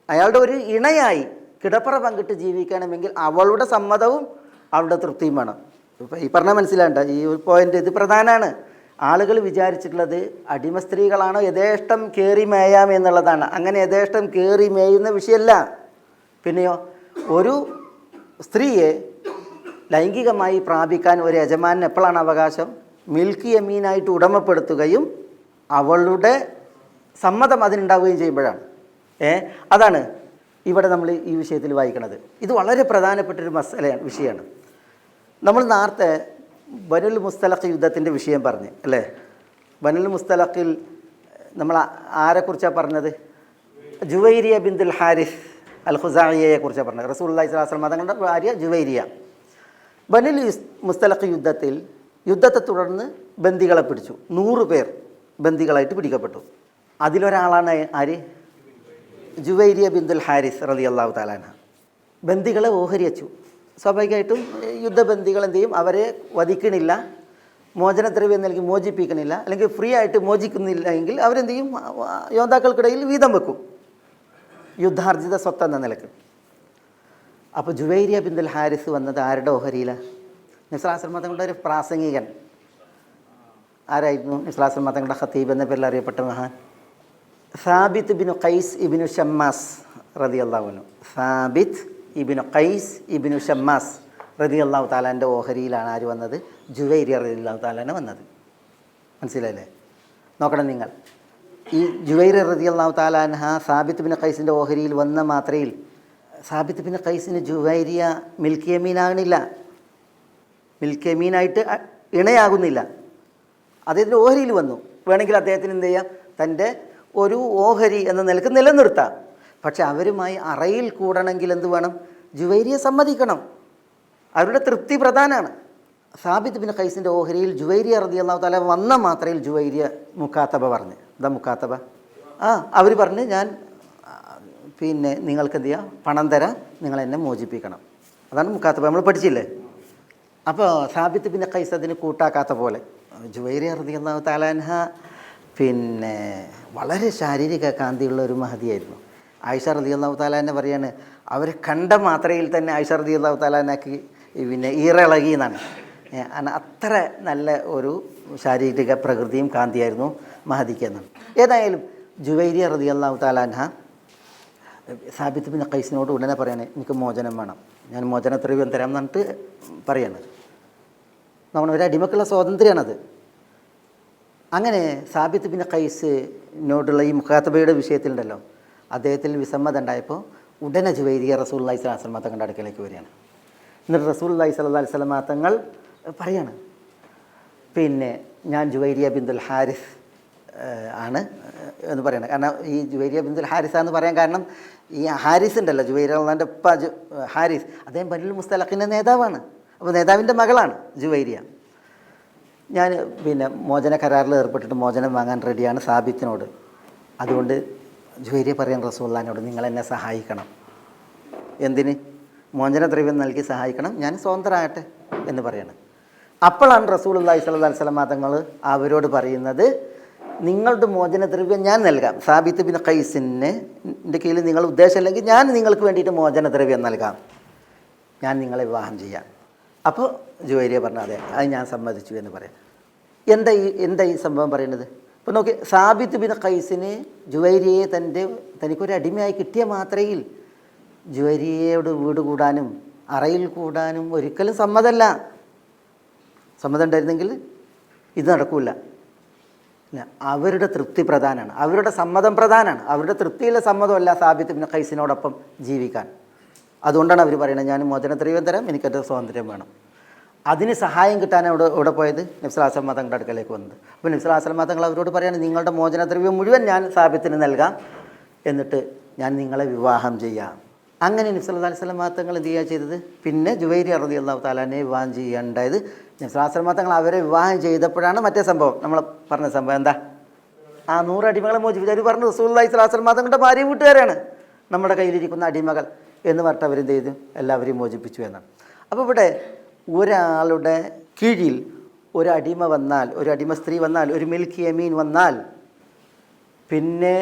അയാളുടെ ഒരു ഇണയായി കിടപ്പറ പങ്കിട്ട് ജീവിക്കണമെങ്കിൽ അവളുടെ സമ്മതവും അവളുടെ തൃപ്തിയും വേണം. ഇപ്പോൾ ഈ പറഞ്ഞാൽ മനസ്സിലാണ്ട ഈ ഒരു പോയിൻ്റ്, ഇത് പ്രധാനമാണ്. ആളുകൾ വിചാരിച്ചിട്ടുള്ളത് അടിമ സ്ത്രീകളാണോ യഥേഷ്ടം കയറി മേയാം എന്നുള്ളതാണ്. അങ്ങനെ യഥേഷ്ടം കയറി മേയുന്ന വിഷയമല്ല. പിന്നെയോ, ഒരു സ്ത്രീയെ ലൈംഗികമായി പ്രാപിക്കാൻ ഒരു യജമാനന് എപ്പോഴാണ് അവകാശം? മിൽക്കി യമീനായിട്ട് ഉടമപ്പെടുത്തുകയും അവളുടെ സമ്മതം അതിനുണ്ടാവുകയും ചെയ്യുമ്പോഴാണ്. അതാണ് ഇവിടെ നമ്മൾ ഈ വിഷയത്തിൽ വായിക്കുന്നത്. ഇത് വളരെ പ്രധാനപ്പെട്ടൊരു വിഷയമാണ്. നമ്മൾ നേരത്തെ ബനുൽ മുസ്തലഖ് യുദ്ധത്തിൻ്റെ വിഷയം പറഞ്ഞ് അല്ലേ? ബനുൽ മുസ്തലഖിൽ നമ്മൾ ആരെക്കുറിച്ചാണ് പറഞ്ഞത്? ജുവൈരിയ ബിന്തുൽ ഹാരിസ് അൽ ഖുസാഇയെ കുറിച്ചാണ് പറഞ്ഞത്. റസൂലുള്ളാഹി സ്വല്ലല്ലാഹു അലൈഹി വസല്ലം തങ്ങളുടെ ഭാര്യ ജുവൈരിയ. ബനുൽ മുസ്തലഖ് യുദ്ധത്തെ തുടർന്ന് ബന്ദികളെ പിടിച്ചു. 100 പേർ ബന്ദികളായിട്ട് പിടിക്കപ്പെട്ടു. അതിലൊരാളാണ് ആര്? ജുവൈരിയ ബിന്തുൽ ഹാരിസ് റളിയല്ലാഹു തആല അൻഹ. ബന്ദികളെ ഓഹരി വെച്ചു. സ്വാഭാവികമായിട്ടും യുദ്ധബന്ദികൾ എന്ത് ചെയ്യും? അവരെ വധിക്കണില്ല, മോചനദ്രവ്യം നൽകി മോചിപ്പിക്കണില്ല, അല്ലെങ്കിൽ ഫ്രീ ആയിട്ട് മോചിക്കുന്നില്ല എങ്കിൽ അവരെന്ത് ചെയ്യും? യോദ്ധാക്കൾക്കിടയിൽ വീതം വെക്കും, യുദ്ധാർജിത സ്വത്ത് എന്ന നിലക്ക്. അപ്പോൾ ജുവൈരിയ ബിന്തുൽ ഹാരിസ് വന്നത് ആരുടെ ഓഹരിയിലാണ്? നബി സ്വല്ലല്ലാഹു അലൈഹി വസല്ലം തങ്ങളുടെ ഒരു പ്രാസംഗികൻ ആരായിരുന്നു? നബി സ്വല്ലല്ലാഹു അലൈഹി വസല്ലം തങ്ങളുടെ ഖതീബ് എന്ന പേരിൽ അറിയപ്പെട്ട മഹാൻ സാബിത്ത് ഇബ്നു ഖൈസ് ഇബ്നു ഷമ്മാസ് റളിയല്ലാഹു അൻഹു. സാബിത്ത് ഇബ്നു ഖൈസ് ഇബ്നു ഷമ്മാസ് റളിയല്ലാഹു തആലാൻ്റെ ഓഹരിയിലാണ് ആര് വന്നത്? ജുവൈരിയ റളിയല്ലാഹു തആലാനെ വന്നത്. മനസ്സിലായില്ലേ? നോക്കണം നിങ്ങൾ. ഈ ജുവൈരിയ റളിയല്ലാഹു തആല അൻഹ സാബിത്ത് ഇബ്നു ഖൈസിൻ്റെ ഓഹരിയിൽ വന്ന മാത്രയിൽ സാബിത്ത് ഇബ്നു ഖൈസിന് ജുവൈരിയ മിൽക്കി യമീനാകണില്ല, മിൽക്കി യമീനായിട്ട് ഇണയാകുന്നില്ല. അദ്ദേഹത്തിൻ്റെ ഓഹരിയിൽ വന്നു. വേണമെങ്കിൽ അദ്ദേഹത്തിന് എന്ത് ചെയ്യാം? തൻ്റെ ഒരു ഓഹരി എന്ന നിലക്ക് നിലനിർത്താം. പക്ഷെ അവരുമായി അറയിൽ കൂടണമെങ്കിൽ എന്ത് വേണം? ജുവൈരിയ സമ്മതിക്കണം. അവരുടെ തൃപ്തി പ്രധാനമാണ്. സാബിത്ത് ബിൻ ഖൈസിൻ്റെ ഓഹരിയിൽ ജുവൈരിയ റളിയല്ലാഹു തആല വന്ന മാത്രയിൽ ജുവൈരിയ മുക്കാത്തബ പറഞ്ഞ്. എന്താ മുക്കാത്തബ? അവർ പറഞ്ഞ് ഞാൻ നിങ്ങൾക്ക് എന്ത് ചെയ്യാം? പണം തരാം, നിങ്ങൾ എന്നെ മോചിപ്പിക്കണം. അതാണ് മുക്കാത്തബ. നമ്മൾ പഠിച്ചില്ലേ? അപ്പോൾ സാബിത്ത് ബിൻ ഖൈസ് അതിന് കൂട്ടാക്കാത്ത പോലെ ജുവൈരിയ റളിയല്ലാഹു തആല അൻഹ വളരെ ശാരീരിക കാന്തിയുള്ള ഒരു മഹതിയായിരുന്നു. ആയിഷ റളിയല്ലാഹു തആല അൻഹ പറയാണ്, അവരെ കണ്ട മാത്രയിൽ തന്നെ ആയിഷ റളിയല്ലാഹു തആല അൻഹക്ക് ഈറിളകി എന്നാണ്. അത്ര നല്ല ഒരു ശാരീരിക പ്രകൃതിയും കാന്തിയായിരുന്നു മഹദിക്ക് എന്നാണ്. ഏതായാലും ജുവൈരിയ റളിയല്ലാഹു തആല അൻഹ സാബിത്ത് ബിൻ ഖൈസിനോട് ഉടനെ പറയാണ്, എനിക്ക് മോചനം വേണം, ഞാൻ മോചനദ്രവ്യം തരാം എന്നിട്ട് പറയാണ്. നമ്മൾ ഒരു അടിമക്കുള്ള സ്വാതന്ത്ര്യമാണത്. അങ്ങനെ സാബിത്ത് ബിൻ ഖൈസിനോടുള്ള ഈ മുഖാത്തബയുടെ വിഷയത്തിലുണ്ടല്ലോ, അദ്ദേഹത്തിൽ വിസമ്മതം ഉണ്ടായപ്പോൾ ഉടനെ ജുവൈരിയ റസൂലുള്ളാഹി സ്വല്ലല്ലാഹു അലൈഹി വസല്ലം തങ്ങളുടെ അടുക്കലേക്ക് വരികയാണ്. എന്നിട്ട് റസൂലുള്ളാഹി സ്വല്ലല്ലാഹു അലൈഹി വസല്ലം തങ്ങൾ പറയാണ്, ഞാൻ ജുവൈരിയ ബിന്തുൽ ഹാരിസ് ആണ് എന്ന് പറയണം. കാരണം ഈ ജുവൈരിയ ബിന്തുൽ ഹാരിസ് എന്ന് പറയാൻ കാരണം ഈ ഹാരിസ് ഉണ്ടല്ലോ, ജുവൈരിയ അള്ളാൻ്റെ ഉപ്പ ഹാരിസ്, അദ്ദേഹം ബനുൽ മുസ്തലഖിൻ്റെ നേതാവാണ്. അപ്പോൾ നേതാവിൻ്റെ മകളാണ് ജുവൈരിയ. ഞാൻ മോചന കരാറിൽ ഏർപ്പെട്ടിട്ട് മോചനം വാങ്ങാൻ റെഡിയാണ് സാബിത്തിനോട്. അതുകൊണ്ട് ജുവൈരിയ പറയാൻ റസൂലുള്ളാഹിനോട്, നിങ്ങൾ എന്നെ സഹായിക്കണം. എന്തിന്? മോചനദ്രവ്യം നൽകി സഹായിക്കണം, ഞാൻ സ്വതന്ത്രമാകട്ടെ എന്ന് പറയാണ്. അപ്പോഴാണ് റസൂലുള്ളാഹി സ്വല്ലല്ലാഹു അലൈഹി വസല്ലം തങ്ങൾ അവരോട് പറയുന്നത്, നിങ്ങളുടെ മോചനദ്രവ്യം ഞാൻ നൽകാം. സാബിത്ത് ബിൻ ഖൈസിൻ്റെ കീഴിൽ നിങ്ങൾ ഉദ്ദേശമില്ലെങ്കിൽ ഞാൻ നിങ്ങൾക്ക് വേണ്ടിയിട്ട് മോചനദ്രവ്യം നൽകാം, ഞാൻ നിങ്ങളെ വിവാഹം ചെയ്യാം. അപ്പോൾ ജുവൈരിയ പറഞ്ഞു, അതെ, അത് ഞാൻ സമ്മതിച്ചു എന്ന് പറയാം. എന്താ ഈ സംഭവം പറയുന്നത്? ഇപ്പോൾ നോക്കി, സാബിത്ത് ബിൻ ഖൈസിന് ജുവൈരിയയെ തനിക്കൊരു അടിമയായി കിട്ടിയ മാത്രയിൽ ജുവൈരിയയോട് വീട് കൂടാനും അറയിൽ കൂടാനും ഒരിക്കലും സമ്മതമല്ല. സമ്മതം ഉണ്ടായിരുന്നെങ്കിൽ ഇത് നടക്കില്ല. അവരുടെ തൃപ്തി പ്രധാനമാണ്, അവരുടെ സമ്മതം പ്രധാനമാണ്. അവരുടെ തൃപ്തിയിലെ സമ്മതമല്ല സാബിത്ത് ഇബ്നു ഖൈസിനോടൊപ്പം ജീവിക്കാൻ. അതുകൊണ്ടാണ് അവർ പറയുന്നത് ഞാൻ മോചനദ്രവ്യം തരാം, എനിക്കെൻ്റെ സ്വാതന്ത്ര്യം വേണം. അതിന് സഹായം കിട്ടാനാണ് ഇവിടെ പോയത് നബി സല്ലല്ലാഹു അലൈഹി വസല്ലം തങ്ങളുടെ അടുക്കലേക്ക് വന്നത്. അപ്പോൾ നബി സല്ലല്ലാഹു അലൈഹി വസല്ലം തങ്ങൾ അവരോട് പറയുകയാണ് നിങ്ങളുടെ മോചനദ്രവ്യം മുഴുവൻ ഞാൻ സാബിത്തിന് നൽകാം, എന്നിട്ട് ഞാൻ നിങ്ങളെ വിവാഹം ചെയ്യാം. അങ്ങനെ നബി സല്ലല്ലാഹു അലൈഹി വസല്ലം തങ്ങൾ എന്ത് ചെയ്യുക ചെയ്തത്? പിന്നെ ജുവൈരിയ റളിയല്ലാഹു തആലയെ വിവാഹം ചെയ്യേണ്ടത് നബി സല്ലല്ലാഹു അലൈഹി വസല്ലം തങ്ങൾ അവരെ വിവാഹം ചെയ്തപ്പോഴാണ് മറ്റേ സംഭവം നമ്മൾ പറഞ്ഞ സംഭവം. എന്താ? ആ 100 അടിമകളെ മോചിപ്പിച്ചു. അവർ പറഞ്ഞു റസൂലുള്ളാഹി സ്വല്ലല്ലാഹു അലൈഹി വസല്ലം തങ്ങളുടെ ഭാര്യ വീട്ടുകാരാണ് നമ്മുടെ കയ്യിലിരിക്കുന്ന അടിമകൾ എന്ന് പറഞ്ഞിട്ട് അവരെന്ത് ചെയ്തു? എല്ലാവരെയും മോചിപ്പിച്ചു എന്നാണ്. അപ്പോൾ ഇവിടെ ഒരാളുടെ കീഴിൽ ഒരു അടിമ വന്നാൽ, ഒരു അടിമ സ്ത്രീ വന്നാൽ, ഒരു മിൽക്ക് യമീൻ വന്നാൽ, പിന്നെ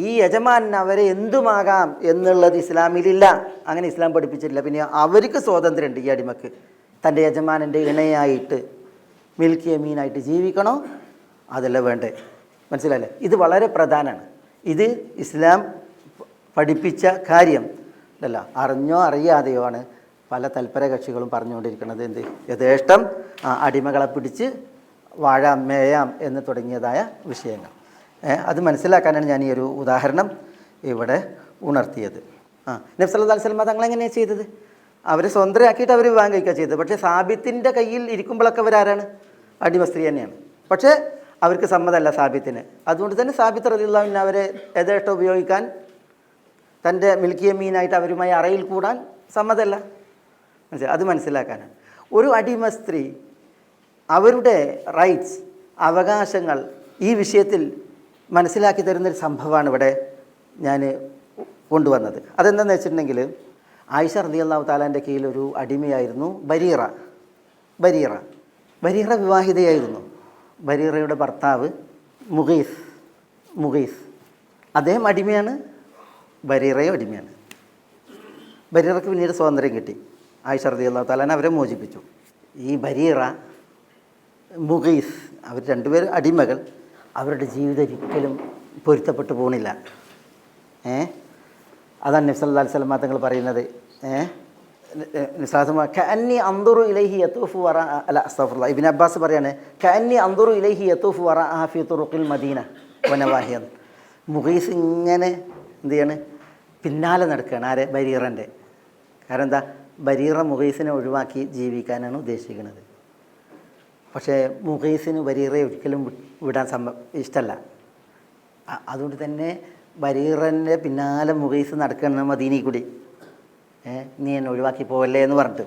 ഈ യജമാനൻ അവരെ എന്തുമാകാം എന്നുള്ളത് ഇസ്ലാമിലില്ല. അങ്ങനെ ഇസ്ലാം പഠിപ്പിച്ചിട്ടില്ല. പിന്നെ അവർക്ക് സ്വാതന്ത്ര്യമുണ്ട്. ഈ അടിമക്ക് തൻ്റെ യജമാനൻ്റെ ഇണയായിട്ട് മിൽക്ക് യമീനായിട്ട് ജീവിക്കണോ അതല്ല വേണ്ടേ? മനസ്സിലായില്ലേ? ഇത് വളരെ പ്രധാനമാണ്. ഇത് ഇസ്ലാം പഠിപ്പിച്ച കാര്യം അല്ല. അറിഞ്ഞോ അറിയാതെയോ ആണ് പല തൽപര കക്ഷികളും പറഞ്ഞുകൊണ്ടിരിക്കുന്നത്. എന്ത് യഥേഷ്ടം അടിമകളെ പിടിച്ച് വാഴാം മേയാം എന്ന് തുടങ്ങിയതായ വിഷയങ്ങൾ. അത് മനസ്സിലാക്കാനാണ് ഞാൻ ഈ ഒരു ഉദാഹരണം ഇവിടെ ഉണർത്തിയത്. നബി സല്ലല്ലാഹു അലൈഹി വസല്ലം തങ്ങൾ എങ്ങനെയാണ് ചെയ്തത്? അവരെ സ്വതന്ത്രമാക്കിയിട്ട് അവർ വിവാഹം കഴിക്കുക ചെയ്തത്. പക്ഷേ സാബിത്തിൻ്റെ കയ്യിൽ ഇരിക്കുമ്പോഴൊക്കെ അവരാരാണ്? അടിമ സ്ത്രീ തന്നെയാണ്. പക്ഷേ അവർക്ക് സമ്മതമല്ല സാബിത്തിന്. അതുകൊണ്ട് തന്നെ സാബിത്ത് റളിയല്ലാഹു അൻഹു അവരെ യഥേഷ്ടം ഉപയോഗിക്കാൻ, തൻ്റെ മിൽക്ക് യമീനായിട്ട് അവരുമായി അറയിൽ കൂടാൻ സമ്മതമല്ല. അത് മനസ്സിലാക്കാനാണ്. ഒരു അടിമ സ്ത്രീ അവരുടെ റൈറ്റ്സ്, അവകാശങ്ങൾ ഈ വിഷയത്തിൽ മനസ്സിലാക്കി തരുന്നൊരു സംഭവമാണ് ഇവിടെ ഞാൻ കൊണ്ടുവന്നത്. അതെന്താണെന്ന് വെച്ചിട്ടുണ്ടെങ്കിൽ ആയിഷ റളിയല്ലാഹു തആലാൻ്റെ കീഴിൽ ഒരു അടിമയായിരുന്നു ബരീറ. ബരീറ വിവാഹിതയായിരുന്നു. ബരീറയുടെ ഭർത്താവ് മുഗീസ് അദ്ദേഹം അടിമയാണ്, ബരീറയും അടിമയാണ്. ബരീറയ്ക്ക് പിന്നീട് സ്വാതന്ത്ര്യം കിട്ടി. ആയിഷ റളിയല്ലാഹു തആല അവരെ മോചിപ്പിച്ചു. ഈ ബരീറ, മുഗീസ് അവർ രണ്ടുപേരും അടിമകൾ. അവരുടെ ജീവിതം ഒരിക്കലും പൊരുത്തപ്പെട്ടു പോകണില്ല. അതാണ് നബി സല്ലല്ലാഹു അലൈഹി വസല്ലം തങ്ങൾ പറയുന്നത്. കഅന്നി അൻദുറു ഇലൈഹി യതൂഫു വറാ അല അസ്തഗ്ഫിറുല്ലാഹ്. ഇബ്നു അബ്ബാസ് പറയാണ് കഅന്നി അൻദുറു ഇലൈഹി യതൂഫു വറാഅ ഫീ തുറുഖിൽ മദീന വനവാഹിയ. മുഗീസ് ഇങ്ങനെ എന്ത് ചെയ്യാണ്? പിന്നാലെ നടക്കുകയാണ്. ആരെ? ബരീറൻ്റെ. കാരണം എന്താ? ബരീറ മുഗീസിനെ ഒഴിവാക്കി ജീവിക്കാനാണ് ഉദ്ദേശിക്കുന്നത്. പക്ഷേ മുഗീസിന് ബരീറയെ ഒരിക്കലും വിടാൻ ഇഷ്ടമല്ല. അതുകൊണ്ട് തന്നെ ബരീറൻ്റെ പിന്നാലെ മുഗീസ് നടക്കണം മദീനയിൽ കൂടി. നീ എന്നെ ഒഴിവാക്കി പോവല്ലേ എന്ന് പറഞ്ഞിട്ട്.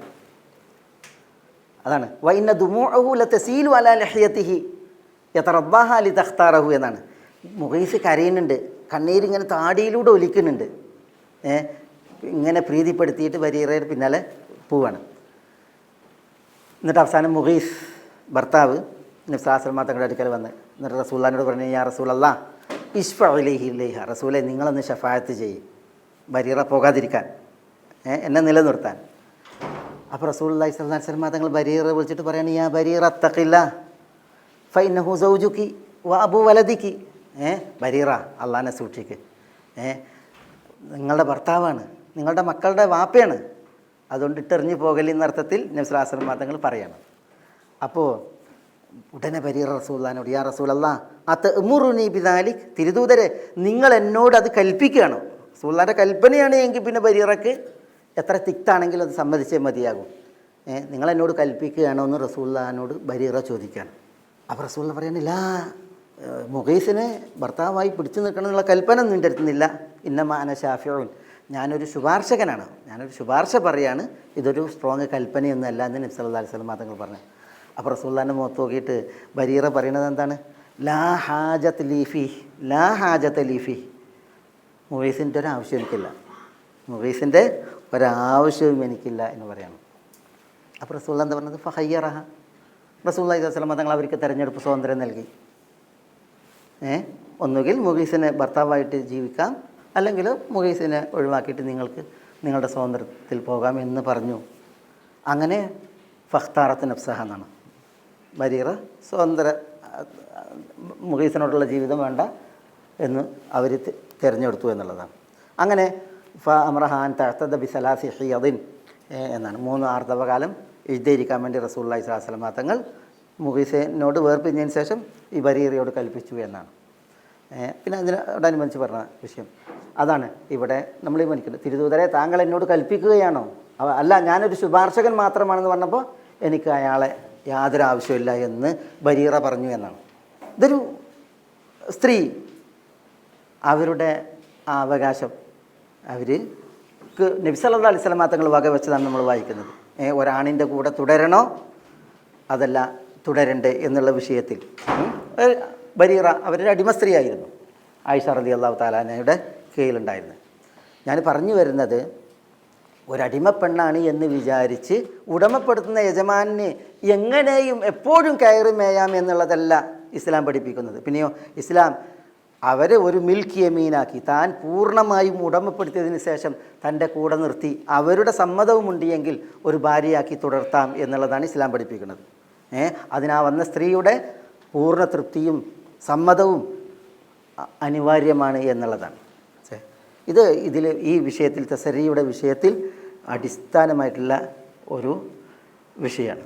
അതാണ് വഇന്ന ദുമൂഅഹു ലതസീലു അലാ ലഹിയതിഹി യതറബ്ബാഹ ലിതഖ്താറഹു എന്നാണ്. മുഗീസ് കരയുന്നുണ്ട്, കണ്ണീരിങ്ങനെ താടിയിലൂടെ ഒലിക്കുന്നുണ്ട്. ഇങ്ങനെ പ്രീതിപ്പെടുത്തിയിട്ട് ബരീറയുടെ പിന്നാലെ പോവാണ്. എന്നിട്ട് അവസാനം മുഗീസ് ഭർത്താവ് നബി സല്ലല്ലാഹു അലൈഹി വസല്ലം തങ്ങളുടെ അടുക്കൽ വന്ന് എന്നിട്ട് റസൂലുള്ളാഹിനോട് പറഞ്ഞു യാ റസൂലല്ലാഹ് ഇശ്ഫഉ ഇലൈഹ. റസൂലെ നിങ്ങളൊന്ന് ശഫാഅത്ത് ചെയ്യും ബരീറ പോകാതിരിക്കാൻ, എന്നെ നിലനിർത്താൻ. അപ്പോൾ റസൂലുള്ളാഹി സ്വല്ലല്ലാഹു അലൈഹി വസല്ലം തങ്ങൾ ബരീറ വിളിച്ചിട്ട് പറയാണ് യാ ബരീറ അത്തഖില്ലാഹ് ഫഇന്നഹു സൗജുകി വ അബു വലദികി. ബരീറ അള്ളാഹിനെ സൂക്ഷിക്ക്, നിങ്ങളുടെ ഭർത്താവാണ്, നിങ്ങളുടെ മക്കളുടെ വാപ്പയാണ്, അതുകൊണ്ട് ഇട്ടെറിഞ്ഞു പോകലെന്ന അർത്ഥത്തിൽ നബി സല്ലല്ലാഹു അലൈഹി വസല്ലം തങ്ങൾ പറയണം. അപ്പോൾ ഉടനെ ബരീറ റസൂലുള്ളാഹിനോട് യാ റസൂലല്ലാഹ് അതഅ്മുറുനി ബിദാലിക്, തിരുദൂതരെ നിങ്ങൾ എന്നോട് അത് കൽപ്പിക്കുകയാണോ? റസൂലുള്ളാഹിൻ്റെ കൽപ്പനയാണ് എങ്കിൽ പിന്നെ ബരീറക്ക് എത്ര തിക്താണെങ്കിലും അത് സമ്മതിച്ചേ മതിയാകും. നിങ്ങൾ എന്നോട് കൽപ്പിക്കുകയാണോ എന്ന് റസൂലുള്ളാഹിനോട് ബരീറ ചോദിക്കുകയാണ്. അപ്പോൾ റസൂലുള്ളാഹി പറയുന്നില്ല, മുഗീസിനെ ഭർത്താവായി പിടിച്ചു നിൽക്കണമെന്നുള്ള കൽപ്പന ഒന്നും എൻ്റെ അടുത്തുനിന്നില്ല. ഇന്നമാ അന ശാഫിഉൻ, ഞാനൊരു ശുപാർശകനാണ്, ഞാനൊരു ശുപാർശ പറയാണ്, ഇതൊരു സ്ട്രോങ് കൽപ്പനയൊന്നും അല്ല എന്ന് നബി സല്ലല്ലാഹു അലൈഹി വസല്ലം തങ്ങൾ പറഞ്ഞു. അപ്പോൾ റസൂലുള്ളാഹിനെ മുഖത്ത് നോക്കിയിട്ട് ബരീറ പറയുന്നത് എന്താണ്? ലാ ഹാജത്ത് ലീഫി, ലാ ഹാജത്ത് ലീഫി. മുഗീസിൻ്റെ ഒരാവശ്യം എനിക്കില്ല, മുഗീസിൻ്റെ ഒരാവശ്യവും എനിക്കില്ല എന്ന് പറയണം. അപ്പോൾ റസൂലുള്ളാഹി എന്താ പറഞ്ഞത്? ഫഖയ്യറഹ, റസൂലുള്ളാഹി സ്വല്ലല്ലാഹു അലൈഹി വസല്ലം തങ്ങൾ അവർക്ക് തിരഞ്ഞെടുപ്പ് സ്വാതന്ത്ര്യം നൽകി. ഒന്നുകിൽ മുഗീസിനെ ഭർത്താവായിട്ട് ജീവിക്കാം, അല്ലെങ്കിൽ മുഗീസിനെ ഒഴിവാക്കിയിട്ട് നിങ്ങൾക്ക് നിങ്ങളുടെ സ്വാതന്ത്ര്യത്തിൽ പോകാം എന്ന് പറഞ്ഞു. അങ്ങനെ ഫഖ്താറത്ത് നഫ്സഹ എന്നാണ്. ബരീറ സ്വതന്ത്ര മുഗീസിനോടുള്ള ജീവിതം വേണ്ട എന്ന് അവർ തിരഞ്ഞെടുത്തു എന്നുള്ളതാണ്. അങ്ങനെ അമ്രഹാൻ തഅ്തദ ബിസലാസി ഹിയദിൻ എന്നാണ്. 3 ആർത്തവകാലം എഴുതിയിരിക്കാൻ വേണ്ടി റസൂലുള്ളാഹി സ്വല്ലല്ലാഹു അലൈഹി വസല്ലം തങ്ങൾ മുഗീസിനോട് വേർപിരിഞ്ഞതിന് ശേഷം ഈ ബരീറയോട് കൽപ്പിച്ചു എന്നാണ്. പിന്നെ അതിനോടനുബന്ധിച്ച് പറഞ്ഞ വിഷയം അതാണ് ഇവിടെ നമ്മൾ ഈ മനസ്സിലാക്കുന്നത്. തിരുദൂതരെ താങ്കൾ എന്നോട് കൽപ്പിക്കുകയാണോ? അല്ല, ഞാനൊരു ശുപാർശകൻ മാത്രമാണെന്ന് പറഞ്ഞപ്പോൾ എനിക്ക് അയാളെ യാതൊരു ആവശ്യമില്ല എന്ന് ബരീറ പറഞ്ഞു എന്നാണ്. ഇതൊരു സ്ത്രീ അവരുടെ ആ അവകാശം അവർക്ക് നബി സല്ലല്ലാഹു അലൈഹി വസല്ലം തങ്ങൾ വകവെച്ചതാണ് നമ്മൾ വായിക്കുന്നത്. ഒരാണിൻ്റെ കൂടെ തുടരണോ അതല്ല തുടരണ്ടേ എന്നുള്ള വിഷയത്തിൽ ബരീറ അവരുടെ അടിമ സ്ത്രീയായിരുന്നു, ആയിഷ റളിയല്ലാഹു തആല അൻഹയുടെ കീഴിലുണ്ടായിരുന്നത്. ഞാൻ പറഞ്ഞു വരുന്നത് ഒരടിമ പെണ്ണാണ് എന്ന് വിചാരിച്ച് ഉടമപ്പെടുത്തുന്ന യജമാനെ എങ്ങനെയും എപ്പോഴും കയറി മേയാം എന്നുള്ളതല്ല ഇസ്ലാം പഠിപ്പിക്കുന്നത്. പിന്നെയോ ഇസ്ലാം അവരെ ഒരു മിൽക്ക് യമീനാക്കി താൻ പൂർണ്ണമായും ഉടമപ്പെടുത്തിയതിന് ശേഷം തൻ്റെ കൂടെ നിർത്തി അവരുടെ സമ്മതവുമുണ്ടെങ്കിൽ ഒരു ഭാര്യയാക്കി തുടർത്താം എന്നുള്ളതാണ് ഇസ്ലാം പഠിപ്പിക്കുന്നത്. അതിനാ വന്ന സ്ത്രീയുടെ പൂർണ്ണ തൃപ്തിയും സമ്മതവും അനിവാര്യമാണ് എന്നുള്ളതാണ്. ഈ വിഷയത്തിൽ തസരിയുടെ വിഷയത്തിൽ അടിസ്ഥാനമായിട്ടുള്ള ഒരു വിഷയമാണ്.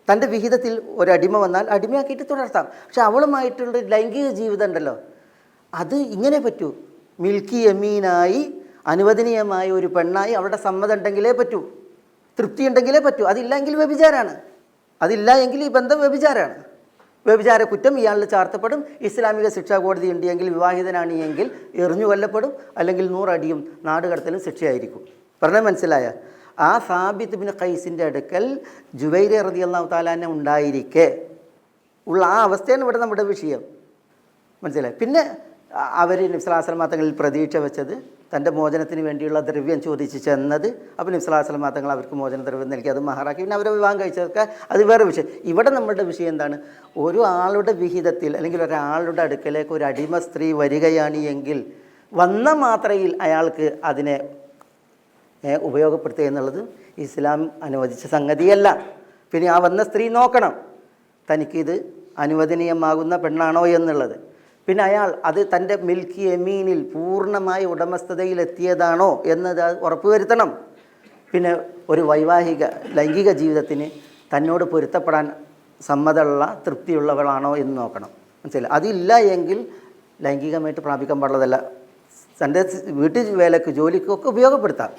തൻ്റെ വിഹിതത്തിൽ ഒരടിമ വന്നാൽ അടിമയാക്കിയിട്ട് തുടർത്താം. പക്ഷെ അവളുമായിട്ടുള്ള ലൈംഗിക ജീവിതം ഉണ്ടല്ലോ, അത് ഇങ്ങനെ പറ്റൂ. മിൽക്കി യമീനായി അനുവദനീയമായ ഒരു പെണ്ണായി അവളുടെ സമ്മതം ഉണ്ടെങ്കിലേ പറ്റൂ, തൃപ്തി ഉണ്ടെങ്കിലേ പറ്റൂ. അതില്ല എങ്കിൽ വ്യഭിചാരമാണ്. അതില്ല എങ്കിൽ ഈ ബന്ധം വ്യഭിചാരമാണ്. വ്യഭിചാര കുറ്റം ഇയാളിൽ ചാർത്തപ്പെടും. ഇസ്ലാമിക ശിക്ഷാ കോടതി ഉണ്ടെങ്കിൽ വിവാഹിതനാണ് എങ്കിൽ എറിഞ്ഞു കൊല്ലപ്പെടും, അല്ലെങ്കിൽ 100 അടിയും നാടുകടത്തലും ശിക്ഷയായിരിക്കും. പറഞ്ഞാൽ മനസ്സിലായ? ആ സാബിത്ത് ബിൻ ഖൈസിൻ്റെ അടുക്കൽ ജുബൈർ റളിയല്ലാഹു തആല അൻഹു ഉണ്ടായിരിക്കെ ഉള്ള ആ അവസ്ഥയാണ് ഇവിടെ നമ്മുടെ വിഷയം. മനസ്സിലായി? പിന്നെ അവർ നബി സല്ലല്ലാഹു അലൈഹി വസല്ലം തങ്ങളിൽ പ്രതീക്ഷ വെച്ചത് തൻ്റെ മോചനത്തിന് വേണ്ടിയുള്ള ദ്രവ്യം ചോദിച്ച് ചെന്നത്. അപ്പോൾ നബി സല്ലല്ലാഹു അലൈഹി വസല്ലം തങ്ങൾ അവർക്ക് മോചന ദ്രവ്യം നൽകി, അത് മഹറാക്കി, പിന്നെ അവരെ വിവാഹം കഴിച്ചതൊക്കെ അത് വേറെ വിഷയം. ഇവിടെ നമ്മുടെ വിഷയം എന്താണ്? ഒരു ആളുടെ വിഹിതത്തിൽ അല്ലെങ്കിൽ ഒരാളുടെ അടുക്കലേക്ക് ഒരു അടിമ സ്ത്രീ വരികയാണ് എങ്കിൽ വന്ന മാത്രയിൽ അയാൾക്ക് അതിനെ ഉപയോഗപ്പെടുത്തുക എന്നുള്ളത് ഇസ്ലാം അനുവദിച്ച സംഗതിയല്ല. പിന്നെ ആ വന്ന സ്ത്രീ നോക്കണം തനിക്കിത് അനുവദനീയമാകുന്ന പെണ്ണാണോ എന്നുള്ളത്. പിന്നെ അയാൾ അത് തൻ്റെ മിൽക്കി യമീനിൽ പൂർണ്ണമായ ഉടമസ്ഥതയിലെത്തിയതാണോ എന്നത് ഉറപ്പുവരുത്തണം. പിന്നെ ഒരു ലൈംഗിക ജീവിതത്തിന് തന്നോട് പൊരുത്തപ്പെടാൻ സമ്മതമുള്ള തൃപ്തിയുള്ളവളാണോ എന്ന് നോക്കണം. മനസ്സിലായി? അതില്ല എങ്കിൽ ലൈംഗികമായിട്ട് പ്രാപിക്കാൻ പാടുള്ളതല്ല. തൻ്റെ വീട്ടിൽ വേലയ്ക്ക് ജോലിക്കൊക്കെ ഉപയോഗപ്പെടുത്താം,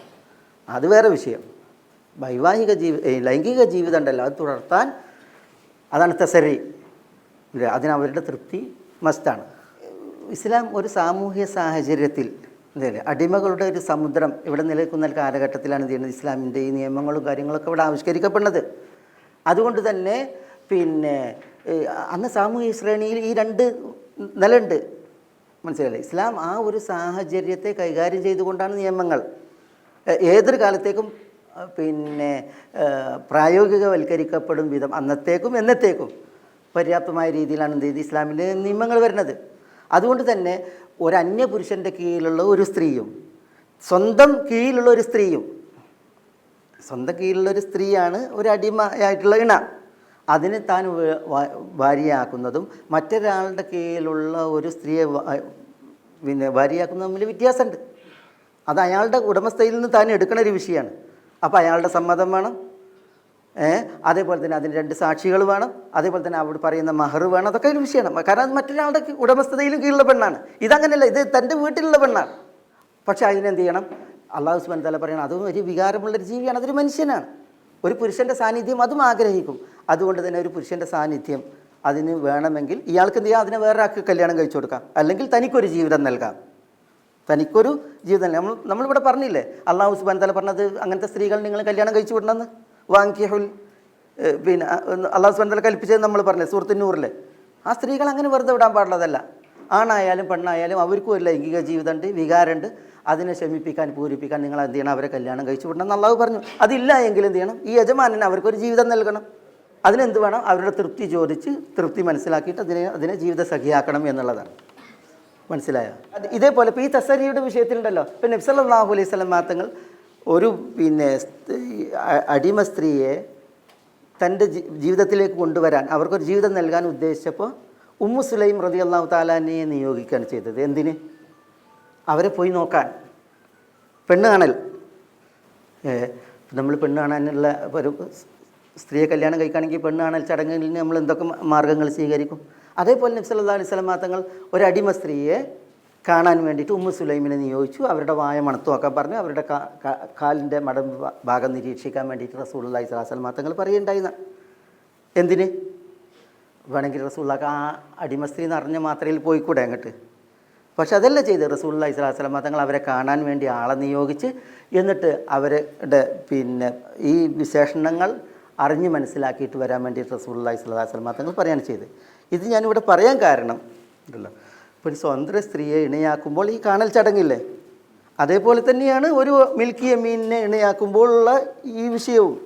അത് വേറെ വിഷയം. ലൈംഗിക ജീവിതം ഉണ്ടല്ലോ അത് തുടർത്താൻ, അതാണ് തസരി. അതിനവരുടെ തൃപ്തി മസ്റ്റാണ്. ഇസ്ലാം ഒരു സാമൂഹ്യ സാഹചര്യത്തിൽ അടിമകളുടെ ഒരു സമുദ്രം ഇവിടെ നിലനിൽക്കുന്ന കാലഘട്ടത്തിലാണ് ചെയ്യുന്നത്. ഇസ്ലാമിൻ്റെ ഈ നിയമങ്ങളും കാര്യങ്ങളൊക്കെ ഇവിടെ ആവിഷ്കരിക്കപ്പെടുന്നത്. അതുകൊണ്ട് തന്നെ പിന്നെ അന്ന് സാമൂഹ്യ ശ്രേണിയിൽ ഈ 2 നിലയുണ്ട്. മനസ്സിലല്ലേ? ഇസ്ലാം ആ ഒരു സാഹചര്യത്തെ കൈകാര്യം ചെയ്തുകൊണ്ടാണ് നിയമങ്ങൾ ഏതൊരു കാലത്തേക്കും പിന്നെ പ്രായോഗികവൽക്കരിക്കപ്പെടും വിധം അന്നത്തേക്കും എന്നത്തേക്കും പര്യാപ്തമായ രീതിയിലാണ് എന്ത് ചെയ്ത് ഇസ്ലാമിൻ്റെ നിയമങ്ങൾ വരുന്നത്. അതുകൊണ്ട് തന്നെ ഒരു അന്യപുരുഷൻ്റെ കീഴിലുള്ള ഒരു സ്ത്രീയും സ്വന്തം കീഴിലുള്ള ഒരു സ്ത്രീയാണ് ഒരു അടിമയായിട്ടുള്ള ഇണ. അതിന് താൻ ഭാര്യയാക്കുന്നതും മറ്റൊരാളുടെ കീഴിലുള്ള ഒരു സ്ത്രീയെ പിന്നെ ഭാര്യയാക്കുന്നതും തമ്മിൽ വ്യത്യാസമുണ്ട്. അത് അയാളുടെ ഉടമസ്ഥയിൽ നിന്ന് താൻ എടുക്കുന്ന ഒരു വിഷയമാണ്. അപ്പോൾ അയാളുടെ സമ്മതം വേണം. അതേപോലെ തന്നെ അതിന് 2 സാക്ഷികൾ വേണം. അതേപോലെ തന്നെ അവിടെ പറയുന്ന മഹർ വേണം. അതൊക്കെ ഒരു വിഷയമാണ്. കാരണം അത് മറ്റൊരാളുടെ ഉടമസ്ഥതയിലും കീഴിലുള്ള പെണ്ണാണ്. ഇതങ്ങനെയല്ല, ഇത് തൻ്റെ വീട്ടിലുള്ള പെണ്ണാണ്. പക്ഷേ അതിനെന്ത് ചെയ്യണം? അല്ലാഹു സുബ്ഹാനഹു വ തആല പറയണം, അതും ഒരു വികാരമുള്ളൊരു ജീവിയാണ്, അതൊരു മനുഷ്യനാണ്. ഒരു പുരുഷൻ്റെ സാന്നിധ്യം അതും ആഗ്രഹിക്കും. അതുകൊണ്ട് തന്നെ ഒരു പുരുഷൻ്റെ സാന്നിധ്യം അതിന് വേണമെങ്കിൽ ഇയാൾക്ക് എന്ത് ചെയ്യാം? അതിനെ വേറൊരാൾക്ക് കല്യാണം കഴിച്ചു കൊടുക്കാം, അല്ലെങ്കിൽ തനിക്കൊരു ജീവിതം നൽകാം. തനിക്കൊരു ജീവിതം നമ്മളിവിടെ പറഞ്ഞില്ലേ, അല്ലാഹു സുബ്ഹാനഹു വ തആല പറഞ്ഞത് അങ്ങനത്തെ സ്ത്രീകൾ നിങ്ങൾ കല്യാണം കഴിച്ചു വിടണമെന്ന്. വാങ്കിഹുൽ പിന്നെ അല്ലാഹു സുബ്ഹാനഹു വ തആല കൽപ്പിച്ചത് നമ്മൾ പറഞ്ഞില്ലേ സൂറത്തുൻ നൂറിലെ. ആ സ്ത്രീകൾ അങ്ങനെ വെറുതെ വിടാൻ പാടുള്ളതല്ല. ആണായാലും പെണ്ണായാലും അവർക്കും ഒരു ലൈംഗിക ജീവിതമുണ്ട്, വികാരമുണ്ട്. അതിനെ ശമിപ്പിക്കാൻ പൂരിപ്പിക്കാൻ നിങ്ങൾ എന്ത് ചെയ്യണം? അവരെ കല്യാണം കഴിച്ചു വിടണം എന്ന് അല്ലാഹു പറഞ്ഞു. അതില്ല എങ്കിൽ എന്ത് ചെയ്യണം? ഈ യജമാനന് അവർക്കൊരു ജീവിതം നൽകണം. അതിനെന്ത് വേണം? അവരുടെ തൃപ്തി ചോദിച്ച് തൃപ്തി മനസ്സിലാക്കിയിട്ട് അതിനെ ജീവിത സഖിയാക്കണം എന്നുള്ളതാണ്. മനസ്സിലായോ? ഇതേപോലെ ഇപ്പോൾ ഈ തസരിയുടെ വിഷയത്തിലുണ്ടല്ലോ, ഇപ്പം നബി സല്ലല്ലാഹു അലൈഹി വസല്ലം തങ്ങൾ ഒരു പിന്നെ അടിമ സ്ത്രീയെ തൻ്റെ ജീവിതത്തിലേക്ക് കൊണ്ടുവരാൻ, അവർക്കൊരു ജീവിതം നൽകാൻ ഉദ്ദേശിച്ചപ്പോൾ ഉമ്മു സുലൈം റളിയല്ലാഹു തആല അൻഹയെ നിയോഗിക്കുകയാണ് ചെയ്തത്. എന്തിന്? അവരെ പോയി നോക്കാൻ. പെണ്ണ് കാണൽ. നമ്മൾ പെണ്ണ് കാണാനുള്ള ഒരു സ്ത്രീയെ കല്യാണം കഴിക്കുകയാണെങ്കിൽ പെണ്ണ് കാണൽ ചടങ്ങിൽ നമ്മൾ എന്തൊക്കെ മാർഗ്ഗങ്ങൾ സ്വീകരിക്കും. അതേപോലെ നബി സല്ലല്ലാഹു അലൈഹി വസല്ലം തങ്ങൾ ഒരടിമ സ്ത്രീയെ കാണാൻ വേണ്ടിയിട്ട് ഉമ്മു സുലൈമിനെ നിയോഗിച്ചു. അവരുടെ വായ മണത്തു നോക്കാൻ പറഞ്ഞു, അവരുടെ കാലിൻ്റെ മടമ്പ് ഭാഗം നിരീക്ഷിക്കാൻ വേണ്ടിയിട്ട് റസൂലുള്ളാഹി സ്വല്ലല്ലാഹു അലൈഹി വസല്ലം തങ്ങൾ പറയുണ്ടായിരുന്ന. എന്തിന് വേണമെങ്കിൽ റസൂലുള്ളാഹിക്ക് ആ അടിമ സ്ത്രീ എന്ന് അറിഞ്ഞ മാത്രയിൽ പോയിക്കൂടെ അങ്ങോട്ട്. പക്ഷെ അതല്ല ചെയ്ത് റസൂലുള്ളാഹി സ്വല്ലല്ലാഹു അലൈഹി വസല്ലം തങ്ങൾ അവരെ കാണാൻ വേണ്ടി ആളെ നിയോഗിച്ച് എന്നിട്ട് അവരുടെ ഈ വിശേഷണങ്ങൾ അറിഞ്ഞ് മനസ്സിലാക്കിയിട്ട് വരാൻ വേണ്ടിയിട്ട് റസൂലുള്ളാഹി സ്വല്ലല്ലാഹു അലൈഹി വസല്ലം തങ്ങൾ പറയാണ് ചെയ്ത്. ഇത് ഞാനിവിടെ പറയാൻ കാരണം ഉണ്ടല്ലോ, ഇപ്പോൾ ഒരു സ്വതന്ത്ര സ്ത്രീയെ ഇണയാക്കുമ്പോൾ ഈ കാണൽ ചടങ്ങില്ലേ, അതേപോലെ തന്നെയാണ് ഒരു മിൽക്കി യമീനിനെ ഇണയാക്കുമ്പോഴുള്ള ഈ വിഷയവും.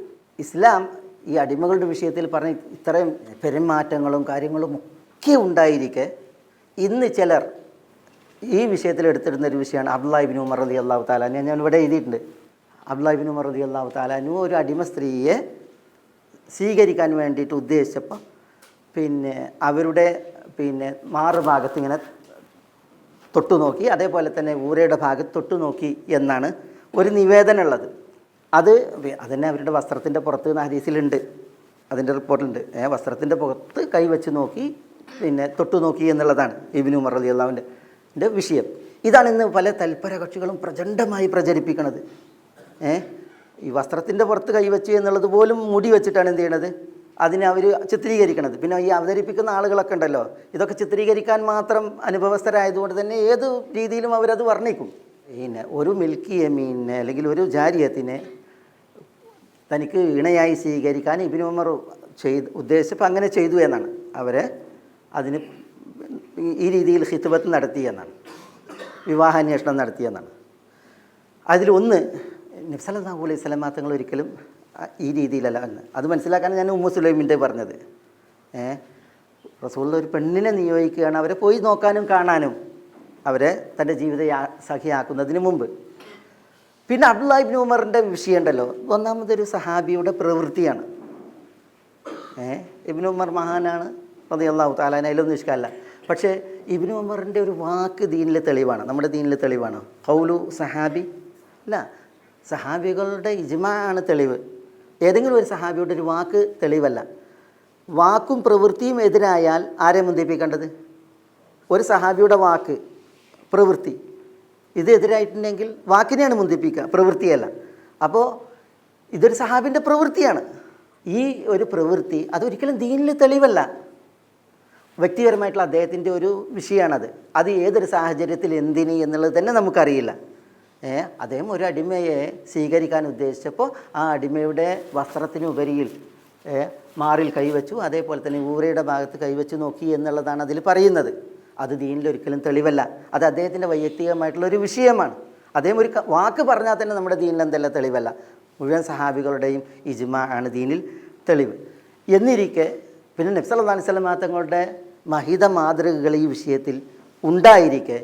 ഇസ്ലാം ഈ അടിമകളുടെ വിഷയത്തിൽ പറഞ്ഞ ഇത്രയും പെരുമാറ്റങ്ങളും കാര്യങ്ങളും ഒക്കെ ഉണ്ടായിരിക്കെ ഇന്ന് ചിലർ ഈ വിഷയത്തിൽ എടുത്തിടുന്നൊരു വിഷയമാണ് അബ്ദുല്ലാഹി ഇബ്നു ഉമർ റളിയല്ലാഹു തആല അൻഹു. ഞാൻ ഇവിടെ എഴുതിയിട്ടുണ്ട്. അബ്ദുല്ലാഹി ഇബ്നു ഉമർ റളിയല്ലാഹു തആല അൻഹു ഒരു അടിമ സ്ത്രീയെ സ്വീകരിക്കാൻ വേണ്ടിയിട്ട് ഉദ്ദേശിച്ചപ്പോൾ അവരുടെ മാറുഭാഗത്ത് ഇങ്ങനെ തൊട്ടു നോക്കി, അതേപോലെ തന്നെ ഊരയുടെ ഭാഗത്ത് തൊട്ടു നോക്കി എന്നാണ് ഒരു നിവേദനം ഉള്ളത്. അതന്നെ അവരുടെ വസ്ത്രത്തിൻ്റെ പുറത്ത് നിന്ന് ഹദീസിലുണ്ട്, അതിൻ്റെ റിപ്പോർട്ടിലുണ്ട്. വസ്ത്രത്തിൻ്റെ പുറത്ത് കൈവച്ച് നോക്കി തൊട്ടു നോക്കി എന്നുള്ളതാണ് ഇബ്നു ഉമർ റളിയല്ലാഹുവിൻ്റെ വിഷയം. ഇതാണ് ഇന്ന് പല തൽപര കക്ഷികളും പ്രചണ്ഡമായി പ്രചരിപ്പിക്കുന്നത്. ഈ വസ്ത്രത്തിൻ്റെ പുറത്ത് കൈവച്ച് എന്നുള്ളത് പോലും മുടി വെച്ചിട്ടാണ് എന്ത് ചെയ്യണത്, അതിനെ അവർ ചിത്രീകരിക്കണത്. പിന്നെ ഈ അവതരിപ്പിക്കുന്ന ആളുകളൊക്കെ ഉണ്ടല്ലോ, ഇതൊക്കെ ചിത്രീകരിക്കാൻ മാത്രം അനുഭവസ്ഥരായതുകൊണ്ട് തന്നെ ഏത് രീതിയിലും അവരത് വർണ്ണിക്കും. ഒരു മിൽക്കി യമീനെ അല്ലെങ്കിൽ ഒരു ജാരിയത്തിനെ തനിക്ക് ഇണയായി സ്വീകരിക്കാൻ ഇബ്നു ഉമർ ഉദ്ദേശിച്ചപ്പോൾ അങ്ങനെ ചെയ്തു എന്നാണ്. അവരെ അതിന് ഈ രീതിയിൽ ഖിത്ബത്ത് നടത്തിയെന്നാണ്, വിവാഹാന്വേഷണം നടത്തിയെന്നാണ്. അതിലൊന്ന് നബി സല്ലല്ലാഹു അലൈഹി വസല്ലം തങ്ങൾ ഒരിക്കലും ഈ രീതിയിലല്ല എന്ന് അത് മനസ്സിലാക്കാൻ ഞാൻ ഉമ്മു സുലൈമിൻ്റെ പറഞ്ഞത്. റസൂലുള്ള ഒരു പെണ്ണിനെ നിയോഗിക്കുകയാണ് അവരെ പോയി നോക്കാനും കാണാനും, അവരെ തൻ്റെ ജീവിത സഖിയാക്കുന്നതിന് മുമ്പ്. പിന്നെ അബ്ദുല്ലാഹി ഇബ്നു ഉമറിൻ്റെ വിഷയം ഉണ്ടല്ലോ, ഒന്നാമതൊരു സഹാബിയുടെ പ്രവൃത്തിയാണ്. ഇബ്നു ഉമർ മഹാനാണ് റളിയല്ലാഹു തആല അൻഹു, അതിലൊന്നും ഇഷ്കാലല്ല. പക്ഷേ ഇബ്നു ഉമറിൻ്റെ ഒരു വാക്ക് ദീനിലെ തെളിവാണ്, നമ്മുടെ ദീനിലെ തെളിവാണ്. ഖൗലു സഹാബി അല്ല, സഹാബികളുടെ ഇജ്മാ ആണ് തെളിവ്. ഏതെങ്കിലും ഒരു സഹാബിയുടെ ഒരു വാക്ക് തെളിവല്ല. വാക്കും പ്രവൃത്തിയും എതിരായാൽ ആരെ മുന്തിപ്പിക്കേണ്ടത്? ഒരു സഹാബിയുടെ വാക്ക് പ്രവൃത്തി ഇത് എതിരായിട്ടുണ്ടെങ്കിൽ വാക്കിനെയാണ് മുന്തിപ്പിക്കുക, പ്രവൃത്തിയല്ല. അപ്പോൾ ഇതൊരു സഹാബിൻ്റെ പ്രവൃത്തിയാണ്. ഈ ഒരു പ്രവൃത്തി അതൊരിക്കലും ദീനിൽ തെളിവല്ല, വ്യക്തിപരമായിട്ടുള്ള അദ്ദേഹത്തിൻ്റെ ഒരു വിഷയമാണത്. അത് ഏതൊരു സാഹചര്യത്തിൽ എന്തിന് എന്നുള്ളത് തന്നെ നമുക്കറിയില്ല. അദ്ദേഹം ഒരു അടിമയെ സ്വീകരിക്കാൻ ഉദ്ദേശിച്ചപ്പോൾ ആ അടിമയുടെ വസ്ത്രത്തിനുപരിയിൽ മാറിൽ കൈവച്ചു, അതേപോലെ തന്നെ ഊരയുടെ ഭാഗത്ത് കൈവച്ച് നോക്കി എന്നുള്ളതാണ് അതിൽ പറയുന്നത്. അത് ദീനിലൊരിക്കലും തെളിവല്ല, അത് അദ്ദേഹത്തിൻ്റെ വൈയക്തികമായിട്ടുള്ളൊരു വിഷയമാണ്. അദ്ദേഹം ഒരു വാക്ക് പറഞ്ഞാൽ തന്നെ നമ്മുടെ ദീനിൽ എന്തല്ല തെളിവല്ല. മുഴുവൻ സഹാബികളുടെയും ഇജ്മാ ആണ് ദീനിൽ തെളിവ്. എന്നിരിക്കെ പിന്നെ നബി സല്ലല്ലാഹു അലൈഹി വസല്ലം തങ്ങളുടെ മഹിത മാതൃകകൾ ഈ വിഷയത്തിൽ ഉണ്ടായിരിക്കെ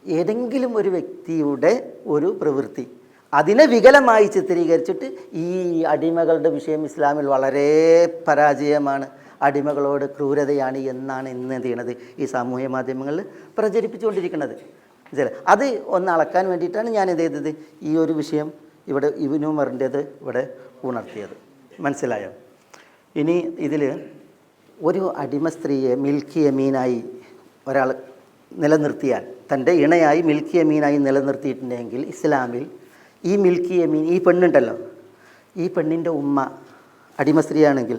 ഏതെങ്കിലും ഒരു വ്യക്തിയുടെ ഒരു പ്രവൃത്തി അതിനെ വികലമായി ചിത്രീകരിച്ചിട്ട് ഈ അടിമകളുടെ വിഷയം ഇസ്ലാമിൽ വളരെ പരാജയമാണ്, അടിമകളോട് ക്രൂരതയാണ് എന്നാണ് ഇന്ന് എന്ത് ചെയ്യണത് ഈ സാമൂഹ്യ മാധ്യമങ്ങളിൽ പ്രചരിപ്പിച്ചുകൊണ്ടിരിക്കുന്നത്. അത് ഒന്ന് അളക്കാൻ വേണ്ടിയിട്ടാണ് ഞാൻ എന്ത് ചെയ്തത്, ഈ ഒരു വിഷയം ഇവിടെ ഇബ്നു ഉമറിൻ്റേത് ഇവിടെ ഉണർത്തിയത്. മനസ്സിലായോ? ഇനി ഇതിൽ ഒരു അടിമ സ്ത്രീയെ മിൽക്കി യമീനായി ഒരാൾ നിലനിർത്തിയാൽ, തൻ്റെ ഇണയായി മിൽക്കി യമീനായി നിലനിർത്തിയിട്ടുണ്ടെങ്കിൽ ഇസ്ലാമിൽ ഈ മിൽക്കി യമീൻ, ഈ പെണ്ണുണ്ടല്ലോ, ഈ പെണ്ണിൻ്റെ ഉമ്മ അടിമ സ്ത്രീയാണെങ്കിൽ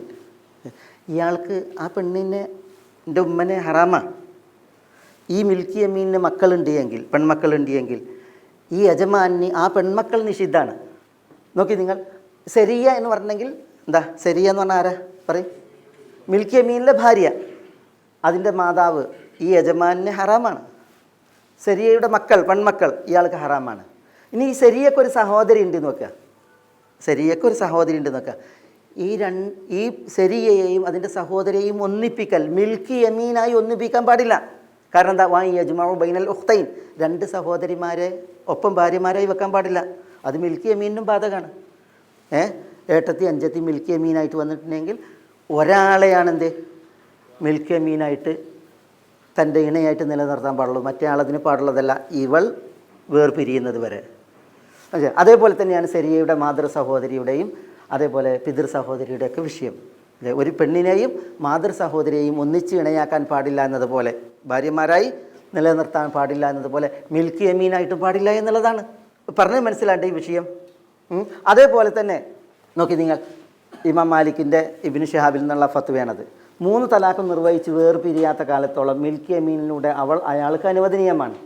ഇയാൾക്ക് ആ പെണ്ണിൻ്റെ ഉമ്മനെ ഹറാമാണ്. ഈ മിൽക്കി യമീനിന് മക്കളുണ്ട് എങ്കിൽ, പെൺമക്കളുണ്ട് എങ്കിൽ ഈ യജമാനി ആ പെൺമക്കൾ നിഷിദ്ധാണ്. നോക്കി നിങ്ങൾ, സെരിയ എന്ന് പറഞ്ഞെങ്കിൽ എന്താ, സെരിയ എന്ന് പറഞ്ഞാൽ ആരാ പറയും? മിൽക്കി യമീനിലെ ഭാര്യ, അതിൻ്റെ മാതാവ് ഈ യജമാനിന് ഹറാമാണ്. സെരിയയുടെ മക്കൾ, പെൺമക്കൾ ഇയാൾക്ക് ഹറാമാണ്. ഇനി ഈ സെരിയക്കൊരു സഹോദരി ഉണ്ട് നോക്കുക, സെരിയക്കൊരു സഹോദരി ഉണ്ട് നോക്കുക. ഈ സെരിയയെയും അതിൻ്റെ സഹോദരിയെയും ഒന്നിപ്പിക്കൽ മിൽക്കി യമീനായി ഒന്നിപ്പിക്കാൻ പാടില്ല. കാരണം എന്താ, വാ യജ്മഉ ബൈനൽ ഉഖ്തൈൻ, രണ്ട് സഹോദരിമാരെ ഒപ്പം ഭാര്യമാരായി വെക്കാൻ പാടില്ല. അത് മിൽക്കി യമീനും ബാധകമാണ്. ഏട്ടത്തി അഞ്ചത്തി മിൽക്കി യമീനായിട്ട് വന്നിട്ടുണ്ടെങ്കിൽ ഒരാളെയാണ് എന്ത് മിൽക്കി യമീനായിട്ട് തൻ്റെ ഇണയായിട്ട് നിലനിർത്താൻ പാടുള്ളൂ, മറ്റേ ആളതിന് പാടുള്ളതല്ല, ഇവൾ വേർപിരിയുന്നത് വരെ. അതേപോലെ തന്നെയാണ് സെരിയയുടെ മാതൃ സഹോദരിയുടെയും അതേപോലെ പിതൃ സഹോദരിയുടെയൊക്കെ വിഷയം. ഒരു പെണ്ണിനെയും മാതൃ സഹോദരിയെയും ഒന്നിച്ച് ഇണയാക്കാൻ പാടില്ല എന്നതുപോലെ, ഭാര്യമാരായി നിലനിർത്താൻ പാടില്ല എന്നതുപോലെ മിൽക്കി യമീനായിട്ടും പാടില്ല എന്നുള്ളതാണ് പറഞ്ഞത്. മനസ്സിലാണ്ട് ഈ വിഷയം. അതേപോലെ തന്നെ നോക്കി നിങ്ങൾ, ഇമാം മാലിക്കിൻ്റെ ഇബ്നു ശിഹാബിൽ നിന്നുള്ള ഫത്വയാണത്. 3 തലാഖ് നിർവഹിച്ച് വേർപിരിയാത്ത കാലത്തോളം മിൽക്കി യമീനിലൂടെ അയാൾക്ക് അനുവദനീയമാണ്.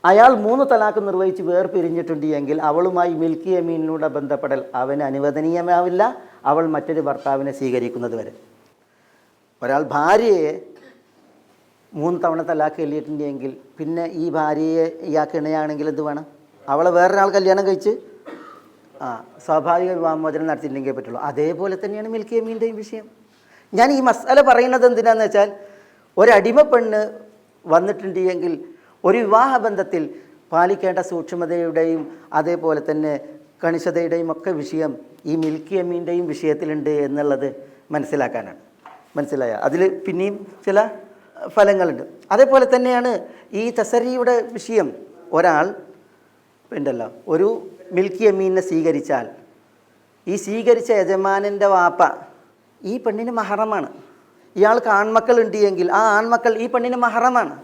അയാൾ 3 തലാഖ് നിർവഹിച്ച് വേർപിരിഞ്ഞിട്ടുണ്ട് എങ്കിൽ അവളുമായി മിൽക്കി യമീനിലൂടെ ബന്ധപ്പെടൽ അവന് അനുവദനീയമാവില്ല, അവൾ മറ്റൊരു ഭർത്താവിനെ സ്വീകരിക്കുന്നത് വരെ. ഒരാൾ ഭാര്യയെ 3 തവണ തലാഖ് ചൊല്ലിയിട്ടുണ്ടെങ്കിൽ പിന്നെ ഈ ഭാര്യയെ ഇയാൾക്ക് ഇണയാണെങ്കിൽ എന്ത് വേണം? അവളെ വേറൊരാൾ കല്യാണം കഴിച്ച് സ്വാഭാവിക വിവാഹമോചനം നടത്തിയിട്ടുണ്ടെങ്കിൽ പറ്റുള്ളൂ. അതേപോലെ തന്നെയാണ് മിൽക്കി യമീൻ്റെയും വിഷയം. ഞാൻ ഈ മസാല പറയുന്നത് എന്തിനാന്ന് വെച്ചാൽ, ഒരടിമ പെണ്ണ് വന്നിട്ടുണ്ട് എങ്കിൽ ഒരു വിവാഹബന്ധത്തിൽ പാലിക്കേണ്ട സൂക്ഷ്മതയുടെയും അതേപോലെ തന്നെ കണിശതയുടെയും ഒക്കെ വിഷയം ഈ മിൽക്കി യമീൻ്റെയും വിഷയത്തിലുണ്ട് എന്നുള്ളത് മനസ്സിലാക്കാനാണ്. മനസ്സിലായ? അതിൽ പിന്നെയും ചില ഫലങ്ങളുണ്ട്. അതേപോലെ തന്നെയാണ് ഈ തസരിയുടെ വിഷയം. ഒരാൾ ഉണ്ടല്ലോ, ഒരു മിൽക്കി യമീനെ സ്വീകരിച്ചാൽ ഈ സ്വീകരിച്ച യജമാനൻ്റെ വാപ്പ ഈ പെണ്ണിന് മഹറമാണ്. ഇയാൾക്ക് ആൺമക്കൾ ഉണ്ട് എങ്കിൽ ആ ആൺമക്കൾ ഈ പെണ്ണിന് മഹറമാണ്.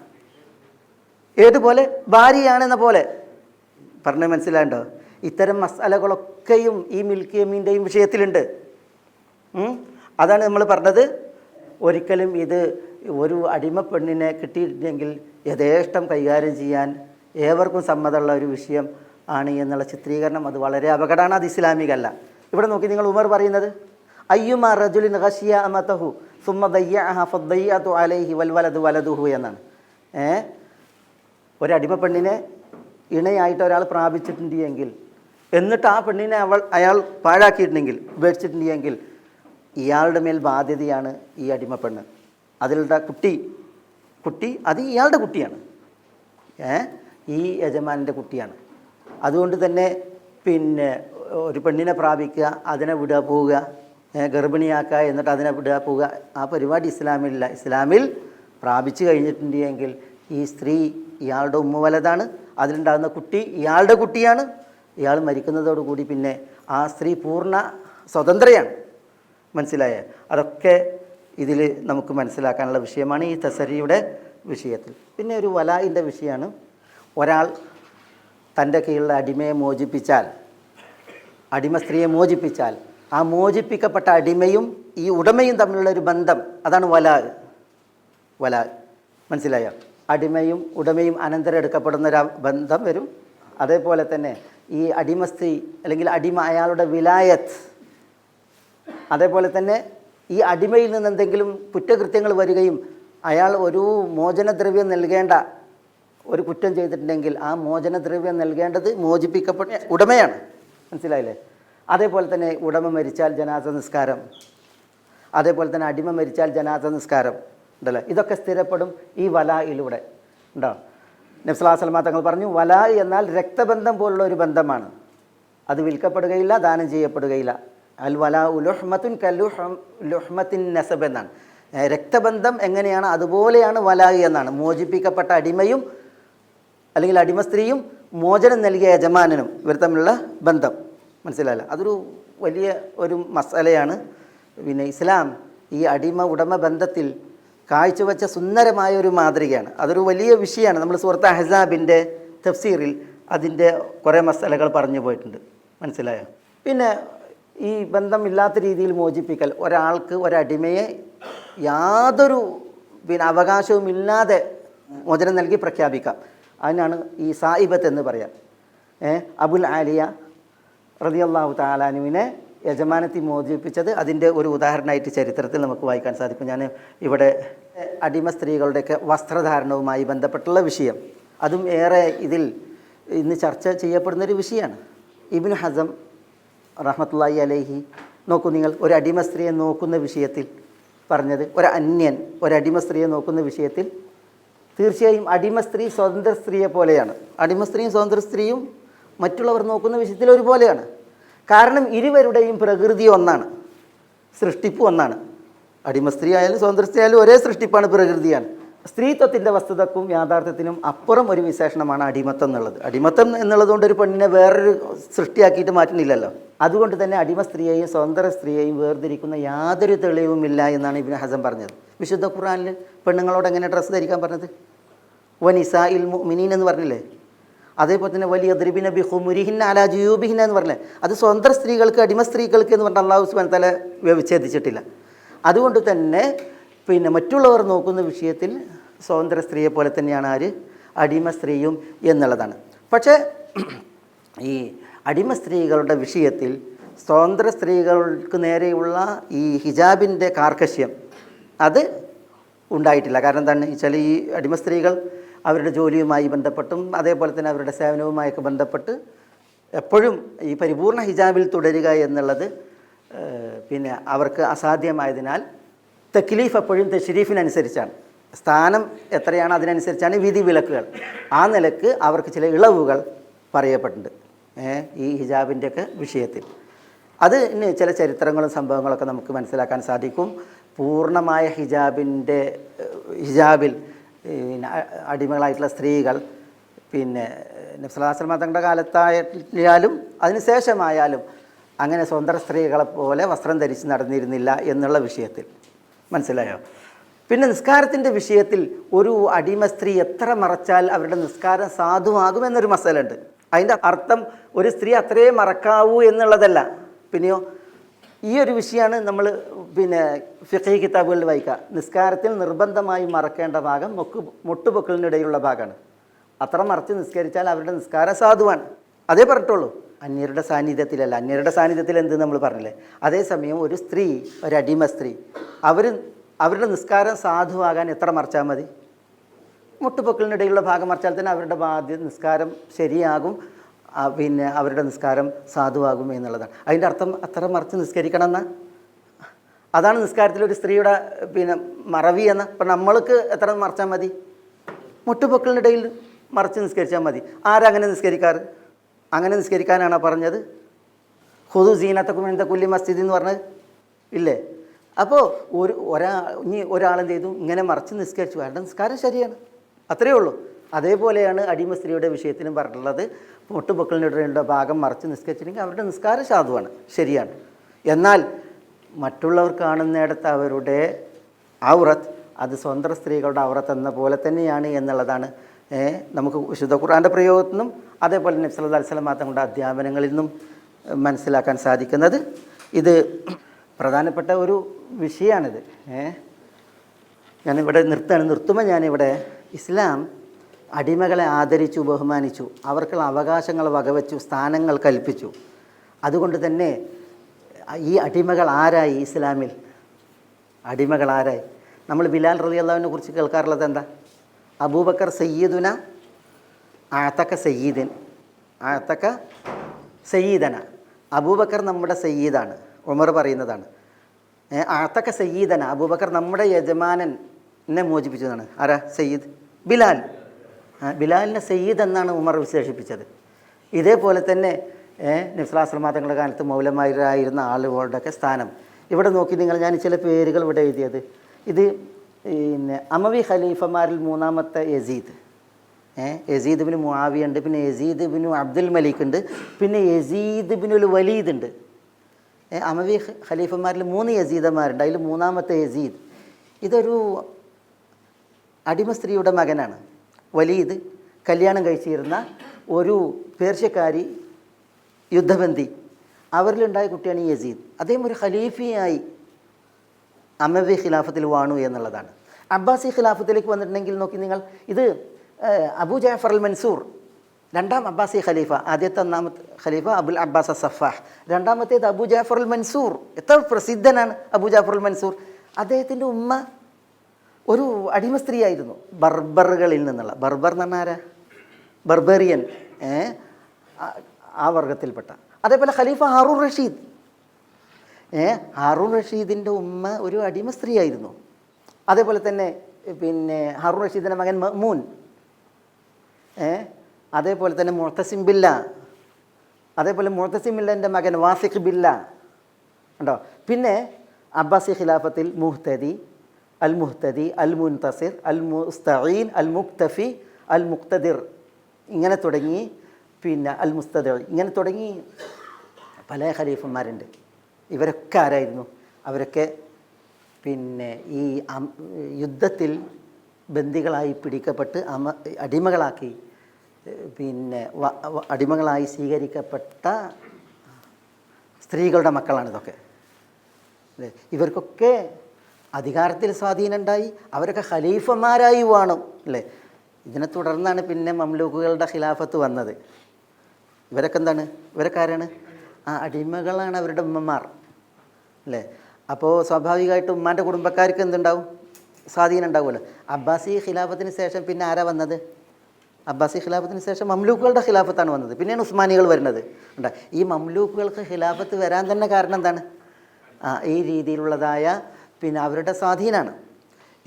ഏതുപോലെ? ഭാര്യയാണെന്ന പോലെ. പറഞ്ഞ് മനസ്സിലാണ്ടോ? ഇത്തരം മസാലകളൊക്കെയും ഈ മിൽക്കി യമീൻ്റെയും വിഷയത്തിലുണ്ട്. അതാണ് നമ്മൾ പറഞ്ഞത്. ഒരിക്കലും ഇത് ഒരു അടിമ പെണ്ണിനെ കിട്ടിയിട്ടുണ്ടെങ്കിൽ യഥേഷ്ടം കൈകാര്യം ചെയ്യാൻ ഏവർക്കും സമ്മതമുള്ള ഒരു വിഷയം ആണ് എന്നുള്ള ചിത്രീകരണം അത് വളരെ അപകടമാണ്. അത് ഇസ്ലാമികല്ല. ഇവിടെ നോക്കി നിങ്ങൾ, ഉമർ പറയുന്നത് അയ്യുമാ റജുലിൻ ഖശിയ അമതഹു സുമ്മ ദയ്യഅഹ ഫദ്ദയ്യതു അലൈഹി വൽ വലദു വലദുഹു എന്നാണ്. ഒരടിമ പെണ്ണിനെ ഇണയായിട്ട് ഒരാൾ പ്രാപിച്ചിട്ടുണ്ട് എങ്കിൽ എന്നിട്ട് ആ പെണ്ണിനെ അയാൾ പാഴാക്കിയിട്ടുണ്ടെങ്കിൽ, ഉപേക്ഷിച്ചിട്ടുണ്ടെങ്കിൽ ഇയാളുടെ മേൽ ബാധ്യതയാണ് ഈ അടിമ പെണ്ണ്. അതിലുള്ള കുട്ടി അത് ഇയാളുടെ കുട്ടിയാണ്, ഈ യജമാനൻ്റെ കുട്ടിയാണ്. അതുകൊണ്ട് തന്നെ പിന്നെ ഒരു പെണ്ണിനെ പ്രാപിക്കുക, അതിനെ വിടുക, പോവുക, ഗർഭിണിയാക്കുക, എന്നിട്ട് അതിനെ വിടുക, പോവുക, ആ പരിപാടി ഇസ്ലാമിലില്ല. ഇസ്ലാമിൽ പ്രാപിച്ചു കഴിഞ്ഞിട്ടുണ്ട് എങ്കിൽ ഈ സ്ത്രീ ഇയാളുടെ ഉമ്മവലതാണ്, അതിലുണ്ടാകുന്ന കുട്ടി ഇയാളുടെ കുട്ടിയാണ്. ഇയാൾ മരിക്കുന്നതോടുകൂടി പിന്നെ ആ സ്ത്രീ പൂർണ്ണ സ്വതന്ത്രയാണ്. മനസ്സിലായേ? അതൊക്കെ ഇതിൽ നമുക്ക് മനസ്സിലാക്കാനുള്ള വിഷയമാണ് ഈ തസരിയുടെ വിഷയത്തിൽ. പിന്നെ ഒരു വലായിൻ്റെ വിഷയമാണ്. ഒരാൾ തൻ്റെ കീഴിലുള്ള അടിമയെ മോചിപ്പിച്ചാൽ, അടിമ സ്ത്രീയെ മോചിപ്പിച്ചാൽ ആ മോചിപ്പിക്കപ്പെട്ട അടിമയും ഈ ഉടമയും തമ്മിലുള്ള ഒരു ബന്ധം, അതാണ് വലാ. മനസ്സിലായോ? അടിമയും ഉടമയും അനന്തരം എടുക്കപ്പെടുന്നൊരു ബന്ധം വരും. അതേപോലെ തന്നെ ഈ അടിമ സ്ത്രീ അല്ലെങ്കിൽ അടിമ അയാളുടെ വിലായത്ത്, അതേപോലെ തന്നെ ഈ അടിമയിൽ നിന്ന് എന്തെങ്കിലും കുറ്റകൃത്യങ്ങൾ വരികയും അയാൾ ഒരു മോചനദ്രവ്യം നൽകേണ്ട ഒരു കുറ്റം ചെയ്തിട്ടുണ്ടെങ്കിൽ ആ മോചനദ്രവ്യം നൽകേണ്ടത് മോചിപ്പിക്കപ്പെട്ട ഉടമയാണ്. മനസ്സിലായില്ലേ? അതേപോലെ തന്നെ ഉടമ മരിച്ചാൽ ജനാസ നിസ്കാരം, അതേപോലെ തന്നെ അടിമ മരിച്ചാൽ ജനാസ നിസ്കാരം ഉണ്ടല്ലോ. ഇതൊക്കെ സ്ഥിരപ്പെടും ഈ വലായിലൂടെ. ഉണ്ടോ? നബി സല്ലല്ലാഹു അലൈഹി വസല്ലം തങ്ങൾ പറഞ്ഞു, വലാ എന്നാൽ രക്തബന്ധം പോലുള്ള ഒരു ബന്ധമാണ്. അത് വിൽക്കപ്പെടുകയില്ല, ദാനം ചെയ്യപ്പെടുകയില്ല. അൽ വലാ ലുഹ്മത്തുൻ കലുഹ്മത്തിൻ നസബ് എന്നാണ്. രക്തബന്ധം എങ്ങനെയാണ് അതുപോലെയാണ് വലായി എന്നാണ്. മോചിപ്പിക്കപ്പെട്ട അടിമയും അല്ലെങ്കിൽ അടിമ സ്ത്രീയും മോചനം നൽകിയ യജമാനനും ഇവർ തമ്മിലുള്ള ബന്ധം. മനസ്സിലായില്ല? അതൊരു വലിയ ഒരു മസലയാണ്. പിന്നെ ഇസ്ലാം ഈ അടിമ ഉടമ ബന്ധത്തിൽ കാഴ്ചവെച്ച സുന്ദരമായ ഒരു മാതൃകയാണ്. അതൊരു വലിയ വിഷയമാണ്. നമ്മൾ സൂറത്ത് അഹ്സാബിൻ്റെ തഫ്സീറിൽ അതിൻ്റെ കുറേ മസലകൾ പറഞ്ഞു പോയിട്ടുണ്ട്. മനസ്സിലായോ? പിന്നെ ഈ ബന്ധമില്ലാത്ത രീതിയിൽ മോചിപ്പിക്കൽ, ഒരാൾക്ക് ഒരടിമയെ യാതൊരു അവകാശവുമില്ലാതെ മോചനം നൽകി പ്രഖ്യാപിക്കാം. അതിനാണ് ഈ സായിബത്ത് എന്ന് പറയാം. അബുൽ ആലിയ റളിയല്ലാഹു തആല അൻഹുവിനെ യജമാനത്തി മോചിപ്പിച്ചത് അതിൻ്റെ ഒരു ഉദാഹരണമായിട്ട് ചരിത്രത്തിൽ നമുക്ക് വായിക്കാൻ സാധിക്കും. ഞാൻ ഇവിടെ അടിമ സ്ത്രീകളുടെയൊക്കെ വസ്ത്രധാരണവുമായി ബന്ധപ്പെട്ടുള്ള വിഷയം, അതും ഏറെ ഇതിൽ ഇന്ന് ചർച്ച ചെയ്യപ്പെടുന്നൊരു വിഷയമാണ്. ഇബ്നു ഹസം റഹ്മത്തുള്ളാഹി അലൈഹി നോക്കൂ നിങ്ങൾ, ഒരു അടിമ സ്ത്രീയെ നോക്കുന്ന വിഷയത്തിൽ പറഞ്ഞത്, ഒരന്യൻ ഒരടിമ സ്ത്രീയെ നോക്കുന്ന വിഷയത്തിൽ തീർച്ചയായും അടിമ സ്ത്രീ സ്വതന്ത്ര സ്ത്രീയെ പോലെയാണ്. അടിമ സ്ത്രീയും സ്വതന്ത്ര സ്ത്രീയും മറ്റുള്ളവർ നോക്കുന്ന വിഷയത്തിൽ ഒരുപോലെയാണ്. കാരണം ഇരുവരുടെയും പ്രകൃതി ഒന്നാണ്, സൃഷ്ടിപ്പ് ഒന്നാണ്. അടിമ സ്ത്രീ ആയാലും സ്വതന്ത്ര സ്ത്രീ ആയാലും ഒരേ സൃഷ്ടിപ്പാണ്, പ്രകൃതിയാണ്. സ്ത്രീത്വത്തിൻ്റെ വസ്തുതക്കും യാഥാർത്ഥ്യത്തിനും അപ്പുറം ഒരു വിശേഷണമാണ് അടിമത്തം എന്നുള്ളത്. അടിമത്തം എന്നുള്ളതുകൊണ്ട് ഒരു പെണ്ണിനെ വേറൊരു സൃഷ്ടിയാക്കിയിട്ട് മാറ്റുന്നില്ലല്ലോ. അതുകൊണ്ട് തന്നെ അടിമ സ്ത്രീയെയും സ്വതന്ത്ര സ്ത്രീയെയും വേർതിരിക്കുന്ന യാതൊരു തെളിവുമില്ല എന്നാണ് ഇബ്നു ഹസം പറഞ്ഞത്. വിശുദ്ധ ഖുർആനിൽ പെണ്ണുങ്ങളോട് എങ്ങനെ ഡ്രസ്സ് ധരിക്കാൻ പറഞ്ഞത്? വനിസാഇൽ മുഅ്മിനീൻ എന്ന് പറഞ്ഞില്ലേ? അതേപോലെ തന്നെ വലിയ ദ്രിബിന ബിഖുമുരിഹിന്ന അലാ ജുയൂബിഹിന്ന എന്ന് പറഞ്ഞില്ലേ? അത് സ്വതന്ത്ര സ്ത്രീകൾക്ക് അടിമ സ്ത്രീകൾക്ക് എന്ന് പറഞ്ഞാൽ അല്ലാഹു സുബ്ഹാനഹു വ തആല വ്യവച്ഛേദിച്ചിട്ടില്ല. അതുകൊണ്ട് തന്നെ മറ്റുള്ളവർ നോക്കുന്ന വിഷയത്തിൽ സ്വതന്ത്ര സ്ത്രീയെ പോലെ തന്നെയാണ് ആര്? അടിമ സ്ത്രീയും എന്നുള്ളതാണ്. പക്ഷേ ഈ അടിമ സ്ത്രീകളുടെ വിഷയത്തിൽ സ്വതന്ത്ര സ്ത്രീകൾക്ക് നേരെയുള്ള ഈ ഹിജാബിൻ്റെ കാർക്കശ്യം അത് ഉണ്ടായിട്ടില്ല. കാരണം എന്താണ് വെച്ചാൽ ഈ അടിമ സ്ത്രീകൾ അവരുടെ ജോലിയുമായി ബന്ധപ്പെട്ടും അതേപോലെ തന്നെ അവരുടെ സേവനവുമായൊക്കെ ബന്ധപ്പെട്ട് എപ്പോഴും ഈ പരിപൂർണ ഹിജാബിൽ തുടരുക എന്നുള്ളത് അവർക്ക് അസാധ്യമായതിനാൽ തക്ലീഫ് എപ്പോഴും തശ്രീഫിനനുസരിച്ചാണ്. സ്ഥാനം എത്രയാണ് അതിനനുസരിച്ചാണ് വിധി വിലക്കുകൾ. ആ നിലക്ക് അവർക്ക് ചില ഇളവുകൾ പറയപ്പെട്ടിട്ടുണ്ട് ഈ ഹിജാബിൻ്റെയൊക്കെ വിഷയത്തിൽ. അതിന് ചില ചരിത്രങ്ങളും സംഭവങ്ങളൊക്കെ നമുക്ക് മനസ്സിലാക്കാൻ സാധിക്കും. പൂർണ്ണമായ ഹിജാബിൽ അടിമകളായിട്ടുള്ള സ്ത്രീകൾ നബി സല്ലല്ലാഹു അലൈഹി വസല്ലം തങ്ങളുടെ കാലത്തായാലും അതിനുശേഷമായാലും അങ്ങനെ സ്വതന്ത്ര സ്ത്രീകളെ പോലെ വസ്ത്രം ധരിച്ച് നടന്നിരുന്നില്ല എന്നുള്ള വിഷയത്തിൽ മനസ്സിലായോ? പിന്നെ നിസ്കാരത്തിൻ്റെ വിഷയത്തിൽ ഒരു അടിമ സ്ത്രീ എത്ര മറച്ചാൽ അവരുടെ നിസ്കാരം സാധുവാകുമെന്നൊരു മസലുണ്ട്. അതിൻ്റെ അർത്ഥം ഒരു സ്ത്രീ അത്രേ മറക്കാവൂ എന്നുള്ളതല്ല. പിന്നെയോ ഈ ഒരു വിഷയമാണ് നമ്മൾ ഫിഖ് കിതാബുകളിൽ വായിക്കുക. നിസ്കാരത്തിൽ നിർബന്ധമായി മറക്കേണ്ട ഭാഗം മുട്ടുപൊക്കലിനിടയിലുള്ള ഭാഗമാണ്. അത്ര മറച്ച് നിസ്കരിച്ചാൽ അവരുടെ നിസ്കാരം സാധുവാണ്. അതേ പറഞ്ഞിട്ടുള്ളൂ, അന്യരുടെ സാന്നിധ്യത്തിലല്ല. അന്യരുടെ സാന്നിധ്യത്തിൽ എന്ത് നമ്മൾ പറഞ്ഞില്ലേ? അതേസമയം ഒരു സ്ത്രീ, ഒരു അടിമ സ്ത്രീ, അവരുടെ നിസ്കാരം സാധുവാകാൻ എത്ര മറച്ചാൽ മതി? മുട്ടുപൊക്കലിനിടയിലുള്ള ഭാഗം മറച്ചാൽ തന്നെ അവരുടെ നിസ്കാരം ശരിയാകും, അവരുടെ നിസ്കാരം സാധുവാകും എന്നുള്ളതാണ്. അതിൻ്റെ അർത്ഥം അത്ര മറച്ച് നിസ്കരിക്കണം എന്നാ. അതാണ് നിസ്കാരത്തിലൊരു സ്ത്രീയുടെ മറവി എന്ന. ഇപ്പം നമ്മൾക്ക് എത്ര മറച്ചാൽ മതി? മുട്ടുപൊക്കലിനിടയിൽ മറച്ച് നിസ്കരിച്ചാൽ മതി. ആരങ്ങനെ നിസ്കരിക്കാറ്? അങ്ങനെ നിസ്കരിക്കാനാണോ പറഞ്ഞത്? ഖുദു സീനത്തക്കും ഇൻദ കുല്ലി മസ്ജിദ് എന്ന് പറഞ്ഞത് ഇല്ലേ? അപ്പോൾ ഒരാളെന്ത് ചെയ്തു? ഇങ്ങനെ മറച്ച് നിസ്കരിച്ചു, അവരുടെ നിസ്കാരം ശരിയാണ്, അത്രയേ ഉള്ളൂ. അതേപോലെയാണ് അടിമ സ്ത്രീയുടെ വിഷയത്തിലും പറഞ്ഞിട്ടുള്ളത്. മുട്ടുപൊക്കലിനിടയിലുള്ള ഭാഗം മറച്ച് നിസ്കരിച്ചില്ലെങ്കിൽ അവരുടെ നിസ്കാരം സാധുവാണ്, ശരിയാണ്. എന്നാൽ മറ്റുള്ളവർ കാണുന്നിടത്ത് അവരുടെ ഔറത്ത് അത് സ്വതന്ത്ര സ്ത്രീകളുടെ ഔറത്ത് എന്ന പോലെ തന്നെയാണ് എന്നുള്ളതാണ് നമുക്ക് വിശുദ്ധ ഖുർആൻ്റെ പ്രയോഗത്തിൽ നിന്നും അതേപോലെ നബി സല്ലല്ലാഹു അലൈഹി വസല്ലം തങ്ങളുടെ അധ്യാപനങ്ങളിൽ നിന്നും മനസ്സിലാക്കാൻ സാധിക്കുന്നത്. ഇത് പ്രധാനപ്പെട്ട ഒരു വിഷയമാണിത്. ഞാനിവിടെ നിർത്തുമ്പോൾ ഞാനിവിടെ ഇസ്ലാം അടിമകളെ ആദരിച്ചു, ബഹുമാനിച്ചു, അവർക്കുള്ള അവകാശങ്ങൾ വകവെച്ചു, സ്ഥാനങ്ങൾ കൽപ്പിച്ചു. അതുകൊണ്ട് തന്നെ ഈ അടിമകൾ ആരായി? ഇസ്ലാമിൽ അടിമകൾ ആരായി? നമ്മൾ ബിലാൽ റളിയല്ലാഹുവിനെ കുറിച്ച് കേൾക്കാറുള്ളത് എന്താ? അബൂബക്കർ സയ്യിദുന ആതക സയ്യിദന. അബൂബക്കർ നമ്മുടെ സയ്യിദാണ്. ഉമർ പറയുന്നതാണ്. ആതക സയ്യിദന, അബൂബക്കർ നമ്മുടെ യജമാനനെ മോചിപ്പിച്ചതാണ്. ആരാ? സയ്യിദ് ബിലാൽ. ബിലാലിനെ സയ്യിദ് എന്നാണ് ഉമർ വിശേഷിപ്പിച്ചത്. ഇതേപോലെ തന്നെ നബി സല്ലല്ലാഹു അലൈഹി വസല്ലം തങ്ങളുടെ കാലത്ത് മൗലമാരായിരുന്ന ആളുകളുടെയൊക്കെ സ്ഥാനം ഇവിടെ നോക്കി നിങ്ങൾ. ഞാൻ ചില പേരുകൾ ഇവിടെ എഴുതിയത്. ഇത് അമവി ഖലീഫമാരിൽ മൂന്നാമത്തെ യസീദ്. യസീദ് ബിൻ മുആവിയ ഉണ്ട്, പിന്നെ യസീദ് ബിൻ അബ്ദുൽ മലിക് ഉണ്ട്, പിന്നെ യസീദ് ബിനുൽ വലീദ് ഉണ്ട്. അമവി ഖലീഫമാരിൽ 3 യസീദന്മാരുണ്ട്. അതിൽ മൂന്നാമത്തെ യസീദ് ഇതൊരു അടിമ സ്ത്രീയുടെ മകനാണ്. വലീദ് കല്യാണം കഴിച്ചിരുന്ന ഒരു പേർഷ്യക്കാരി യുദ്ധബന്ദി, അവരിലുണ്ടായ കുട്ടിയാണ് ഈ യസീദ്. അദ്ദേഹം ഒരു ഖലീഫയായി അമവി ഖിലാഫത്തിൽ വാണു എന്നുള്ളതാണ്. അബ്ബാസി ഖിലാഫത്തിലേക്ക് വന്നിട്ടുണ്ടെങ്കിൽ നോക്കി നിങ്ങൾ, ഇത് അബൂ ജാഫർ അൽ മൻസൂർ, രണ്ടാം അബ്ബാസി ഖലീഫ. ഒന്നാമത്തെ ഖലീഫ അബുൽ അബ്ബാസ് സഫാഹ്, രണ്ടാമത്തേത് അബൂ ജാഫർ അൽ മൻസൂർ. എത്ര പ്രസിദ്ധനാണ് അബൂ ജാഫർ അൽ മൻസൂർ. അദ്ദേഹത്തിൻ്റെ ഉമ്മ ഒരു അടിമ സ്ത്രീയായിരുന്നു, ബർബറുകളിൽ നിന്നുള്ള. ബർബർ എന്ന് പറഞ്ഞാൽ ആരാ? ബർബറിയൻ, ആ വർഗത്തിൽപ്പെട്ട. അതേപോലെ ഖലീഫ ഹാറൂൺ റഷീദ്, ഹാറൂൺ റഷീദിൻ്റെ ഉമ്മ ഒരു അടിമ സ്ത്രീയായിരുന്നു. അതേപോലെ തന്നെ ഹാറൂൺ റഷീദിൻ്റെ മകൻ മഅ്മൂൻ, അതേപോലെ തന്നെ മുഅ്തസിം ബില്ല, അതേപോലെ മുഅ്തസിം ബില്ലൻ്റെ മകൻ വാസിഖ് ബില്ല ഉണ്ടോ. പിന്നെ അബ്ബാസി ഖിലാഫത്തിൽ മുഹ്തദി, അൽ മുഹ്തദി, അൽ മുൻതസിർ, അൽ മുസ്തഈൻ, അൽ മുക്തഫി, അൽ മുക്തദിർ, ഇങ്ങനെ തുടങ്ങി, പിന്നെ അൽ മുസ്തദി, ഇങ്ങനെ തുടങ്ങി പല ഖലീഫന്മാരുണ്ട്. ഇവരൊക്കെ ആരായിരുന്നു? അവരൊക്കെ പിന്നെ ഈ യുദ്ധത്തിൽ ബന്ദികളായി പിടിക്കപ്പെട്ട് അടിമകളാക്കി പിന്നെ അടിമകളായി സ്വീകരിക്കപ്പെട്ട സ്ത്രീകളുടെ മക്കളാണ് ഇതൊക്കെ അല്ലേ. ഇവർക്കൊക്കെ അധികാരത്തിൽ സ്വാധീനമുണ്ടായി, അവരൊക്കെ ഖലീഫന്മാരായി വേണം അല്ലേ. ഇതിനെ തുടർന്നാണ് പിന്നെ മംലൂക്കുകളുടെ ഖിലാഫത്ത് വന്നത്. ഇവരൊക്കെ എന്താണ്? ഇവരൊക്കെ ആരാണ്? അടിമകളാണ് അവരുടെ ഉമ്മമാർ അല്ലേ. അപ്പോൾ സ്വാഭാവികമായിട്ടും ഉമ്മാൻ്റെ കുടുംബക്കാർക്ക് എന്തുണ്ടാവും? സ്വാധീനം ഉണ്ടാവുമല്ലോ. അബ്ബാസി ഖിലാഫത്തിന് ശേഷം പിന്നെ ആരാ വന്നത്? അബ്ബാസി ഖിലാഫത്തിന് ശേഷം മംലൂക്കുകളുടെ ഖിലാഫത്താണ് വന്നത്. പിന്നെയാണ് ഉസ്മാനികൾ വരുന്നത്. ഉണ്ട്. ഈ മംലൂക്കുകൾക്ക് ഖിലാഫത്ത് വരാൻ തന്നെ കാരണം എന്താണ്? ഈ രീതിയിലുള്ളതായ പിന്നെ അവരുടെ സ്വാധീനമാണ്.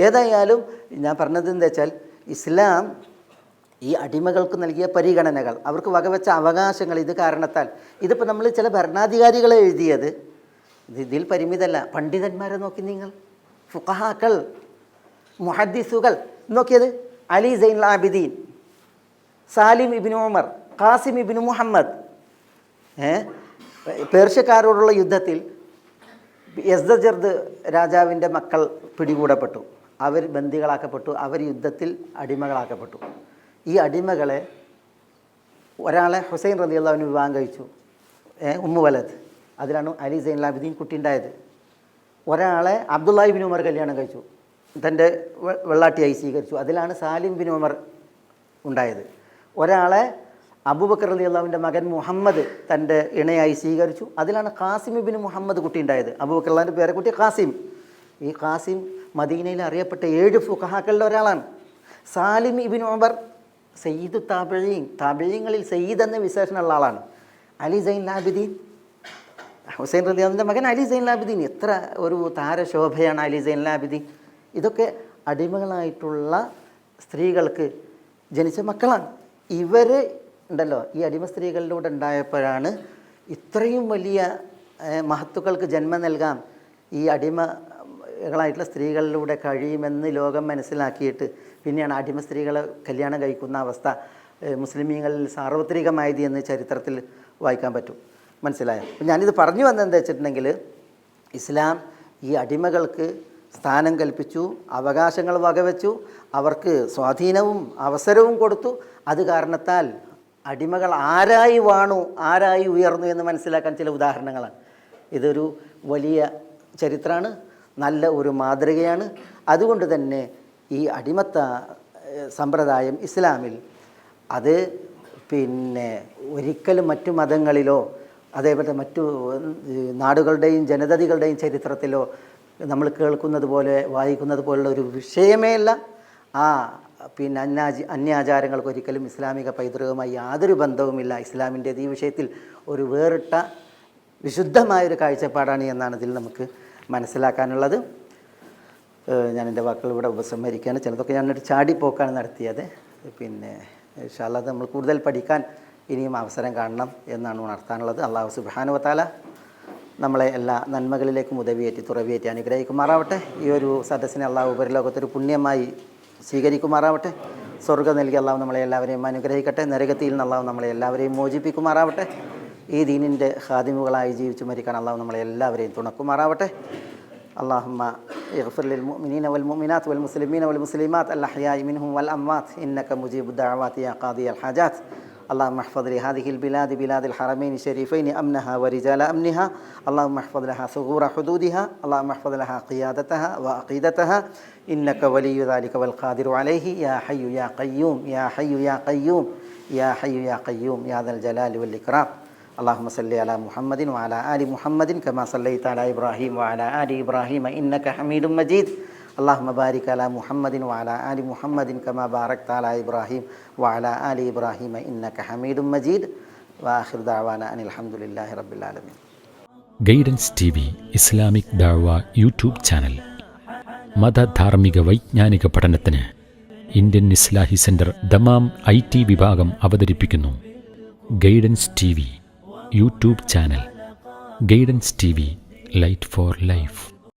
ഏതായാലും ഞാൻ പറഞ്ഞത് എന്താ വെച്ചാൽ, ഇസ്ലാം ഈ അടിമകൾക്ക് നൽകിയ പരിഗണനകൾ, അവർക്ക് വകവെച്ച അവകാശങ്ങൾ, ഇത് കാരണത്താൽ ഇതിപ്പോൾ നമ്മൾ ചില ഭരണാധികാരികളെ എഴുതിയത് ഇതിൽ പരിമിതമല്ല. പണ്ഡിതന്മാരെ നോക്കി നിങ്ങൾ, ഫുഖഹാക്കൾ, മുഹദ്ദിസുകൾ നോക്കിയത്, അലി സൈനുൽ ആബിദീൻ, സാലിം ഇബ്നു ഉമർ, ഖാസിം ഇബ്നു മുഹമ്മദ്. പേർഷ്യക്കാരോടുള്ള യുദ്ധത്തിൽ യസ്ദജർദ് രാജാവിൻ്റെ മക്കൾ പിടികൂടപ്പെട്ടു, അവർ ബന്ദികളാക്കപ്പെട്ടു, അവർ യുദ്ധത്തിൽ അടിമകളാക്കപ്പെട്ടു. ഈ അടിമകളെ ഒരാളെ ഹുസൈൻ റളിയല്ലാഹു അൻഹു വിവാഹം കഴിച്ചു, ഉമ്മു വലദ്, അതിലാണ് അലി സൈനുൽ ആബിദീൻ കുട്ടി ഉണ്ടായത്. ഒരാളെ അബ്ദുല്ലാഹി ഇബ്നു ഉമർ കല്യാണം കഴിച്ചു, തൻ്റെ വെള്ളാട്ടിയായി സ്വീകരിച്ചു, അതിലാണ് സാലിം ബിൻ ഉമർ ഉണ്ടായത്. ഒരാളെ അബൂബക്കർ റളിയല്ലാഹുവിൻ്റെ മകൻ മുഹമ്മദ് തൻ്റെ ഇണയായി സ്വീകരിച്ചു, അതിലാണ് ഖാസിം ഇബ്നു മുഹമ്മദ് കുട്ടി ഉണ്ടായത്. അബൂബക്കർ റളിയല്ലാഹുവിൻ്റെ പേരക്കുട്ടി ഖാസിം. ഈ ഖാസിം മദീനയിൽ അറിയപ്പെട്ട 7 ഫുഖഹാക്കളിൽ ഒരാളാണ്. സാലിം ഇബ്നു ഉമർ സയ്യിദു താബിഈൻ, താബിഈങ്ങളിൽ സയ്യിദ് എന്ന വിശേഷണമുള്ള ആളാണ്. അലി സൈനുൽ ആബിദീൻ, ഹുസൈൻ റളിയല്ലാഹുവിൻ്റെ മകൻ അലി സൈനുൽ ആബിദീൻ, എത്ര ഒരു താരശോഭയാണ് അലി സൈനുൽ ആബിദീൻ. ഇതൊക്കെ അടിമകളായിട്ടുള്ള സ്ത്രീകൾക്ക് ജനിച്ച മക്കളാണ്. ഇവർ ഉണ്ടല്ലോ, ഈ അടിമ സ്ത്രീകളിലൂടെ ഉണ്ടായപ്പോഴാണ് ഇത്രയും വലിയ മഹത്തുക്കൾക്ക് ജന്മം നൽകാം ഈ അടിമകളായിട്ടുള്ള സ്ത്രീകളിലൂടെ കഴിയുമെന്ന് ലോകം മനസ്സിലാക്കിയിട്ട് പിന്നെയാണ് അടിമ സ്ത്രീകളെ കല്യാണം കഴിക്കുന്ന അവസ്ഥ മുസ്ലിമീങ്ങളിൽ സാർവത്രികമായത് എന്ന് ചരിത്രത്തിൽ വായിക്കാൻ പറ്റും. മനസ്സിലായോ? അപ്പം ഞാനിത് പറഞ്ഞു വന്നതെന്താ വെച്ചിട്ടുണ്ടെങ്കിൽ, ഇസ്ലാം ഈ അടിമകൾക്ക് സ്ഥാനം കൽപ്പിച്ചു, അവകാശങ്ങൾ വകവെച്ചു, അവർക്ക് സ്വാധീനവും അവസരവും കൊടുത്തു. അത് കാരണത്താൽ അടിമകൾ ആരായി വാണു, ആരായി ഉയർന്നു എന്ന് മനസ്സിലാക്കാൻ ചില ഉദാഹരണങ്ങളാണ്. ഇതൊരു വലിയ ചരിത്രമാണ്, നല്ല ഒരു മാതൃകയാണ്. അതുകൊണ്ട് തന്നെ ഈ അടിമത്ത സമ്പ്രദായം ഇസ്ലാമിൽ അത് പിന്നെ ഒരിക്കലും മറ്റു മതങ്ങളിലോ അതേപോലെ മറ്റു നാടുകളുടെയും ജനതകളുടെയും ചരിത്രത്തിലോ നമ്മൾ കേൾക്കുന്നത് പോലെ വായിക്കുന്നത് പോലുള്ള ഒരു വിഷയമേ അല്ല. പിന്നെ അന്യാചാരങ്ങൾക്ക് ഒരിക്കലും ഇസ്ലാമിക പൈതൃകവുമായി യാതൊരു ബന്ധവുമില്ല. ഇസ്ലാമിൻ്റേത് ഈ വിഷയത്തിൽ ഒരു വേറിട്ട വിശുദ്ധമായൊരു കാഴ്ചപ്പാടാണ് എന്നാണ് ഇതിൽ നമുക്ക് മനസ്സിലാക്കാനുള്ളത്. ഞാൻ എൻ്റെ വാക്കുകൾ ഇവിടെ ഉപസംഹരിക്കുകയാണ്. ചിലതൊക്കെ ഞാനൊരു ചാടിപ്പോക്കാണ് നടത്തിയത്. പിന്നെ ഇൻഷാ അല്ലാഹ് നമ്മൾ കൂടുതൽ പഠിക്കാൻ ഇനിയും അവസരം കാണണം എന്നാണ് ഉണർത്താനുള്ളത്. അല്ലാഹു സുബ്ഹാനഹു വ തആല നമ്മളെ എല്ലാ നന്മകളിലേക്കും ഉദവിയേറ്റി തുറവിയേറ്റി അനുഗ്രഹിക്കുമാറാവട്ടെ. ഈ ഒരു സദസ്സിനെ അള്ളാഹു ഉപരിലോകത്തൊരു പുണ്യമായി സ്വീകരിക്കുമാറാവട്ടെ. സ്വർഗ്ഗം നൽകി അള്ളാഹു നമ്മളെ എല്ലാവരെയും അനുഗ്രഹിക്കട്ടെ. നരകത്തിൽ നിന്ന് അള്ളാഹു നമ്മളെ എല്ലാവരെയും മോചിപ്പിക്കുമാറാവട്ടെ. ഈ ദീനിൻ്റെ ഖാദിമുകളായി ജീവിച്ചു മരിക്കാൻ അള്ളാഹു നമ്മളെ എല്ലാവരെയും തുണക്കുമാറാവട്ടെ. اللهم اغفر للمؤمنين والمؤمنات والمسلمين والمسلمات الأحياء منهم والأموات إنك مجيب الدعوات يا قاضي الحاجات. اللهم احفظ لهذه البلاد بلاد الحرمين الشريفين أمنها ورجال أمنها. اللهم احفظ لها ثغور حدودها. اللهم احفظ لها قيادتها وعقيدتها إنك ولي ذلك والقادر عليه. يا حي يا قيوم يا حي يا قيوم يا حي يا قيوم يا ذا الجلال والإكرام. اللهم صل على محمد وعلى آل محمد كما صليت على إبراهيم وعلى آل إبراهيم إنك حميد مجيد. اللهم بارك على محمد وعلى آل محمد كما باركت على إبراهيم وعلى آل إبراهيم إنك حميد مجيد. وآخر دعوانا أن الحمد لله رب العالمين. ഗൈഡൻസ് TV ഇസ്ലാമിക് ദഅവ യൂട്യൂബ് ചാനൽ. മതധാർമ്മിക വൈജ്ഞാനിക പഠനത്തിന് Indian Islahi centre Dammam IT വിഭാഗം അവതരിപ്പിക്കുന്നു guidance TV YouTube channel. Guidance TV, light for life.